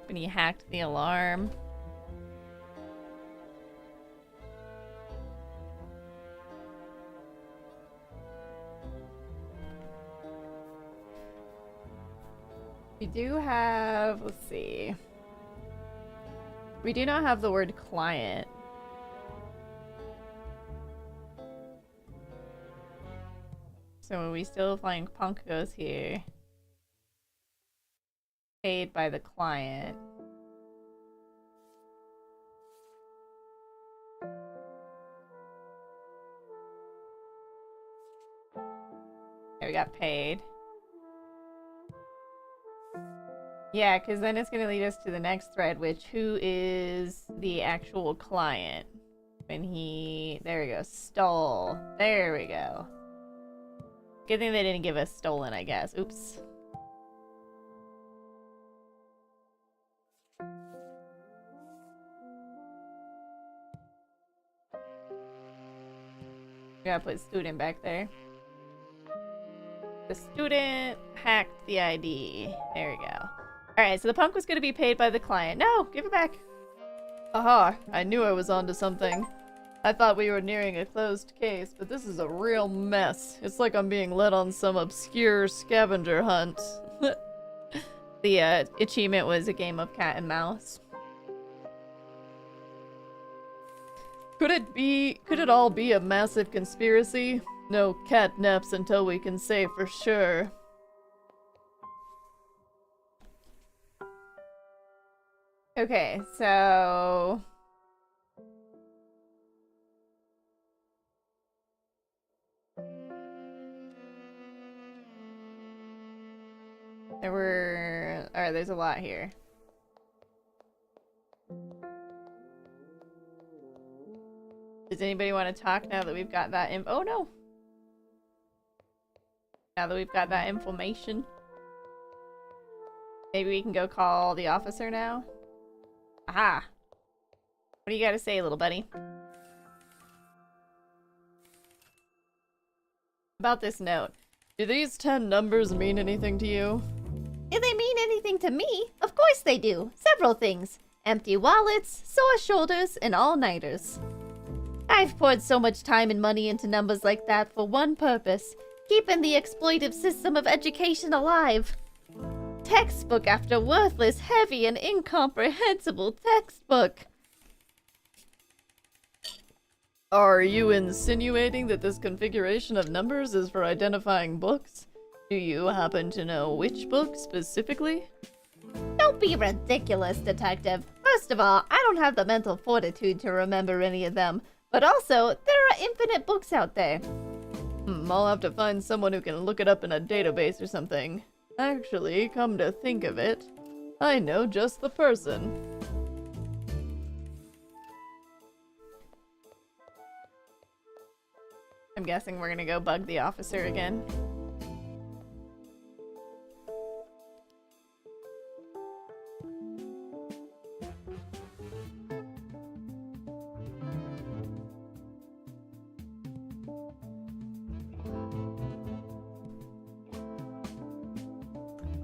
When he hacked the alarm. We do have, let's see. We do not have the word client. So we still find Punk goes here. Paid by the client. There, we got paid. Yeah, because then it's going to lead us to the next thread, which who is the actual client? When he, there we go, stole. There we go. Good thing they didn't give us stolen, I guess. Oops. We gotta put student back there. The student hacked the ID. There we go. Alright, so the punk was going to be paid by the client. No, give it back. Aha, I knew I was onto something. I thought we were nearing a closed case, but this is a real mess. It's like I'm being led on some obscure scavenger hunt. The achievement was a game of cat and mouse. Could it all be a massive conspiracy? No catnaps until we can say for sure. Okay, so... there were... alright, there's a lot here. Does anybody want to talk now that we've got that oh no! Now that we've got that information. Maybe we can go call the officer now? Aha! What do you gotta say, little buddy? About this note. Do these 10 numbers mean anything to you? Do they mean anything to me? Of course they do. Several things. Empty wallets, sore shoulders, and all-nighters. I've poured so much time and money into numbers like that for one purpose. Keeping the exploitive system of education alive. Textbook after worthless, heavy, and incomprehensible textbook. Are you insinuating that this configuration of numbers is for identifying books? Do you happen to know which book specifically? Don't be ridiculous, Detective. First of all, I don't have the mental fortitude to remember any of them. But also, there are infinite books out there. I'll have to find someone who can look it up in a database or something. Actually, come to think of it, I know just the person. I'm guessing we're gonna go bug the officer again.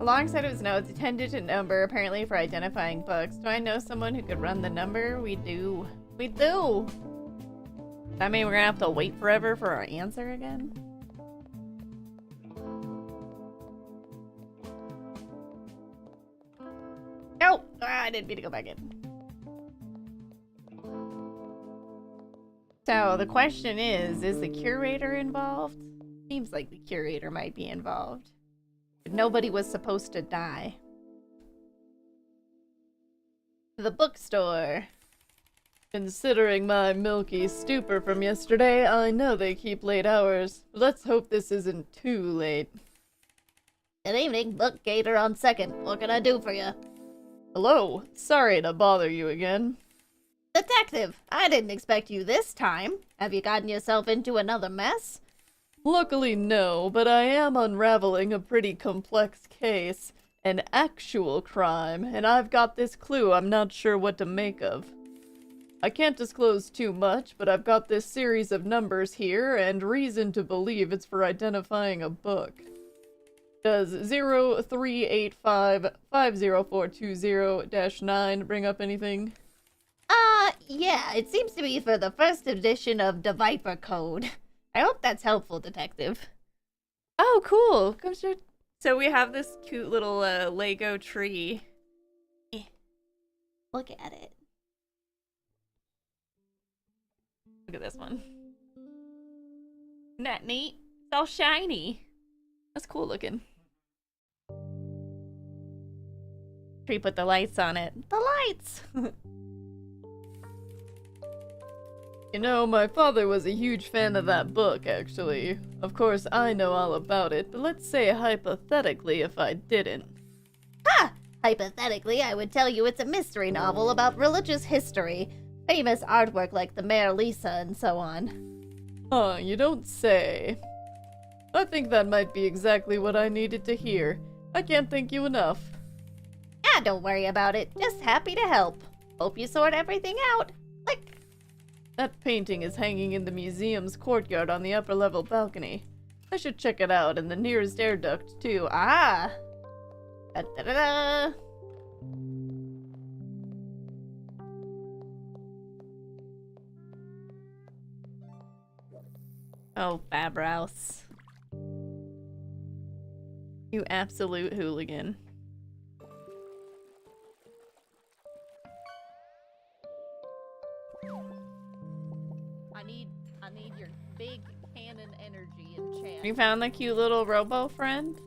Alongside of his notes, he tended to number, apparently for identifying books. Do I know someone who could run the number? We do. We do! That mean we're gonna have to wait forever for our answer again? Nope! I didn't mean to go back in. So, the question is the curator involved? Seems like the curator might be involved. But nobody was supposed to die. The bookstore. Considering my milky stupor from yesterday, I know they keep late hours. Let's hope this isn't too late. Good evening, Bookgator on second. What can I do for you? Hello, sorry to bother you again. Detective, I didn't expect you this time. Have you gotten yourself into another mess? Luckily no, but I am unraveling a pretty complex case. An actual crime, and I've got this clue I'm not sure what to make of. I can't disclose too much, but I've got this series of numbers here, and reason to believe it's for identifying a book. Does 03855042-9 bring up anything? Yeah, it seems to be for the first edition of the Viper Code. I hope that's helpful, Detective. Oh, cool! Come show. So we have this cute little Lego tree. Look at it. Look at this one. Isn't that neat? It's all shiny. That's cool looking. Tree put the lights on it. The lights! You know, my father was a huge fan of that book, actually. Of course, I know all about it, but let's say hypothetically if I didn't. Ha! Hypothetically, I would tell you it's a mystery novel about religious history. Famous artwork like the Mare Lisa and so on. Huh, you don't say. I think that might be exactly what I needed to hear. I can't thank you enough. Ah, don't worry about it. Just happy to help. Hope you sort everything out. Click. That painting is hanging in the museum's courtyard on the upper level balcony. I should check it out, and the nearest air duct, too. Ah! Da-da-da-da! Oh, Fabrouse. You absolute hooligan. I need your big cannon energy in chat. You found the cute little robo friend?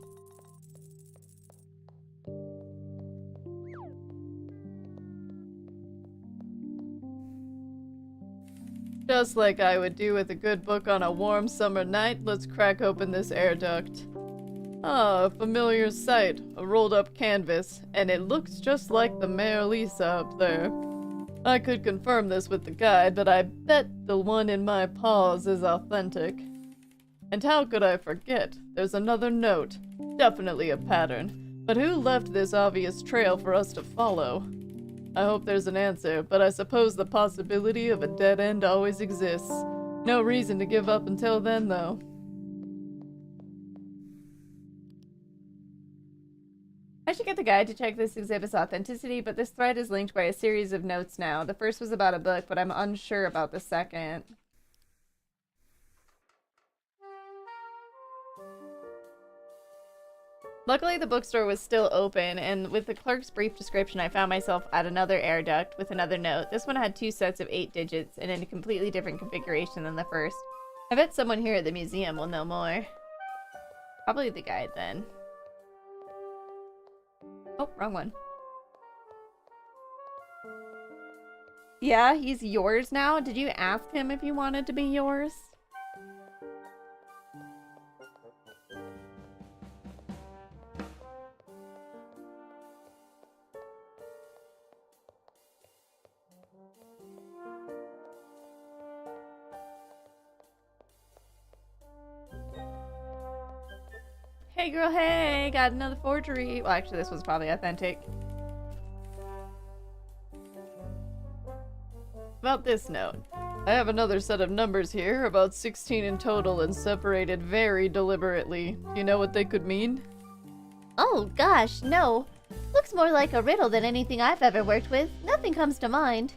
Just like I would do with a good book on a warm summer night, let's crack open this air duct. Ah, a familiar sight, a rolled up canvas, and it looks just like the Mare Lisa up there. I could confirm this with the guide, but I bet the one in my paws is authentic. And how could I forget? There's another note. Definitely a pattern. But who left this obvious trail for us to follow? I hope there's an answer, but I suppose the possibility of a dead end always exists. No reason to give up until then, though. I should get the guide to check this exhibit's authenticity, but this thread is linked by a series of notes now. The first was about a book, but I'm unsure about the second. Luckily, the bookstore was still open, and with the clerk's brief description, I found myself at another air duct with another note. This one had 2 sets of 8 digits, and in a completely different configuration than the first. I bet someone here at the museum will know more. Probably the guide then. Oh, wrong one. Yeah, he's yours now. Did you ask him if he wanted to be yours? Hey girl, hey, got another forgery. Well, actually, this one's probably authentic. About this note. I have another set of numbers here, about 16 in total and separated very deliberately. Do you know what they could mean? Oh gosh, no. Looks more like a riddle than anything I've ever worked with. Nothing comes to mind.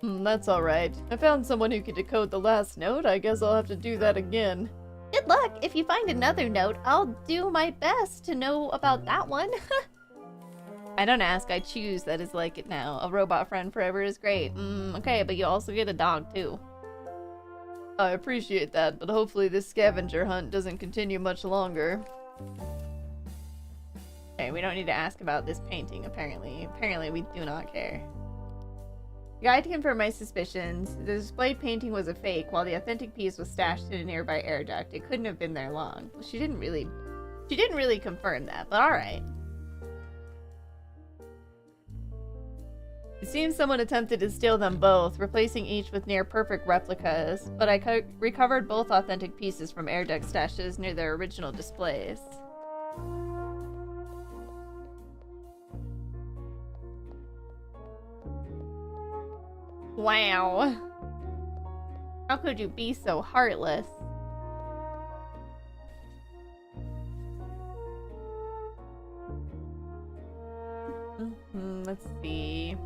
That's alright. I found someone who could decode the last note. I guess I'll have to do that again. Good luck. If you find another note, I'll do my best to know about that one. I don't ask, I choose. That is like it now. A robot friend forever is great. Okay, but you also get a dog too. I appreciate that, but hopefully this scavenger hunt doesn't continue much longer. Okay, we don't need to ask about this painting, apparently. Apparently, we do not care. Guide to confirm my suspicions. The displayed painting was a fake, while the authentic piece was stashed in a nearby air duct. It couldn't have been there long. Well, she didn't really confirm that, but alright. It seems someone attempted to steal them both, replacing each with near-perfect replicas, but I recovered both authentic pieces from air duct stashes near their original displays. Wow. How could you be so heartless? Let's see.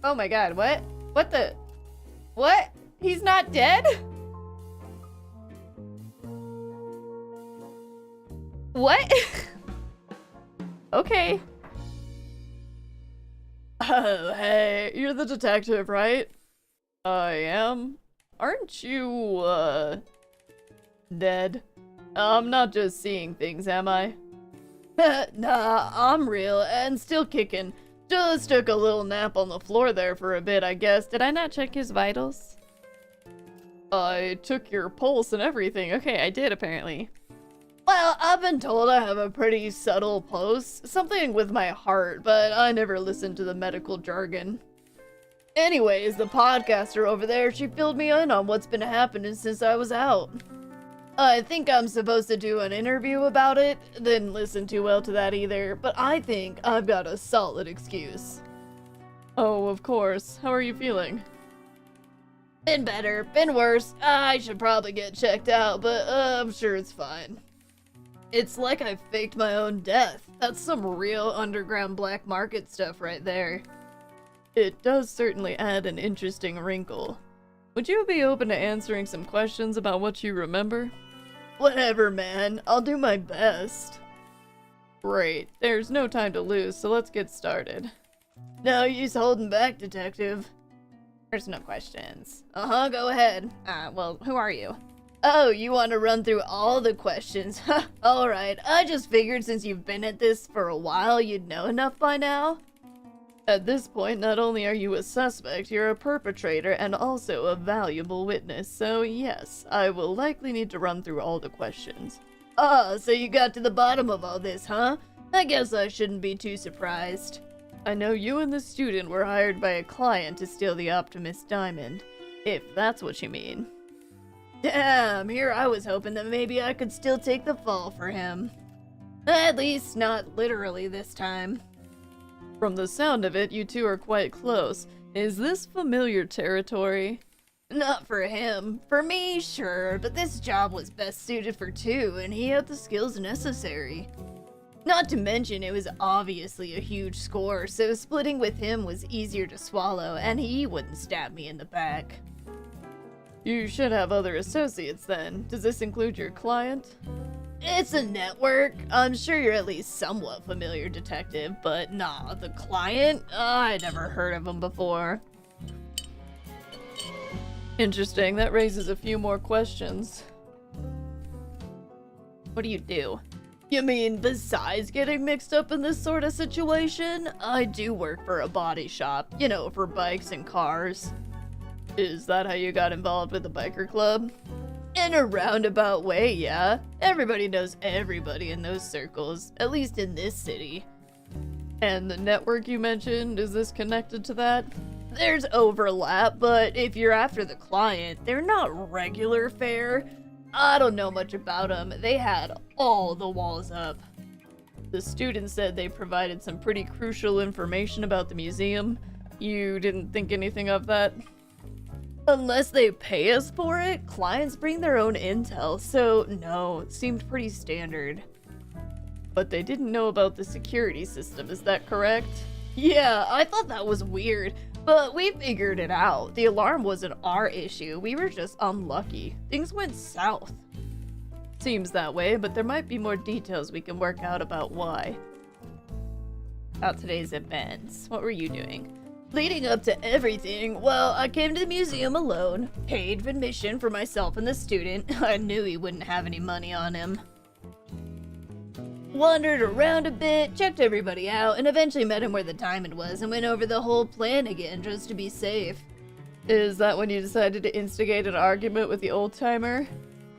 Oh my god, what? What the? What? He's not dead? What? Okay. Oh, hey, you're the detective, right? I am. Aren't you, dead? I'm not just seeing things, am I? Nah, I'm real and still kicking. Just took a little nap on the floor there for a bit, I guess. Did I not check his vitals? I took your pulse and everything. Okay, I did, apparently. Well, I've been told I have a pretty subtle pulse. Something with my heart, but I never listened to the medical jargon. Anyways, the podcaster over there, she filled me in on what's been happening since I was out. I think I'm supposed to do an interview about it. Didn't listen too well to that either, but I think I've got a solid excuse. Oh, of course. How are you feeling? Been better, been worse. I should probably get checked out, but I'm sure it's fine. It's like I faked my own death. That's some real underground black market stuff right there. It does certainly add an interesting wrinkle. Would you be open to answering some questions about what you remember? Whatever, man. I'll do my best. Great. There's no time to lose, so let's get started. No use holding back, detective. There's no questions. Uh-huh, go ahead. Well, who are you? Oh, you want to run through all the questions? Alright, I just figured since you've been at this for a while, you'd know enough by now. At this point, not only are you a suspect, you're a perpetrator and also a valuable witness, so yes, I will likely need to run through all the questions. Ah, so you got to the bottom of all this, huh? I guess I shouldn't be too surprised. I know you and the student were hired by a client to steal the Optimus Diamond, if that's what you mean. Damn, here I was hoping that maybe I could still take the fall for him. At least not literally this time. From the sound of it, you two are quite close. Is this familiar territory? Not for him. For me, sure, but this job was best suited for two, and he had the skills necessary. Not to mention, it was obviously a huge score, so splitting with him was easier to swallow, and he wouldn't stab me in the back. You should have other associates then. Does this include your client? It's a network. I'm sure you're at least somewhat familiar, detective, but nah, the client? I never heard of him before. Interesting, that raises a few more questions. What do you do? You mean besides getting mixed up in this sort of situation? I do work for a body shop, you know, for bikes and cars. Is that how you got involved with the biker club? In a roundabout way, yeah. Everybody knows everybody in those circles, at least in this city. And the network you mentioned, is this connected to that? There's overlap, but if you're after the client, they're not regular fare. I don't know much about them. They had all the walls up. The student said they provided some pretty crucial information about the museum. You didn't think anything of that? Unless they pay us for it, clients bring their own intel, so no, it seemed pretty standard. But they didn't know about the security system, is that correct? Yeah, I thought that was weird, but we figured it out. The alarm wasn't our issue, we were just unlucky. Things went south. Seems that way, but there might be more details we can work out about why. About today's events, what were you doing? Leading up to everything, well, I came to the museum alone, paid admission for myself and the student. I knew he wouldn't have any money on him. Wandered around a bit, checked everybody out, and eventually met him where the diamond was and went over the whole plan again just to be safe. Is that when you decided to instigate an argument with the old-timer?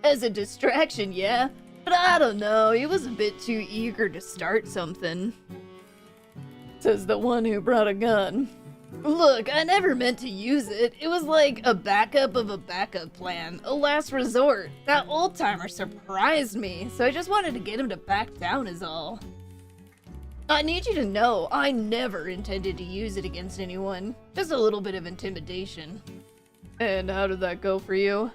As a distraction, yeah, but I don't know, he was a bit too eager to start something. Says the one who brought a gun. Look, I never meant to use it. It was like a backup of a backup plan, a last resort. That old-timer surprised me, so I just wanted to get him to back down is all. I need you to know, I never intended to use it against anyone. Just a little bit of intimidation. And how did that go for you?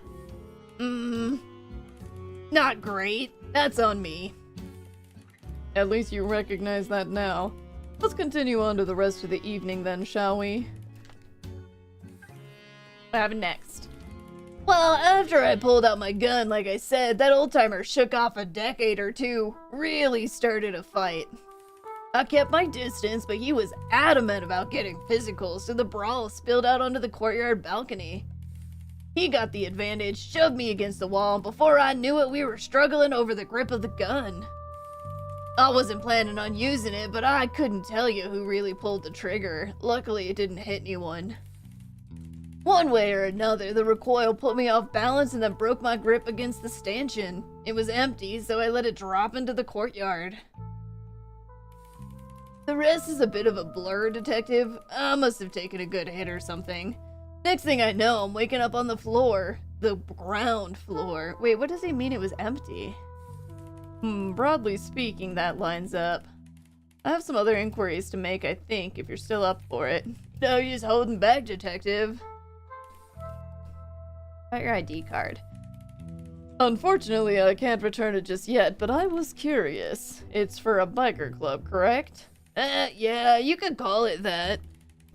Not great. That's on me. At least you recognize that now. Let's continue on to the rest of the evening then, shall we? What happened next? Well, after I pulled out my gun, like I said, that old-timer shook off a decade or two. Really started a fight. I kept my distance, but he was adamant about getting physical, so the brawl spilled out onto the courtyard balcony. He got the advantage, shoved me against the wall, and before I knew it, we were struggling over the grip of the gun. I wasn't planning on using it, but I couldn't tell you who really pulled the trigger. Luckily, it didn't hit anyone. One way or another, the recoil put me off balance and then broke my grip against the stanchion. It was empty, so I let it drop into the courtyard. The rest is a bit of a blur, detective. I must have taken a good hit or something. Next thing I know, I'm waking up on the floor. The ground floor. Wait, what does he mean it was empty? Broadly speaking, that lines up. I have some other inquiries to make, I think, if you're still up for it. No use holding back, detective. Got your ID card. Unfortunately, I can't return it just yet, but I was curious. It's for a biker club, correct? Yeah, you could call it that.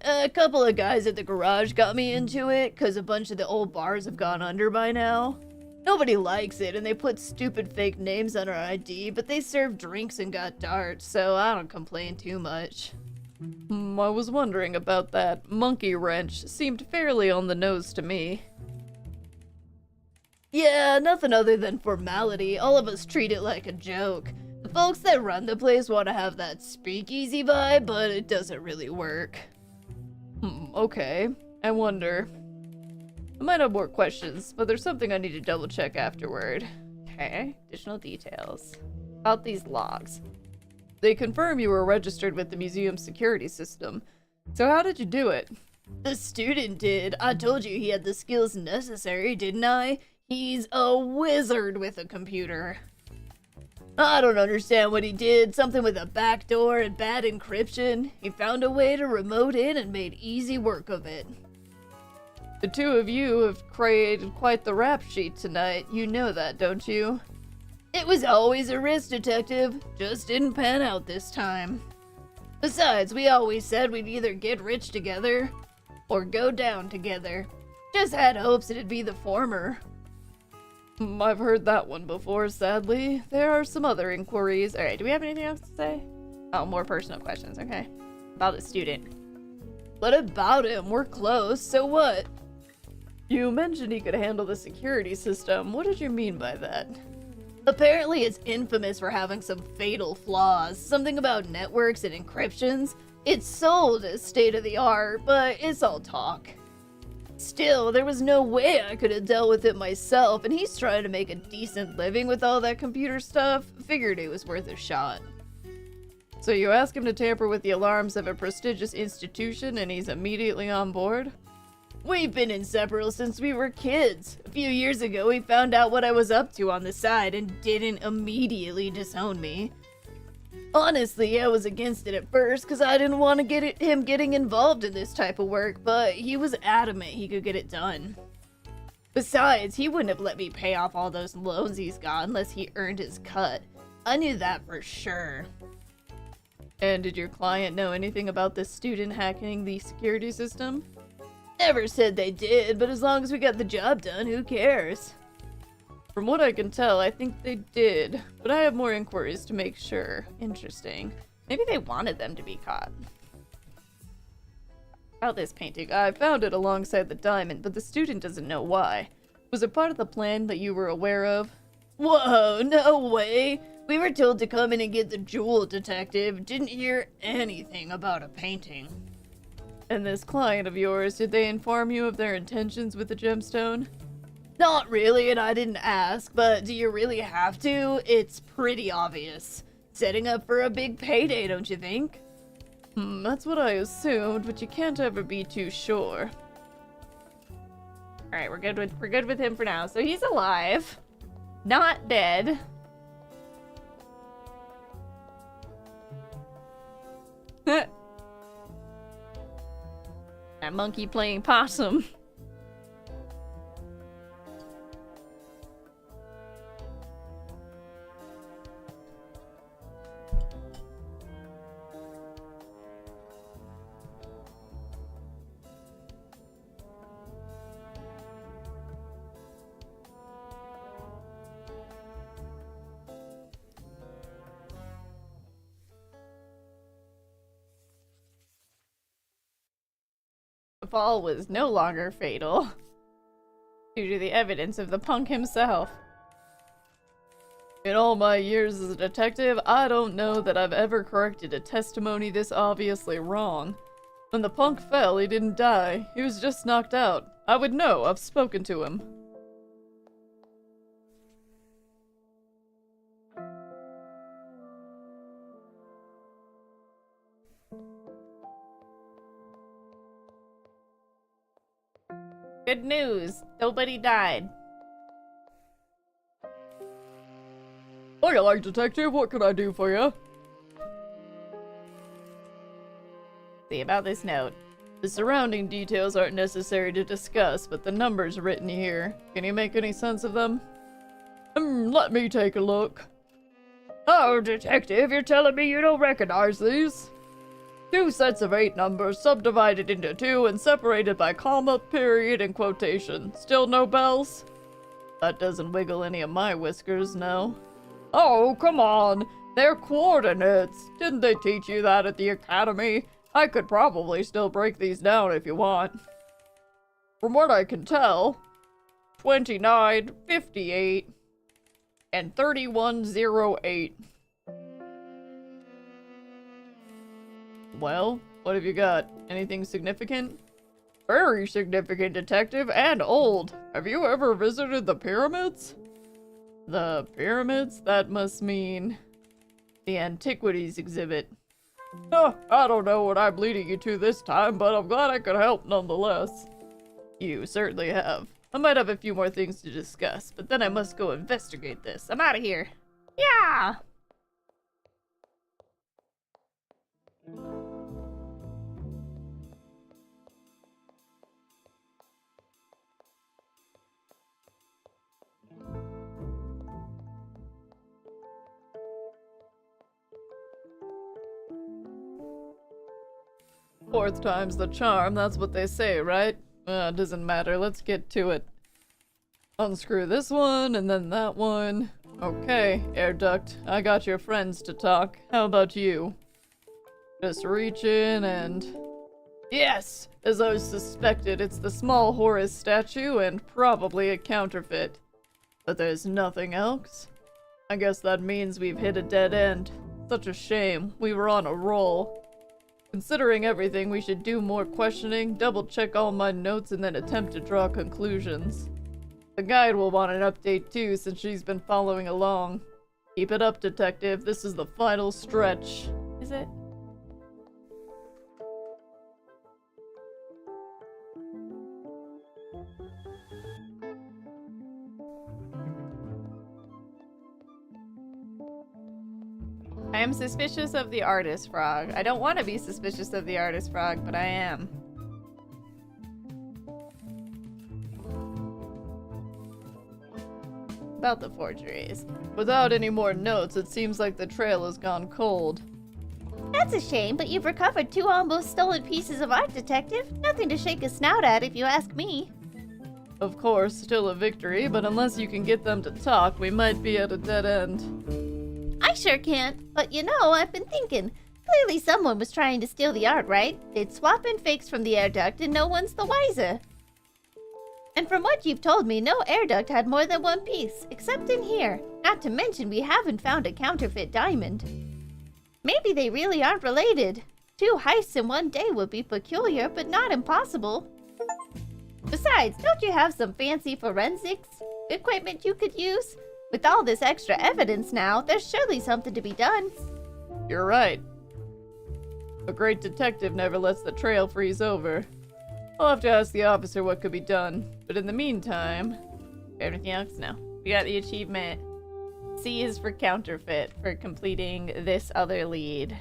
A couple of guys at the garage got me into it, cause a bunch of the old bars have gone under by now. Nobody likes it, and they put stupid fake names on our ID, but they serve drinks and got darts, so I don't complain too much. I was wondering about that. Monkey wrench seemed fairly on the nose to me. Yeah, nothing other than formality. All of us treat it like a joke. The folks that run the place want to have that speakeasy vibe, but it doesn't really work. Okay. I wonder. I might have more questions, but there's something I need to double check afterward. Okay, additional details. About these logs. They confirm you were registered with the museum security system. So how did you do it? The student did. I told you he had the skills necessary, didn't I? He's a wizard with a computer. I don't understand what he did. Something with a backdoor and bad encryption. He found a way to remote in and made easy work of it. The two of you have created quite the rap sheet tonight. You know that, don't you? It was always a risk, detective. Just didn't pan out this time. Besides, we always said we'd either get rich together or go down together. Just had hopes it'd be the former. I've heard that one before, sadly. There are some other inquiries. Alright, do we have anything else to say? Oh, more personal questions, okay. About the student. What about him? We're close, so what? You mentioned he could handle the security system. What did you mean by that? Apparently it's infamous for having some fatal flaws. Something about networks and encryptions. It's sold as state-of-the-art, but it's all talk. Still, there was no way I could have dealt with it myself, and he's trying to make a decent living with all that computer stuff. Figured it was worth a shot. So you ask him to tamper with the alarms of a prestigious institution, and he's immediately on board? We've been inseparable since we were kids. A few years ago, he found out what I was up to on the side and didn't immediately disown me. Honestly, I was against it at first because I didn't want to him getting involved in this type of work, but he was adamant he could get it done. Besides, he wouldn't have let me pay off all those loans he's got unless he earned his cut. I knew that for sure. And did your client know anything about this student hacking the security system? Never said they did, but as long as we got the job done, who cares? From what I can tell, I think they did, but I have more inquiries to make sure. Interesting. Maybe they wanted them to be caught. About this painting, I found it alongside the diamond, but the student doesn't know why. Was it part of the plan that you were aware of? Whoa, no way! We were told to come in and get the jewel, detective. Didn't hear anything about a painting. And this client of yours, did they inform you of their intentions with the gemstone? Not really, and I didn't ask, but do you really have to? It's pretty obvious. Setting up for a big payday, don't you think? That's what I assumed, but you can't ever be too sure. Alright, we're good with him for now. So he's alive. Not dead. That monkey playing possum. The fall was no longer fatal, due to the evidence of the punk himself. In all my years as a detective, I don't know that I've ever corrected a testimony this obviously wrong. When the punk fell, he didn't die. He was just knocked out. I would know. I've spoken to him. Good news. Nobody died. Hiya, detective. What can I do for you? See about this note. The surrounding details aren't necessary to discuss, but the numbers written here. Can you make any sense of them? Let me take a look. Oh, detective, you're telling me you don't recognize these? 2 sets of 8 numbers subdivided into 2 and separated by comma, period, and quotation. Still no bells? That doesn't wiggle any of my whiskers, no. Oh, come on. They're coordinates. Didn't they teach you that at the academy? I could probably still break these down if you want. From what I can tell, 29, 58, and 3108. Well, what have you got? Anything significant? Very significant, detective, and old. Have you ever visited the pyramids? The pyramids? That must mean the antiquities exhibit. I don't know what I'm leading you to this time, but I'm glad I could help nonetheless. You certainly have. I might have a few more things to discuss, but then I must go investigate this. I'm out of here. Yeah! Fourth time's the charm, that's what they say, right? Doesn't matter, let's get to it. Unscrew this one, and then that one. Okay, air duct, I got your friends to talk. How about you? Just reach in and... Yes! As I suspected, it's the small Horus statue and probably a counterfeit. But there's nothing else? I guess that means we've hit a dead end. Such a shame. We were on a roll. Considering everything, we should do more questioning, double-check all my notes, and then attempt to draw conclusions. The guide will want an update too, since she's been following along. Keep it up, detective. This is the final stretch. Is it? I am suspicious of the artist frog. I don't want to be suspicious of the artist frog, but I am. About the forgeries. Without any more notes, it seems like the trail has gone cold. That's a shame, but you've recovered 2 almost stolen pieces of art, Detective. Nothing to shake a snout at, if you ask me. Of course, still a victory, but unless you can get them to talk, we might be at a dead end. I sure can't, but you know, I've been thinking. Clearly someone was trying to steal the art, right? They'd swap in fakes from the air duct and no one's the wiser. And from what you've told me, no air duct had more than 1 piece, except in here. Not to mention we haven't found a counterfeit diamond. Maybe they really aren't related. 2 heists in 1 day would be peculiar, but not impossible. Besides, don't you have some fancy forensics equipment you could use? With all this extra evidence now, there's surely something to be done. You're right. A great detective never lets the trail freeze over. I'll have to ask the officer what could be done. But in the meantime... Everything else? No. We got the achievement. C is for counterfeit, for completing this other lead.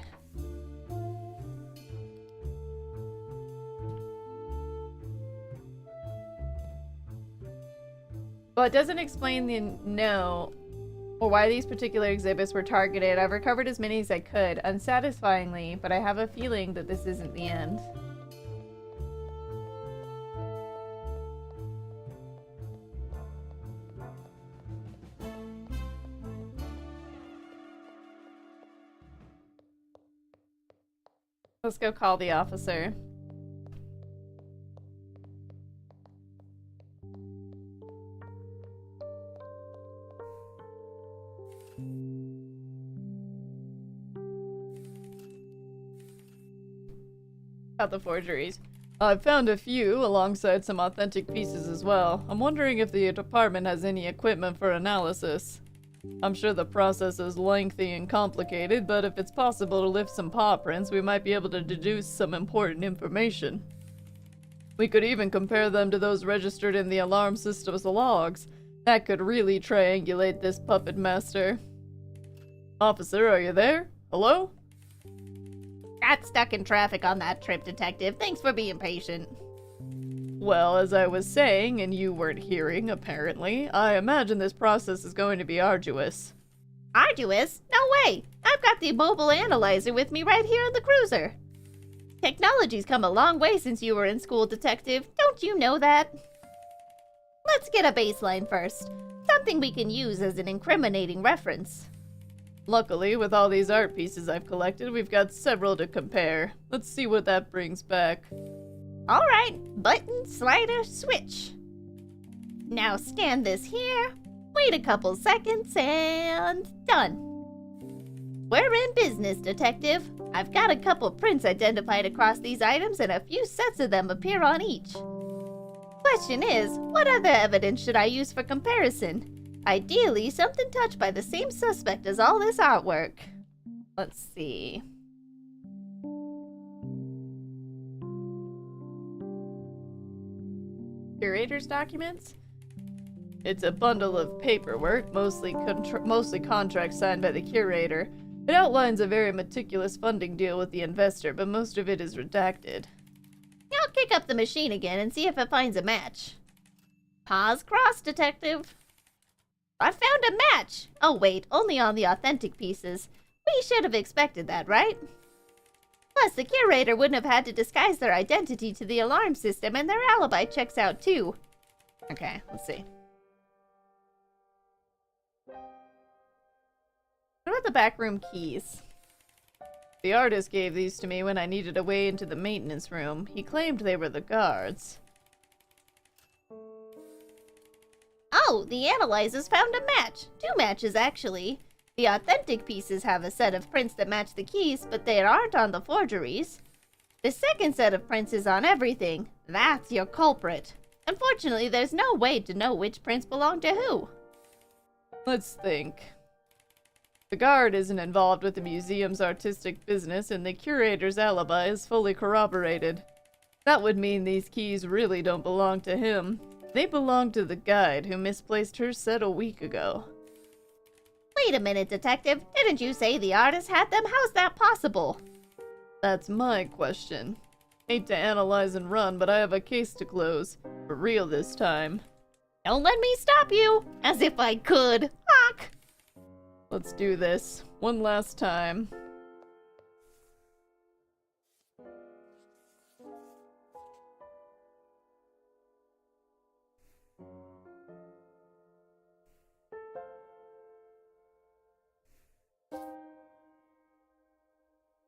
Well, it doesn't explain the no, or why these particular exhibits were targeted. I've recovered as many as I could, unsatisfyingly, but I have a feeling that this isn't the end. Let's go call the officer. About the forgeries. I've found a few, alongside some authentic pieces as well. I'm wondering if the department has any equipment for analysis. I'm sure the process is lengthy and complicated, but if it's possible to lift some paw prints, we might be able to deduce some important information. We could even compare them to those registered in the alarm system's logs. That could really triangulate this puppet master. Officer, are you there? Hello? Got stuck in traffic on that trip, Detective. Thanks for being patient. Well, as I was saying, and you weren't hearing, apparently, I imagine this process is going to be arduous. Arduous? No way! I've got the mobile analyzer with me right here in the cruiser. Technology's come a long way since you were in school, Detective. Don't you know that? Let's get a baseline first. Something we can use as an incriminating reference. Luckily, with all these art pieces I've collected, we've got several to compare. Let's see what that brings back. Alright, button, slider, switch. Now scan this here, wait a couple seconds, and done. We're in business, Detective. I've got a couple prints identified across these items and a few sets of them appear on each. Question is, what other evidence should I use for comparison? Ideally, something touched by the same suspect as all this artwork. Let's see. Curator's documents? It's a bundle of paperwork, mostly contracts signed by the curator. It outlines a very meticulous funding deal with the investor, but most of it is redacted. I'll kick up the machine again and see if it finds a match. Paws crossed, Detective. I found a match! Oh wait, only on the authentic pieces. We should have expected that, right? Plus, the curator wouldn't have had to disguise their identity to the alarm system, and their alibi checks out too. Okay, let's see. about the backroom keys? The artist gave these to me when I needed a way into the maintenance room. He claimed they were the guards. Oh, the analyzers found a match. 2 matches, actually. The authentic pieces have a set of prints that match the keys, but they aren't on the forgeries. The second set of prints is on everything. That's your culprit. Unfortunately, there's no way to know which prints belong to who. Let's think. The guard isn't involved with the museum's artistic business, and the curator's alibi is fully corroborated. That would mean these keys really don't belong to him. They belong to the guide who misplaced her set a week ago. Wait a minute, Detective. Didn't you say the artist had them? How's that possible? That's my question. Hate to analyze and run, but I have a case to close. For real this time. Don't let me stop you! As if I could! Hawk! Let's do this. One last time.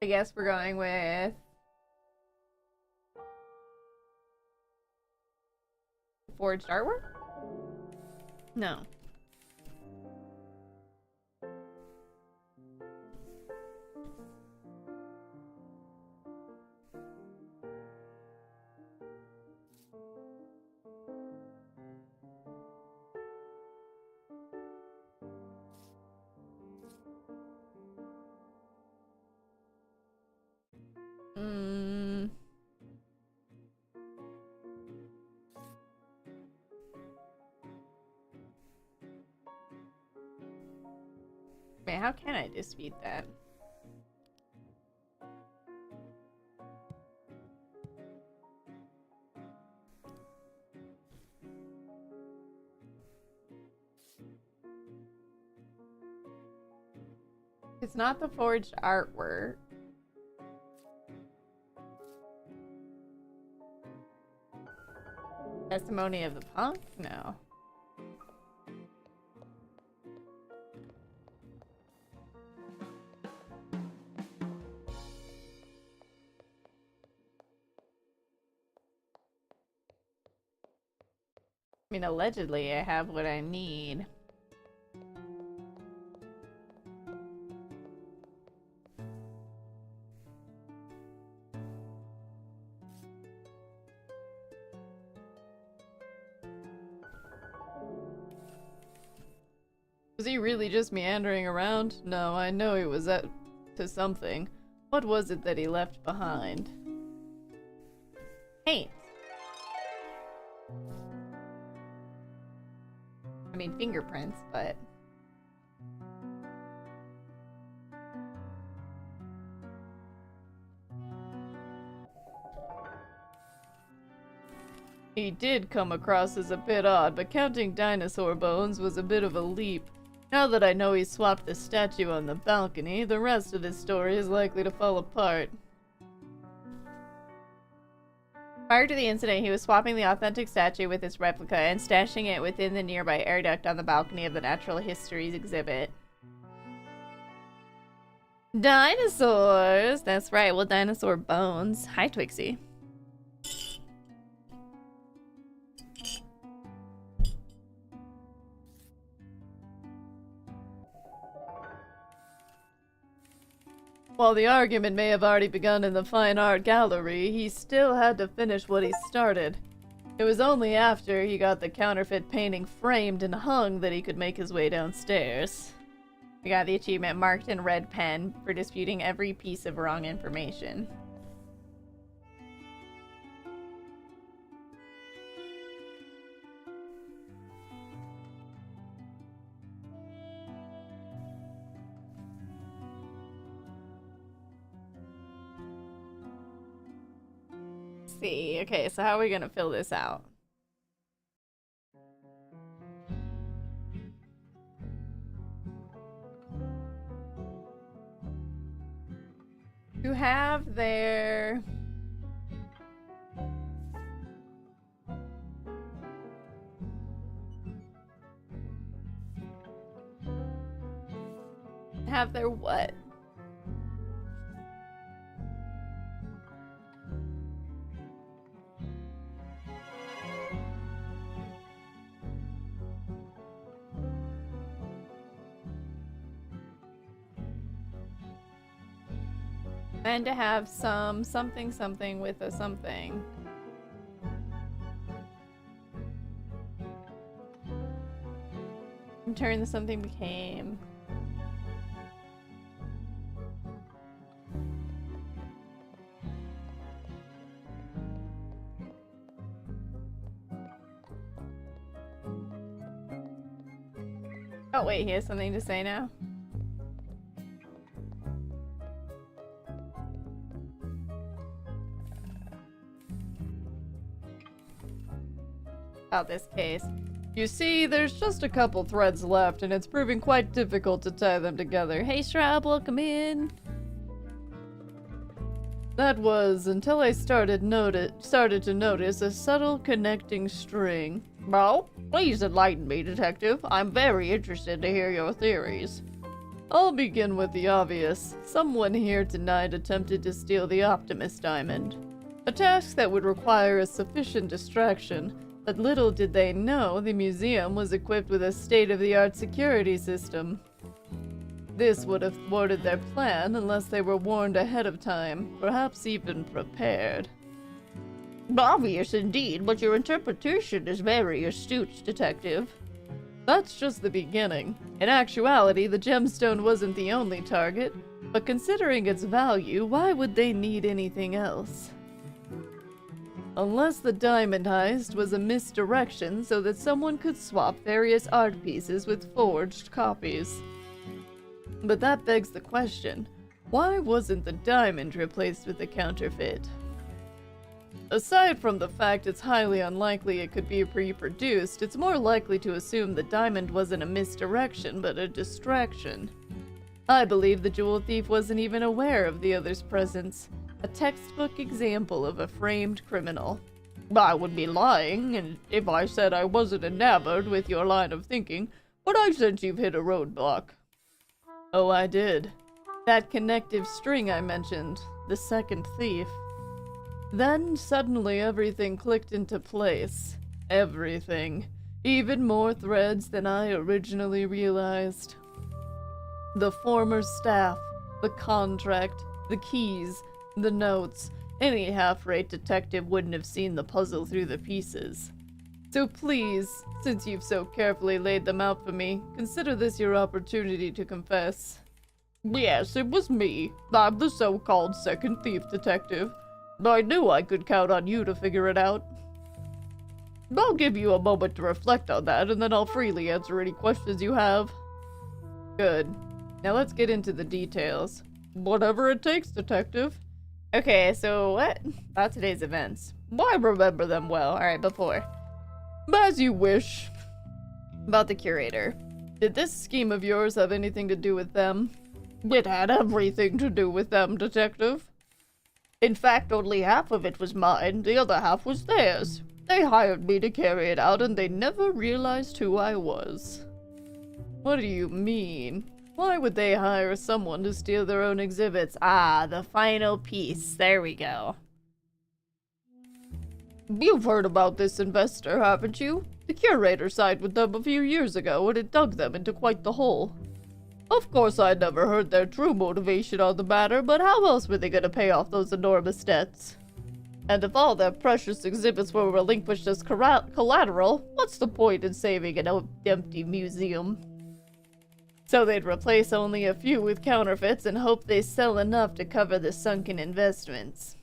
I guess we're going with forged artwork? No. Man, how can I dispute that? It's not the forged artwork. Testimony of the punk? No. I mean, allegedly, I have what I need. Was he really just meandering around? No, I know he was up to something. What was it that he left behind? Paint. I mean, fingerprints, but... He did come across as a bit odd, but counting dinosaur bones was a bit of a leap. Now that I know he swapped the statue on the balcony, the rest of his story is likely to fall apart. Prior to the incident, he was swapping the authentic statue with its replica and stashing it within the nearby air duct on the balcony of the Natural Histories exhibit. Dinosaurs! That's right, well, dinosaur bones. Hi, Twixie. While the argument may have already begun in the fine art gallery, he still had to finish what he started. It was only after he got the counterfeit painting framed and hung that he could make his way downstairs. We got the achievement marked in red pen for disputing every piece of wrong information. See. Okay, so how are we gonna fill this out? To have their have their what? And to have something with a something. And turn the something became. Oh wait, he has something to say now? About this case. You see, there's just a couple threads left, and it's proving quite difficult to tie them together. Hey, Shroud, welcome in. That was until I started to notice a subtle connecting string. Well, please enlighten me, Detective. I'm very interested to hear your theories. I'll begin with the obvious. Someone here tonight attempted to steal the Optimus Diamond. A task that would require a sufficient distraction. But little did they know the museum was equipped with a state-of-the-art security system. This would have thwarted their plan unless they were warned ahead of time, perhaps even prepared. Obvious indeed, but your interpretation is very astute, Detective. That's just the beginning. In actuality, the gemstone wasn't the only target, but considering its value, why would they need anything else? Unless the diamond heist was a misdirection so that someone could swap various art pieces with forged copies. But that begs the question, why wasn't the diamond replaced with a counterfeit? Aside from the fact it's highly unlikely it could be reproduced, it's more likely to assume the diamond wasn't a misdirection but a distraction. I believe the jewel thief wasn't even aware of the other's presence. A textbook example of a framed criminal. I would be lying if I said I wasn't enamored with your line of thinking, but I sense you've hit a roadblock. Oh, I did. That connective string I mentioned, the second thief. Then suddenly everything clicked into place. Everything. Even more threads than I originally realized. The former staff, the contract, the keys, the notes. Any half-rate detective wouldn't have seen the puzzle through the pieces. So please, since you've so carefully laid them out for me, consider this your opportunity to confess. Yes, it was me. I'm the so-called second thief, Detective. I knew I could count on you to figure it out. I'll give you a moment to reflect on that, and then I'll freely answer any questions you have. Good. Now let's get into the details. Whatever it takes, Detective. Okay, so what about today's events? Well, I remember them well. Alright, before. As you wish. About the curator. Did this scheme of yours have anything to do with them? It had everything to do with them, Detective. In fact, only half of it was mine, the other half was theirs. They hired me to carry it out, and they never realized who I was. What do you mean? Why would they hire someone to steal their own exhibits? Ah, the final piece. There we go. You've heard about this investor, haven't you? The curator sided with them a few years ago, and it dug them into quite the hole. Of course, I'd never heard their true motivation on the matter, but how else were they going to pay off those enormous debts? And if all their precious exhibits were relinquished as collateral, what's the point in saving an empty museum? So they'd replace only a few with counterfeits and hope they sell enough to cover the sunken investments.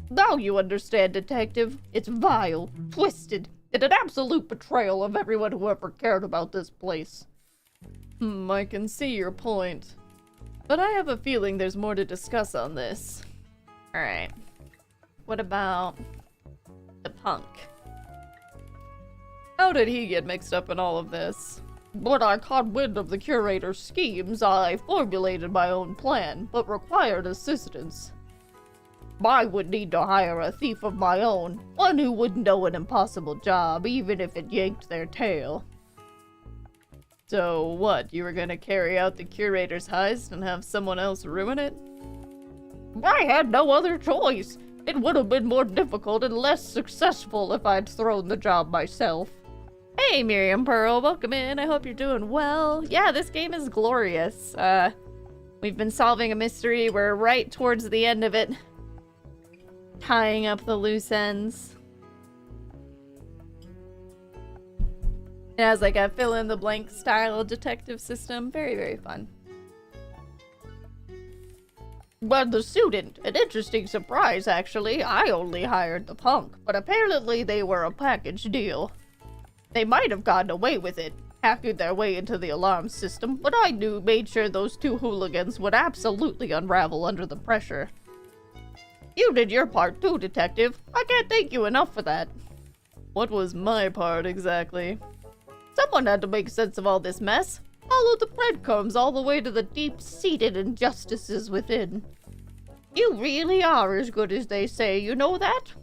Now you understand, Detective. It's vile, twisted, and an absolute betrayal of everyone who ever cared about this place. I can see your point. But I have a feeling there's more to discuss on this. Alright. What about the punk? How did he get mixed up in all of this? When I caught wind of the curator's schemes, I formulated my own plan, but required assistance. I would need to hire a thief of my own, one who wouldn't know an impossible job, even if it yanked their tail. So what, you were gonna carry out the curator's heist and have someone else ruin it? I had no other choice. It would have been more difficult and less successful if I'd thrown the job myself. Hey, Miriam Pearl, welcome in. I hope you're doing well. Yeah, this game is glorious. We've been solving a mystery. We're right towards the end of it. Tying up the loose ends. It has like a fill-in-the-blank style detective system. Very, very fun. But the student, an interesting surprise actually. I only hired the punk, but apparently they were a package deal. They might have gotten away with it, hacking their way into the alarm system, but I made sure those two hooligans would absolutely unravel under the pressure. You did your part too, detective. I can't thank you enough for that. What was my part exactly? Someone had to make sense of all this mess. Follow the breadcrumbs all the way to the deep-seated injustices within. You really are as good as they say, you know that?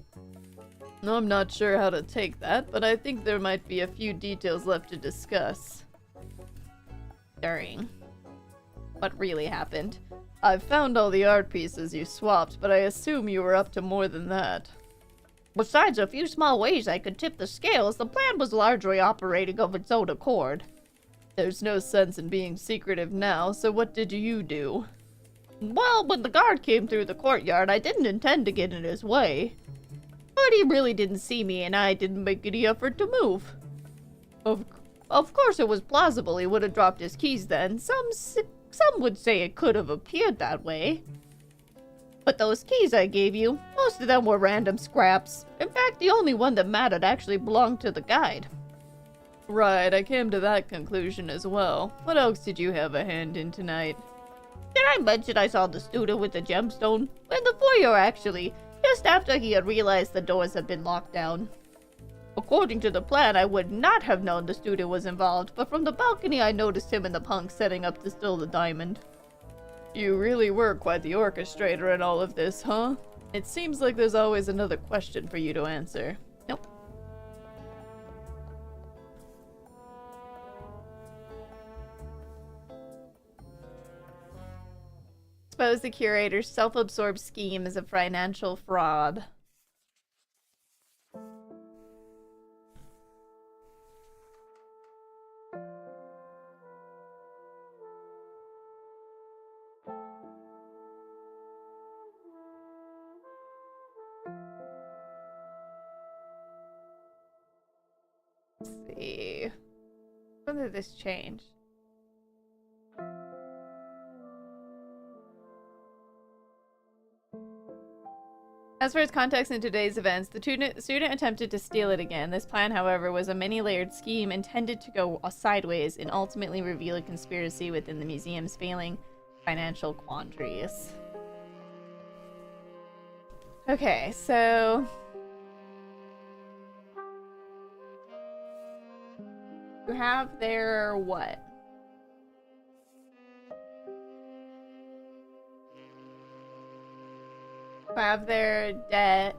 I'm not sure how to take that, but I think there might be a few details left to discuss. During what really happened. I've found all the art pieces you swapped, but I assume you were up to more than that. Besides a few small ways I could tip the scales, the plan was largely operating of its own accord. There's no sense in being secretive now, so what did you do? Well, when the guard came through the courtyard, I didn't intend to get in his way. But he really didn't see me, and I didn't make any effort to move. Of course it was plausible he would have dropped his keys then. Some would say it could have appeared that way. But those keys I gave you, most of them were random scraps. In fact, the only one that mattered actually belonged to the guide. Right, I came to that conclusion as well. What else did you have a hand in tonight? Did I mention I saw the student with the gemstone? In the foyer, actually, just after he had realized the doors had been locked down. According to the plan, I would not have known the student was involved, but from the balcony I noticed him and the punk setting up to steal the diamond. You really were quite the orchestrator in all of this, huh? It seems like there's always another question for you to answer. Nope. Suppose the curator's self-absorbed scheme is a financial fraud. Let's see. When did this change? As for its context in today's events, the student attempted to steal it again. This plan, however, was a many-layered scheme intended to go sideways and ultimately reveal a conspiracy within the museum's failing financial quandaries. Okay, so... you have their what? Have their debt.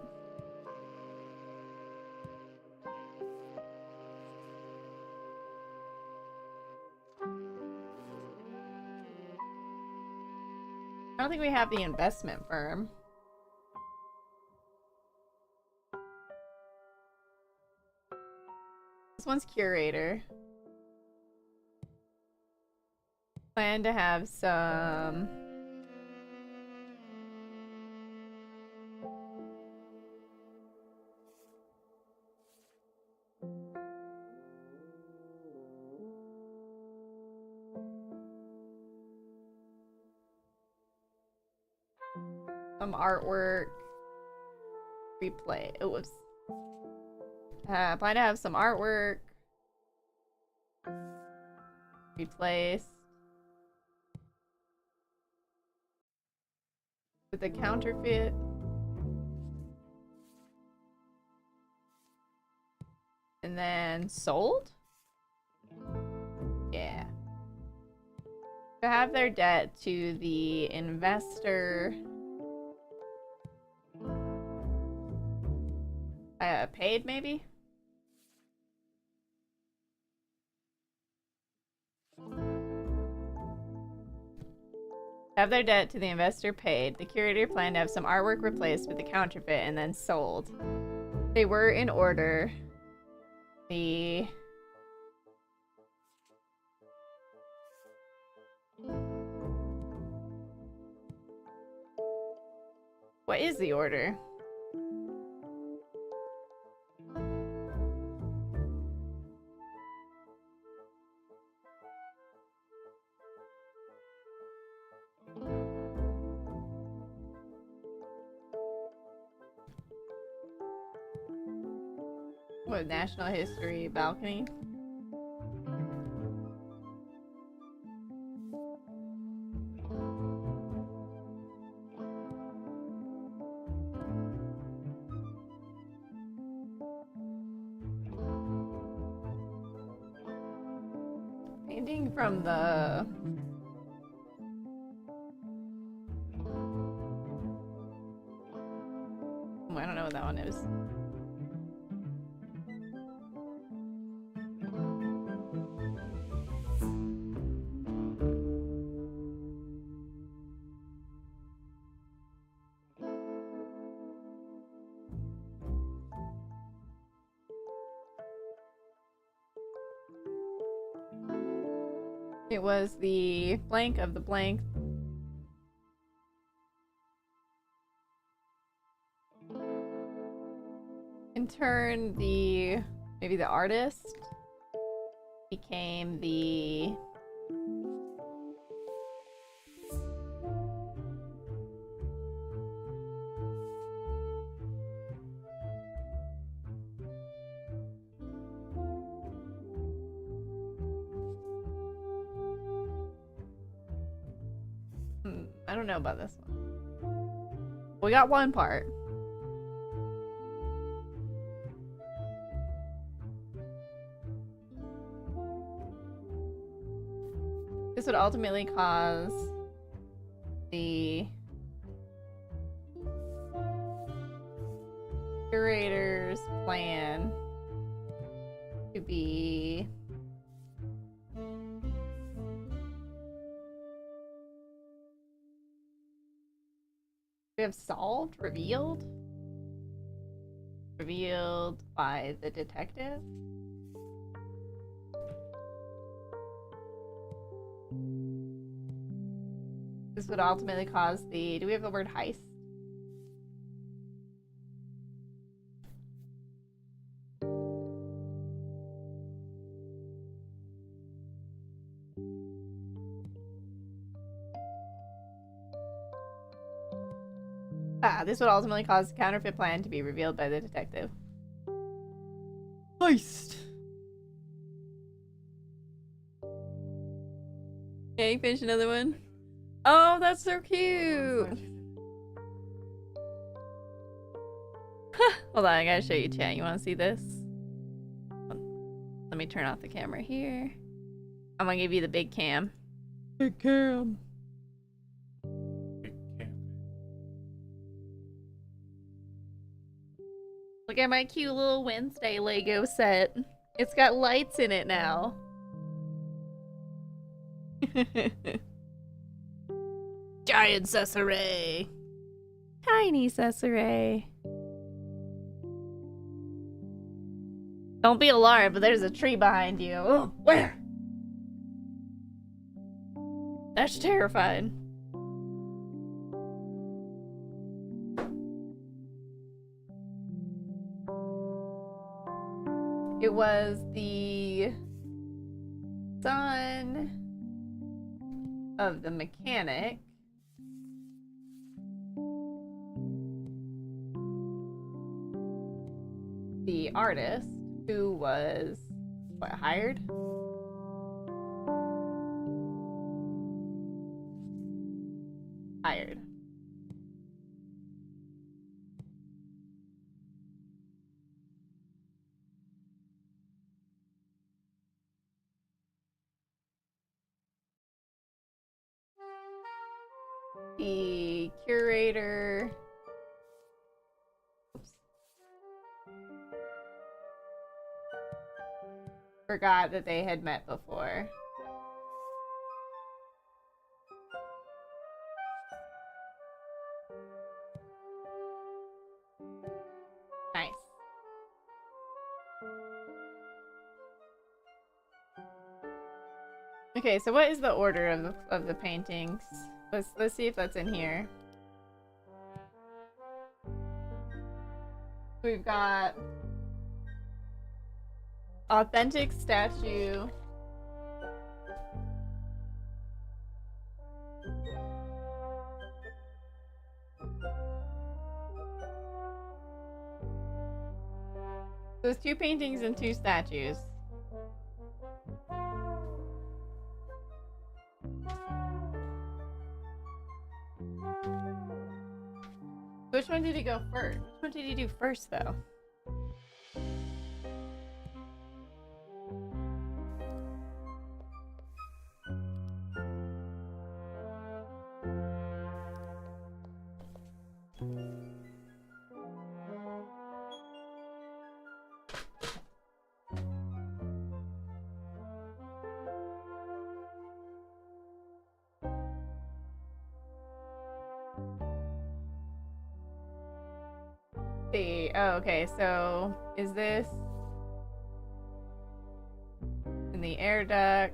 I don't think we have the investment firm. This one's curator. Plan to have some... some artwork. Replay. It was plan to have some artwork replaced with a counterfeit. And then sold? Yeah. To have their debt to the investor paid, maybe? Have their debt to the investor paid. The curator planned to have some artwork replaced with a counterfeit and then sold. They were in order. The... What is the order? What, National History balcony? Painting from the... Oh, I don't know what that one is. It was the blank of the blank. In turn, maybe the artist became the... I don't know about this one. We got one part. This would ultimately cause the curator's plan to be we have solved, revealed by the detective. This would ultimately cause the... Do we have the word heist? This would ultimately cause the counterfeit plan to be revealed by the detective. Heist! Okay, finish another one. Oh, that's so cute! Hold on, I gotta show you, chat. You wanna see this? Let me turn off the camera here. I'm gonna give you the big cam. Big cam. Look at my cute little Wednesday Lego set. It's got lights in it now. Giant Cesare. Tiny Cesare. Don't be alarmed, but there's a tree behind you. Oh, where? That's terrifying. It was the son of the mechanic. The artist who was, what, hired? Hired. The curator. Oops. Forgot that they had met before. Okay, so what is the order of the paintings? Let's see if that's in here. We've got authentic statue. There's 2 paintings and 2 statues. Which one did he go first? Which one did he do first, though? See. Oh, okay, so is this in the air duct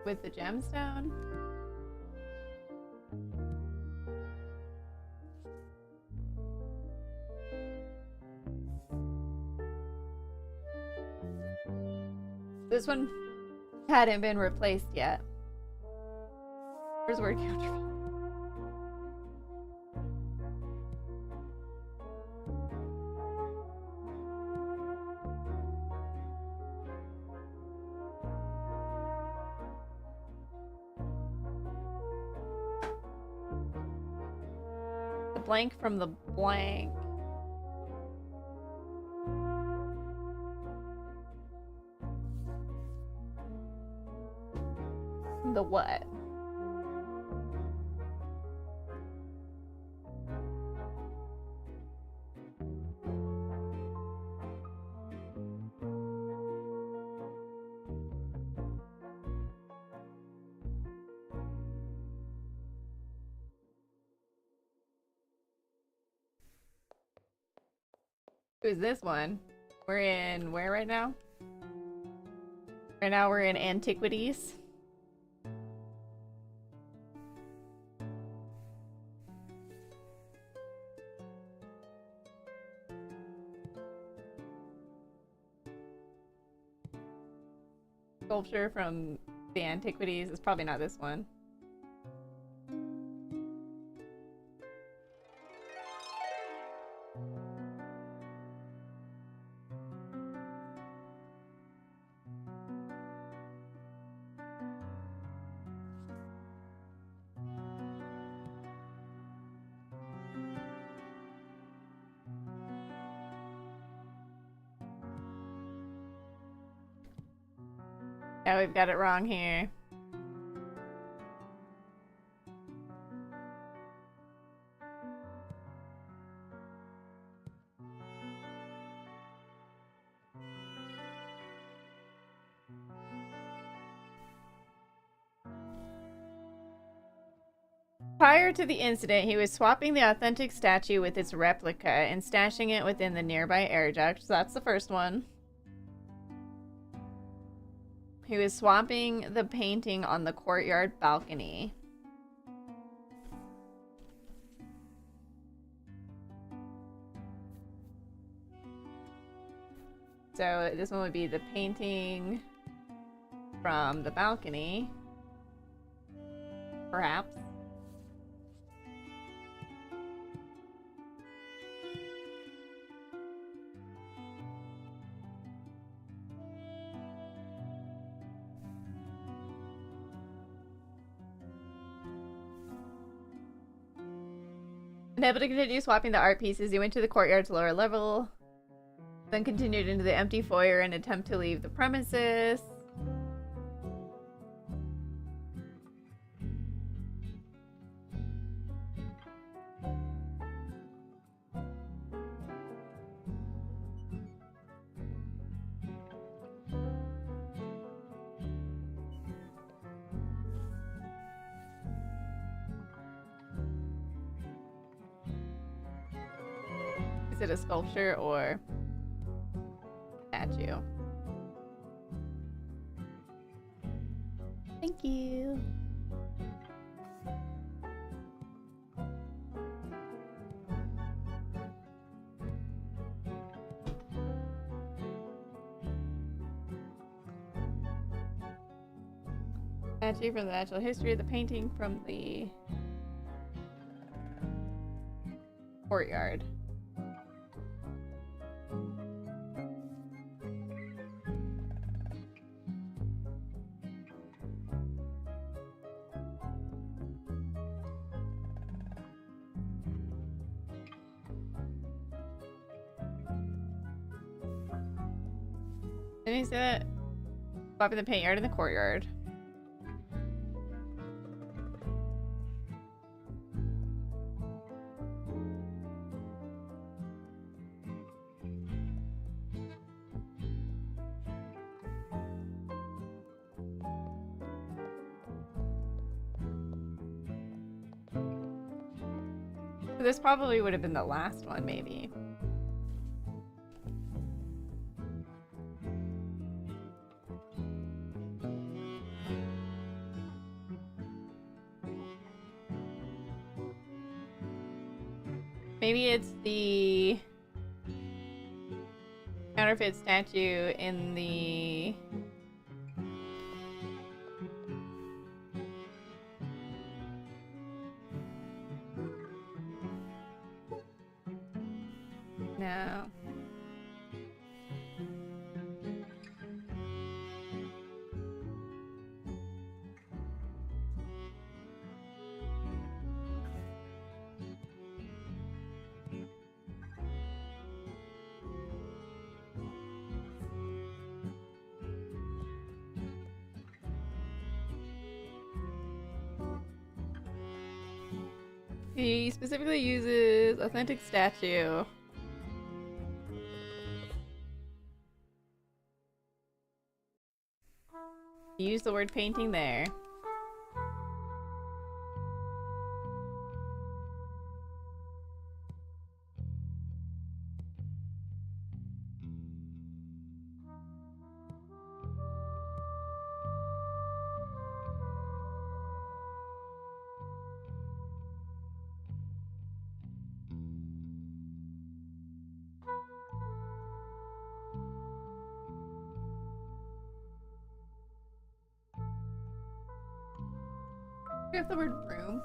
with the gemstone? This one hadn't been replaced yet. Where's word counter? The blank from the blank. The what? Who's this one? We're in where right now? Right now we're in antiquities. Sculpture from the antiquities is probably not this one. Yeah, we've got it wrong here. Prior to the incident, he was swapping the authentic statue with its replica and stashing it within the nearby air duct. So that's the first one. He was swapping the painting on the courtyard balcony. So this one would be the painting from the balcony. Perhaps. Unable to continue swapping the art pieces, he went to the courtyard's lower level, then continued into the empty foyer in an attempt to leave the premises. makes it a sculpture or statue. Thank you. Statue from the natural history, the painting from the courtyard. Didn't he say that? Up in the paint yard in the courtyard. So this probably would have been the last one, maybe. Maybe it's the counterfeit statue in the no. He specifically uses authentic statue. He used the word painting there. Do we have the word room?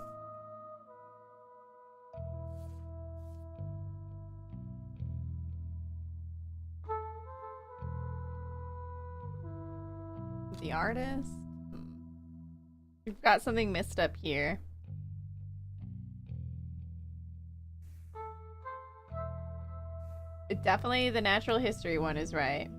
The artist? We've got something messed up here. Definitely the natural history one is right.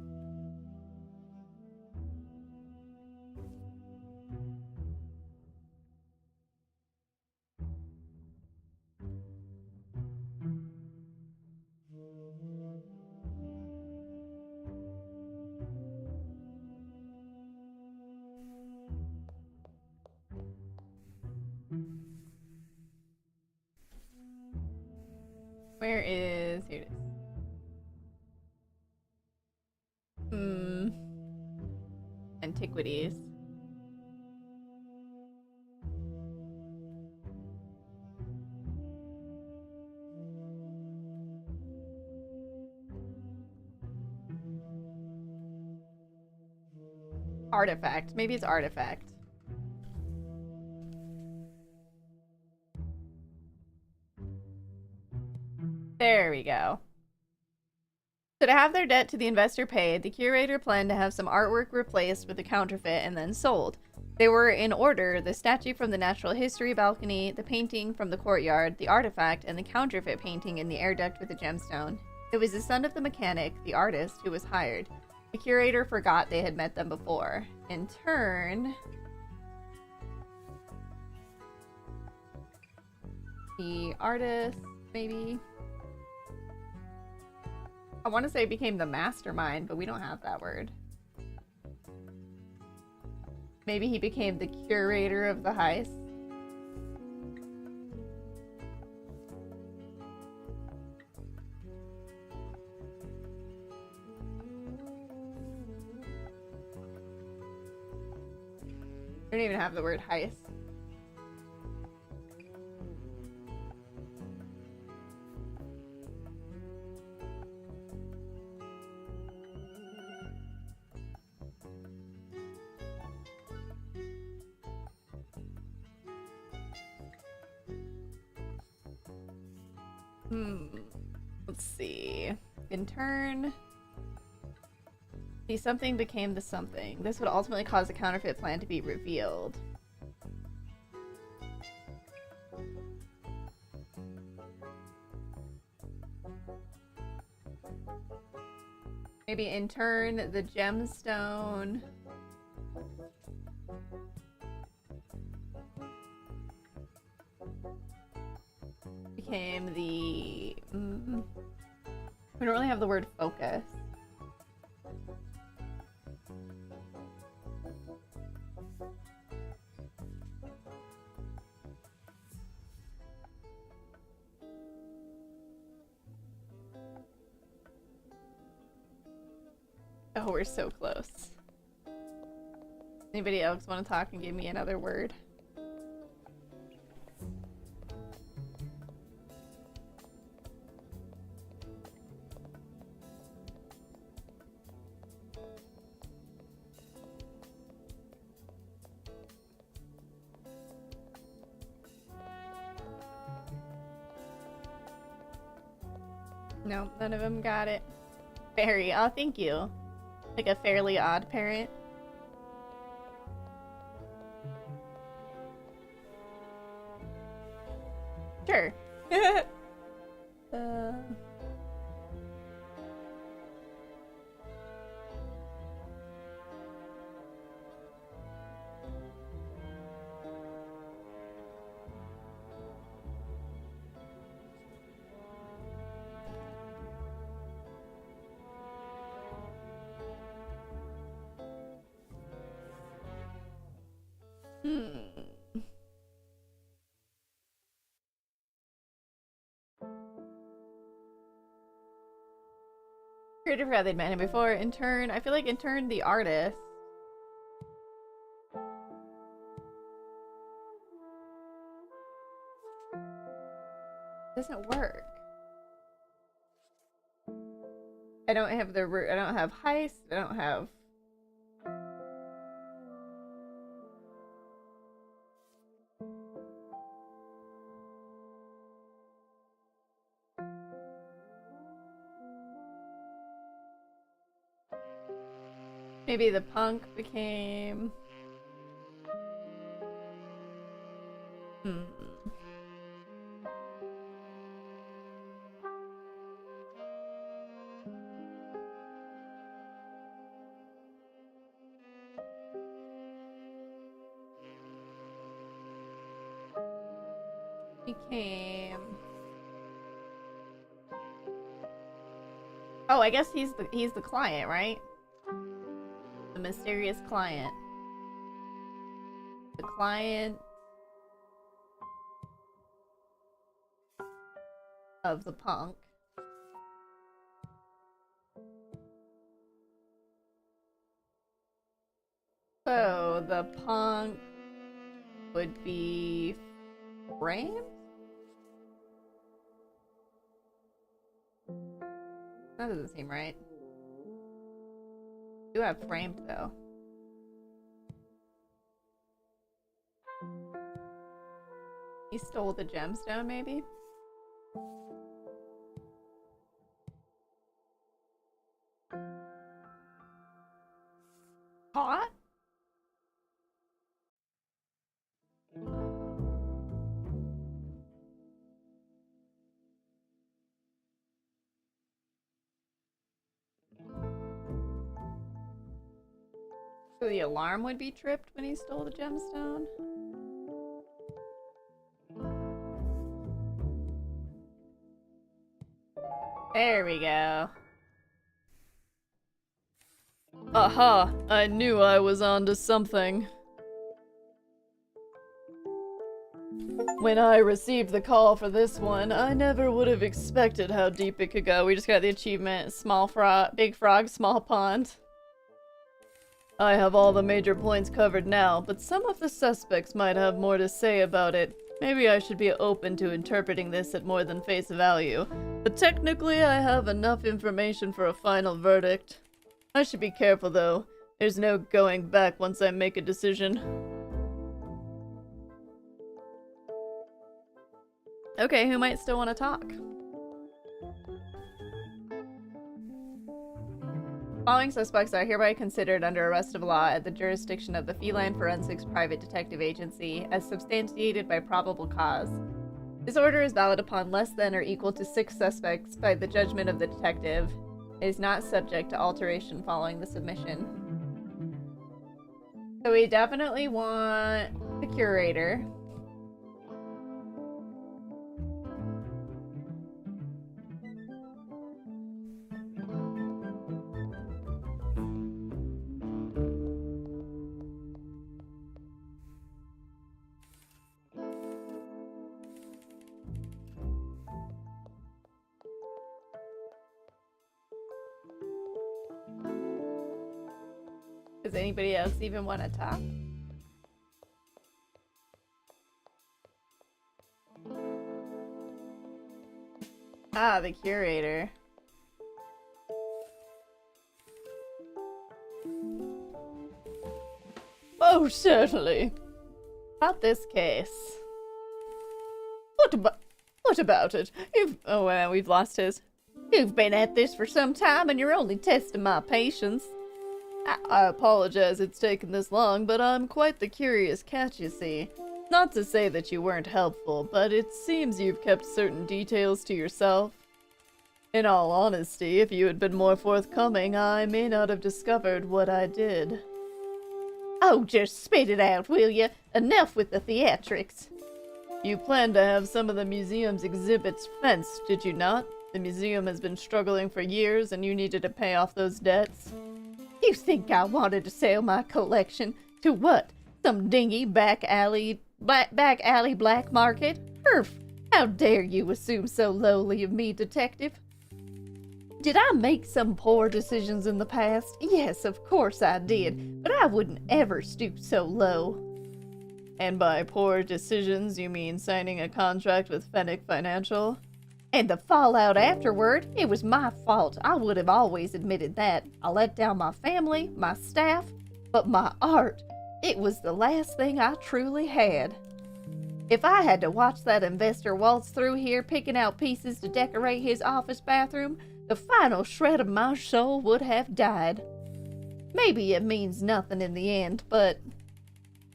Where is... Here it is. Antiquities. Artifact. Maybe it's artifact. There we go. So to have their debt to the investor paid, the curator planned to have some artwork replaced with a counterfeit and then sold. They were in order: the statue from the natural history balcony, the painting from the courtyard, the artifact, and the counterfeit painting in the air duct with the gemstone. It was the son of the mechanic, the artist, who was hired. The curator forgot they had met them before. In turn, the artist, maybe... I want to say became the mastermind, but we don't have that word. Maybe he became the curator of the heist. don't even have the word heist. Let's see. Intern. See, something became the something. This would ultimately cause the counterfeit plan to be revealed. Maybe intern the gemstone. Became the... we don't really have the word focus. Oh, we're so close. Anybody else want to talk and give me another word? No, none of them got it. Fairy. Oh, thank you. Like a fairly odd parent. Sure. Creative forgot they'd met him before. Intern. I feel like intern the artist. Doesn't work. I don't have the root. I don't have heist. I don't have. Maybe the punk became... Became... Oh, I guess he's the client, right? The mysterious client. The client of the punk. So the punk would be framed? That doesn't seem right. You have framed though. He stole the gemstone, maybe? Caught? So the alarm would be tripped when he stole the gemstone? There we go. Aha! I knew I was onto something. When I received the call for this one, I never would have expected how deep it could go. We just got the achievement. Small frog, big frog, small pond. I have all the major points covered now, but some of the suspects might have more to say about it. Maybe I should be open to interpreting this at more than face value. But technically, I have enough information for a final verdict. I should be careful, though. There's no going back once I make a decision. Okay, who might still want to talk? Following suspects are hereby considered under arrest of law at the jurisdiction of the Feline Forensics Private Detective Agency as substantiated by probable cause. This order is valid upon less than or equal to 6 suspects by the judgment of the detective. It is not subject to alteration following the submission. So we definitely want the curator. Does anybody else even want to talk? Ah, the curator. Oh, certainly. About this case. What about it? Oh, we've lost his. You've been at this for some time and you're only testing my patience. I apologize it's taken this long, but I'm quite the curious cat, you see. Not to say that you weren't helpful, but it seems you've kept certain details to yourself. In all honesty, if you had been more forthcoming, I may not have discovered what I did. Oh, just spit it out, will you? Enough with the theatrics. You planned to have some of the museum's exhibits fenced, did you not? The museum has been struggling for years, and you needed to pay off those debts. You think I wanted to sell my collection to what? Some dingy back alley black market? How dare you assume so lowly of me, detective? Did I make some poor decisions in the past? Yes, of course I did, but I wouldn't ever stoop so low. And by poor decisions, you mean signing a contract with Fennec Financial? And the fallout afterward, it was my fault. I would have always admitted that. I let down my family, my staff, but my art, it was the last thing I truly had. If I had to watch that investor waltz through here picking out pieces to decorate his office bathroom, the final shred of my soul would have died. Maybe it means nothing in the end, but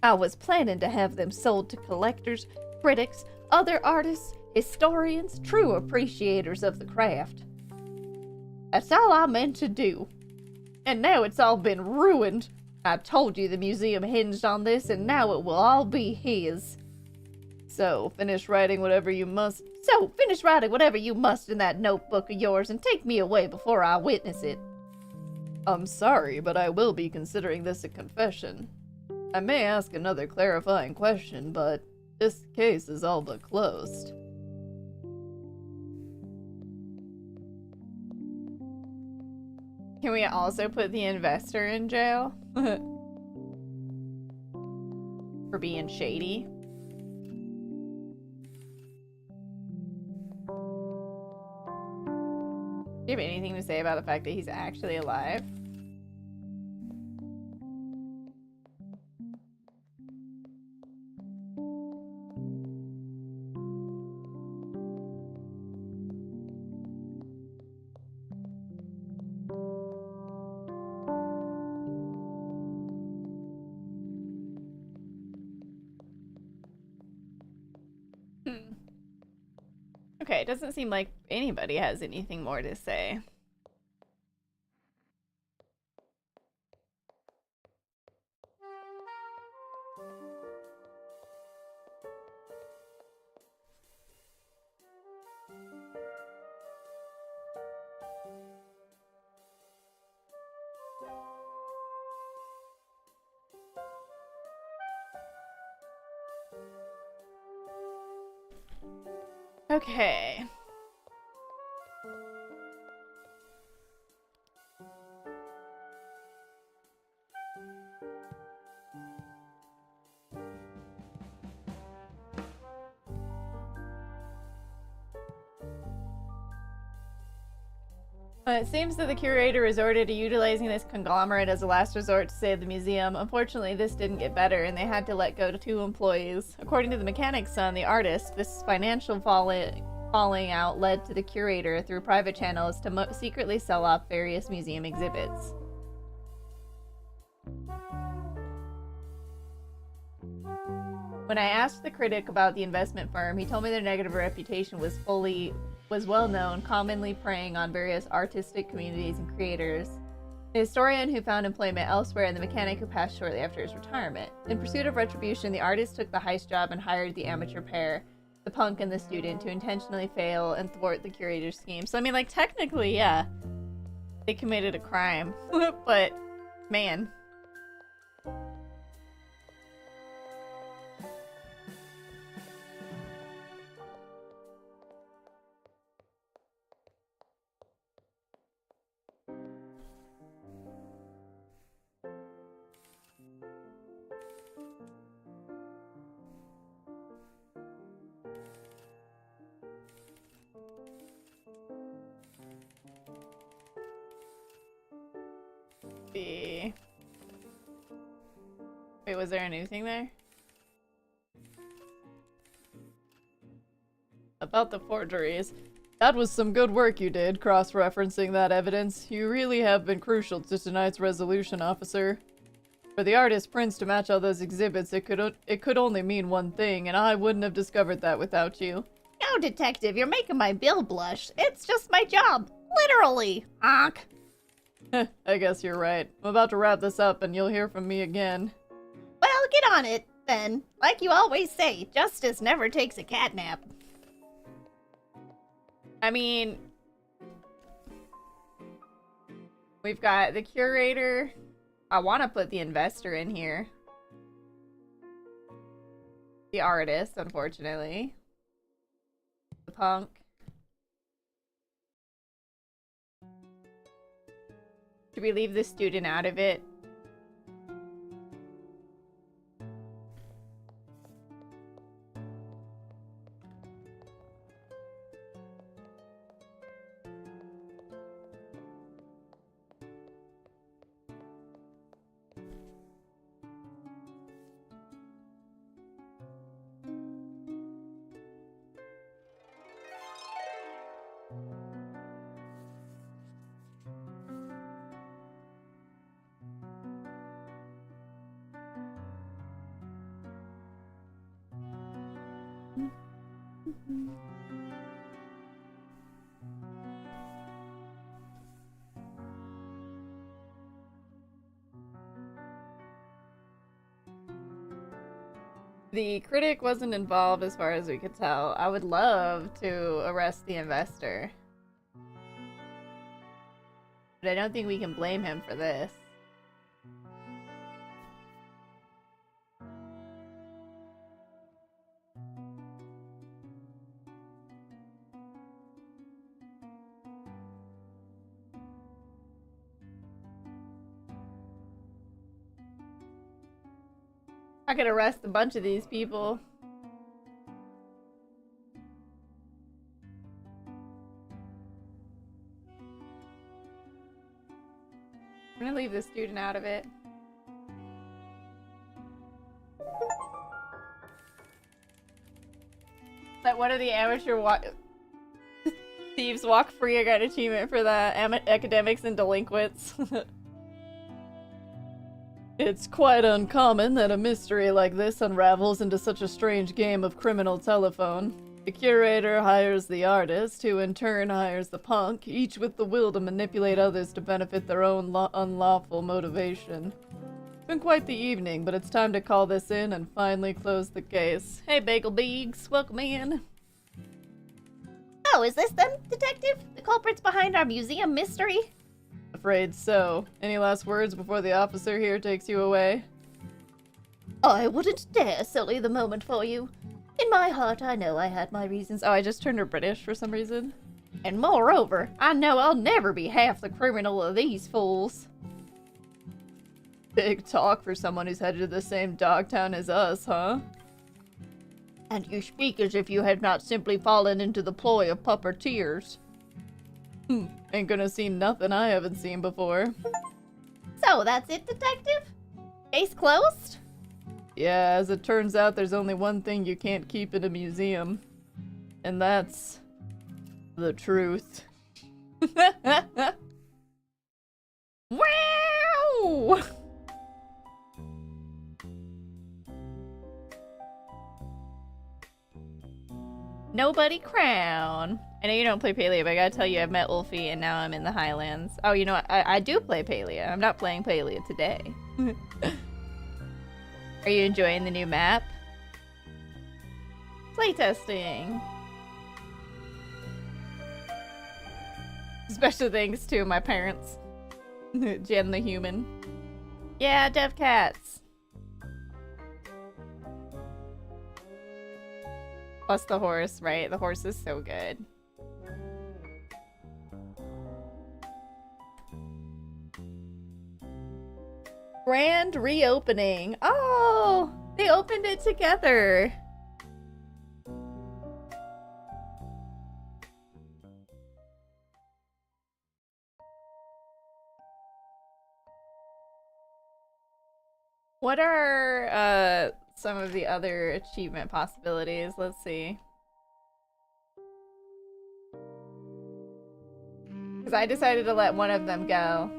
I was planning to have them sold to collectors, critics, other artists, historians, true appreciators of the craft. That's all I meant to do. And now it's all been ruined. I told you the museum hinged on this, and now it will all be his. So, finish writing whatever you must in that notebook of yours and take me away before I witness it. I'm sorry, but I will be considering this a confession. I may ask another clarifying question, but this case is all but closed. Can we also put the investor in jail? For being shady? Do you have anything to say about the fact that he's actually alive? Okay, it doesn't seem like anybody has anything more to say. Okay. It seems that the curator resorted to utilizing this conglomerate as a last resort to save the museum. Unfortunately, this didn't get better, and they had to let go to 2 employees. According to the mechanic's son, the artist, this financial falling out led to the curator, through private channels, to secretly sell off various museum exhibits. When I asked the critic about the investment firm, he told me their negative reputation was well known, commonly preying on various artistic communities and creators. The historian who found employment elsewhere and the mechanic who passed shortly after his retirement. In pursuit of retribution, the artist took the heist job and hired the amateur pair, the punk and the student, to intentionally fail and thwart the curator's scheme. So, I mean, like, technically, yeah, they committed a crime. But, man. Wait, was there anything there? About the forgeries. That was some good work you did, cross-referencing that evidence. You really have been crucial to tonight's resolution, officer. For the artist prints to match all those exhibits, it could only mean one thing, and I wouldn't have discovered that without you. No, detective, you're making my bill blush. It's just my job. Literally. Honk. I guess you're right. I'm about to wrap this up, and you'll hear from me again. Well, get on it, then. Like you always say, justice never takes a catnap. I mean, we've got the curator. I want to put the investor in here. The artist, unfortunately. The punk. Should we leave the student out of it? The critic wasn't involved as far as we could tell. I would love to arrest the investor. But I don't think we can blame him for this. I could arrest a bunch of these people. I'm gonna leave the student out of it. But what are the amateur thieves walk free? I got an achievement for that. Academics and delinquents. It's quite uncommon that a mystery like this unravels into such a strange game of criminal telephone. The curator hires the artist, who in turn hires the punk, each with the will to manipulate others to benefit their own unlawful motivation. It's been quite the evening, but it's time to call this in and finally close the case. Hey, Bagel Beags, welcome in. Oh, is this them, detective? The culprits behind our museum mystery? Afraid so. Any last words before the officer here takes you away? I wouldn't dare sully the moment for you. In my heart, I know I had my reasons. Oh, I just turned her British for some reason. And moreover, I know I'll never be half the criminal of these fools. Big talk for someone who's headed to the same dogtown as us, huh? And you speak as if you had not simply fallen into the ploy of puppeteers. Ain't gonna see nothing I haven't seen before. So, that's it, detective? Case closed? Yeah, as it turns out, there's only one thing you can't keep in a museum. And that's... the truth. Wow! Nobody crown. I know you don't play Palia, but I gotta tell you, I've met Ulfie and now I'm in the Highlands. Oh, you know what? I do play Palia. I'm not playing Palia today. Are you enjoying the new map? Playtesting. Special thanks to my parents. Jen the human. Yeah, Dev Cats. Plus the horse, right? The horse is so good. Grand reopening. Oh, they opened it together. What are some of the other achievement possibilities? Let's see. Because I decided to let one of them go.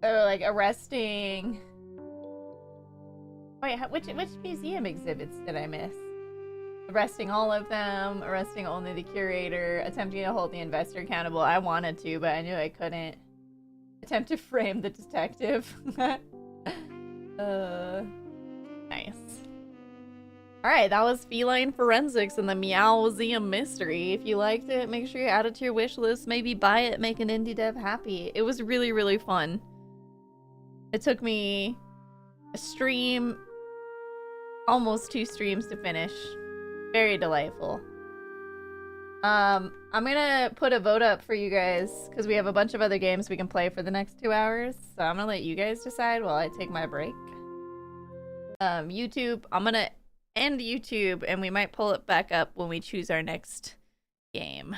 Oh, like arresting. Wait, which museum exhibits did I miss? Arresting all of them, arresting only the curator, attempting to hold the investor accountable. I wanted to, but I knew I couldn't. Attempt to frame the detective. Nice. Alright, that was Feline Forensics and the Meowseum Mystery. If you liked it, make sure you add it to your wish list. Maybe buy it, make an indie dev happy. It was really, really fun. It took me a stream, almost 2 streams to finish. Very delightful. I'm gonna put a vote up for you guys because we have a bunch of other games we can play for the next 2 hours. So I'm gonna let you guys decide while I take my break. YouTube, I'm gonna end YouTube and we might pull it back up when we choose our next game.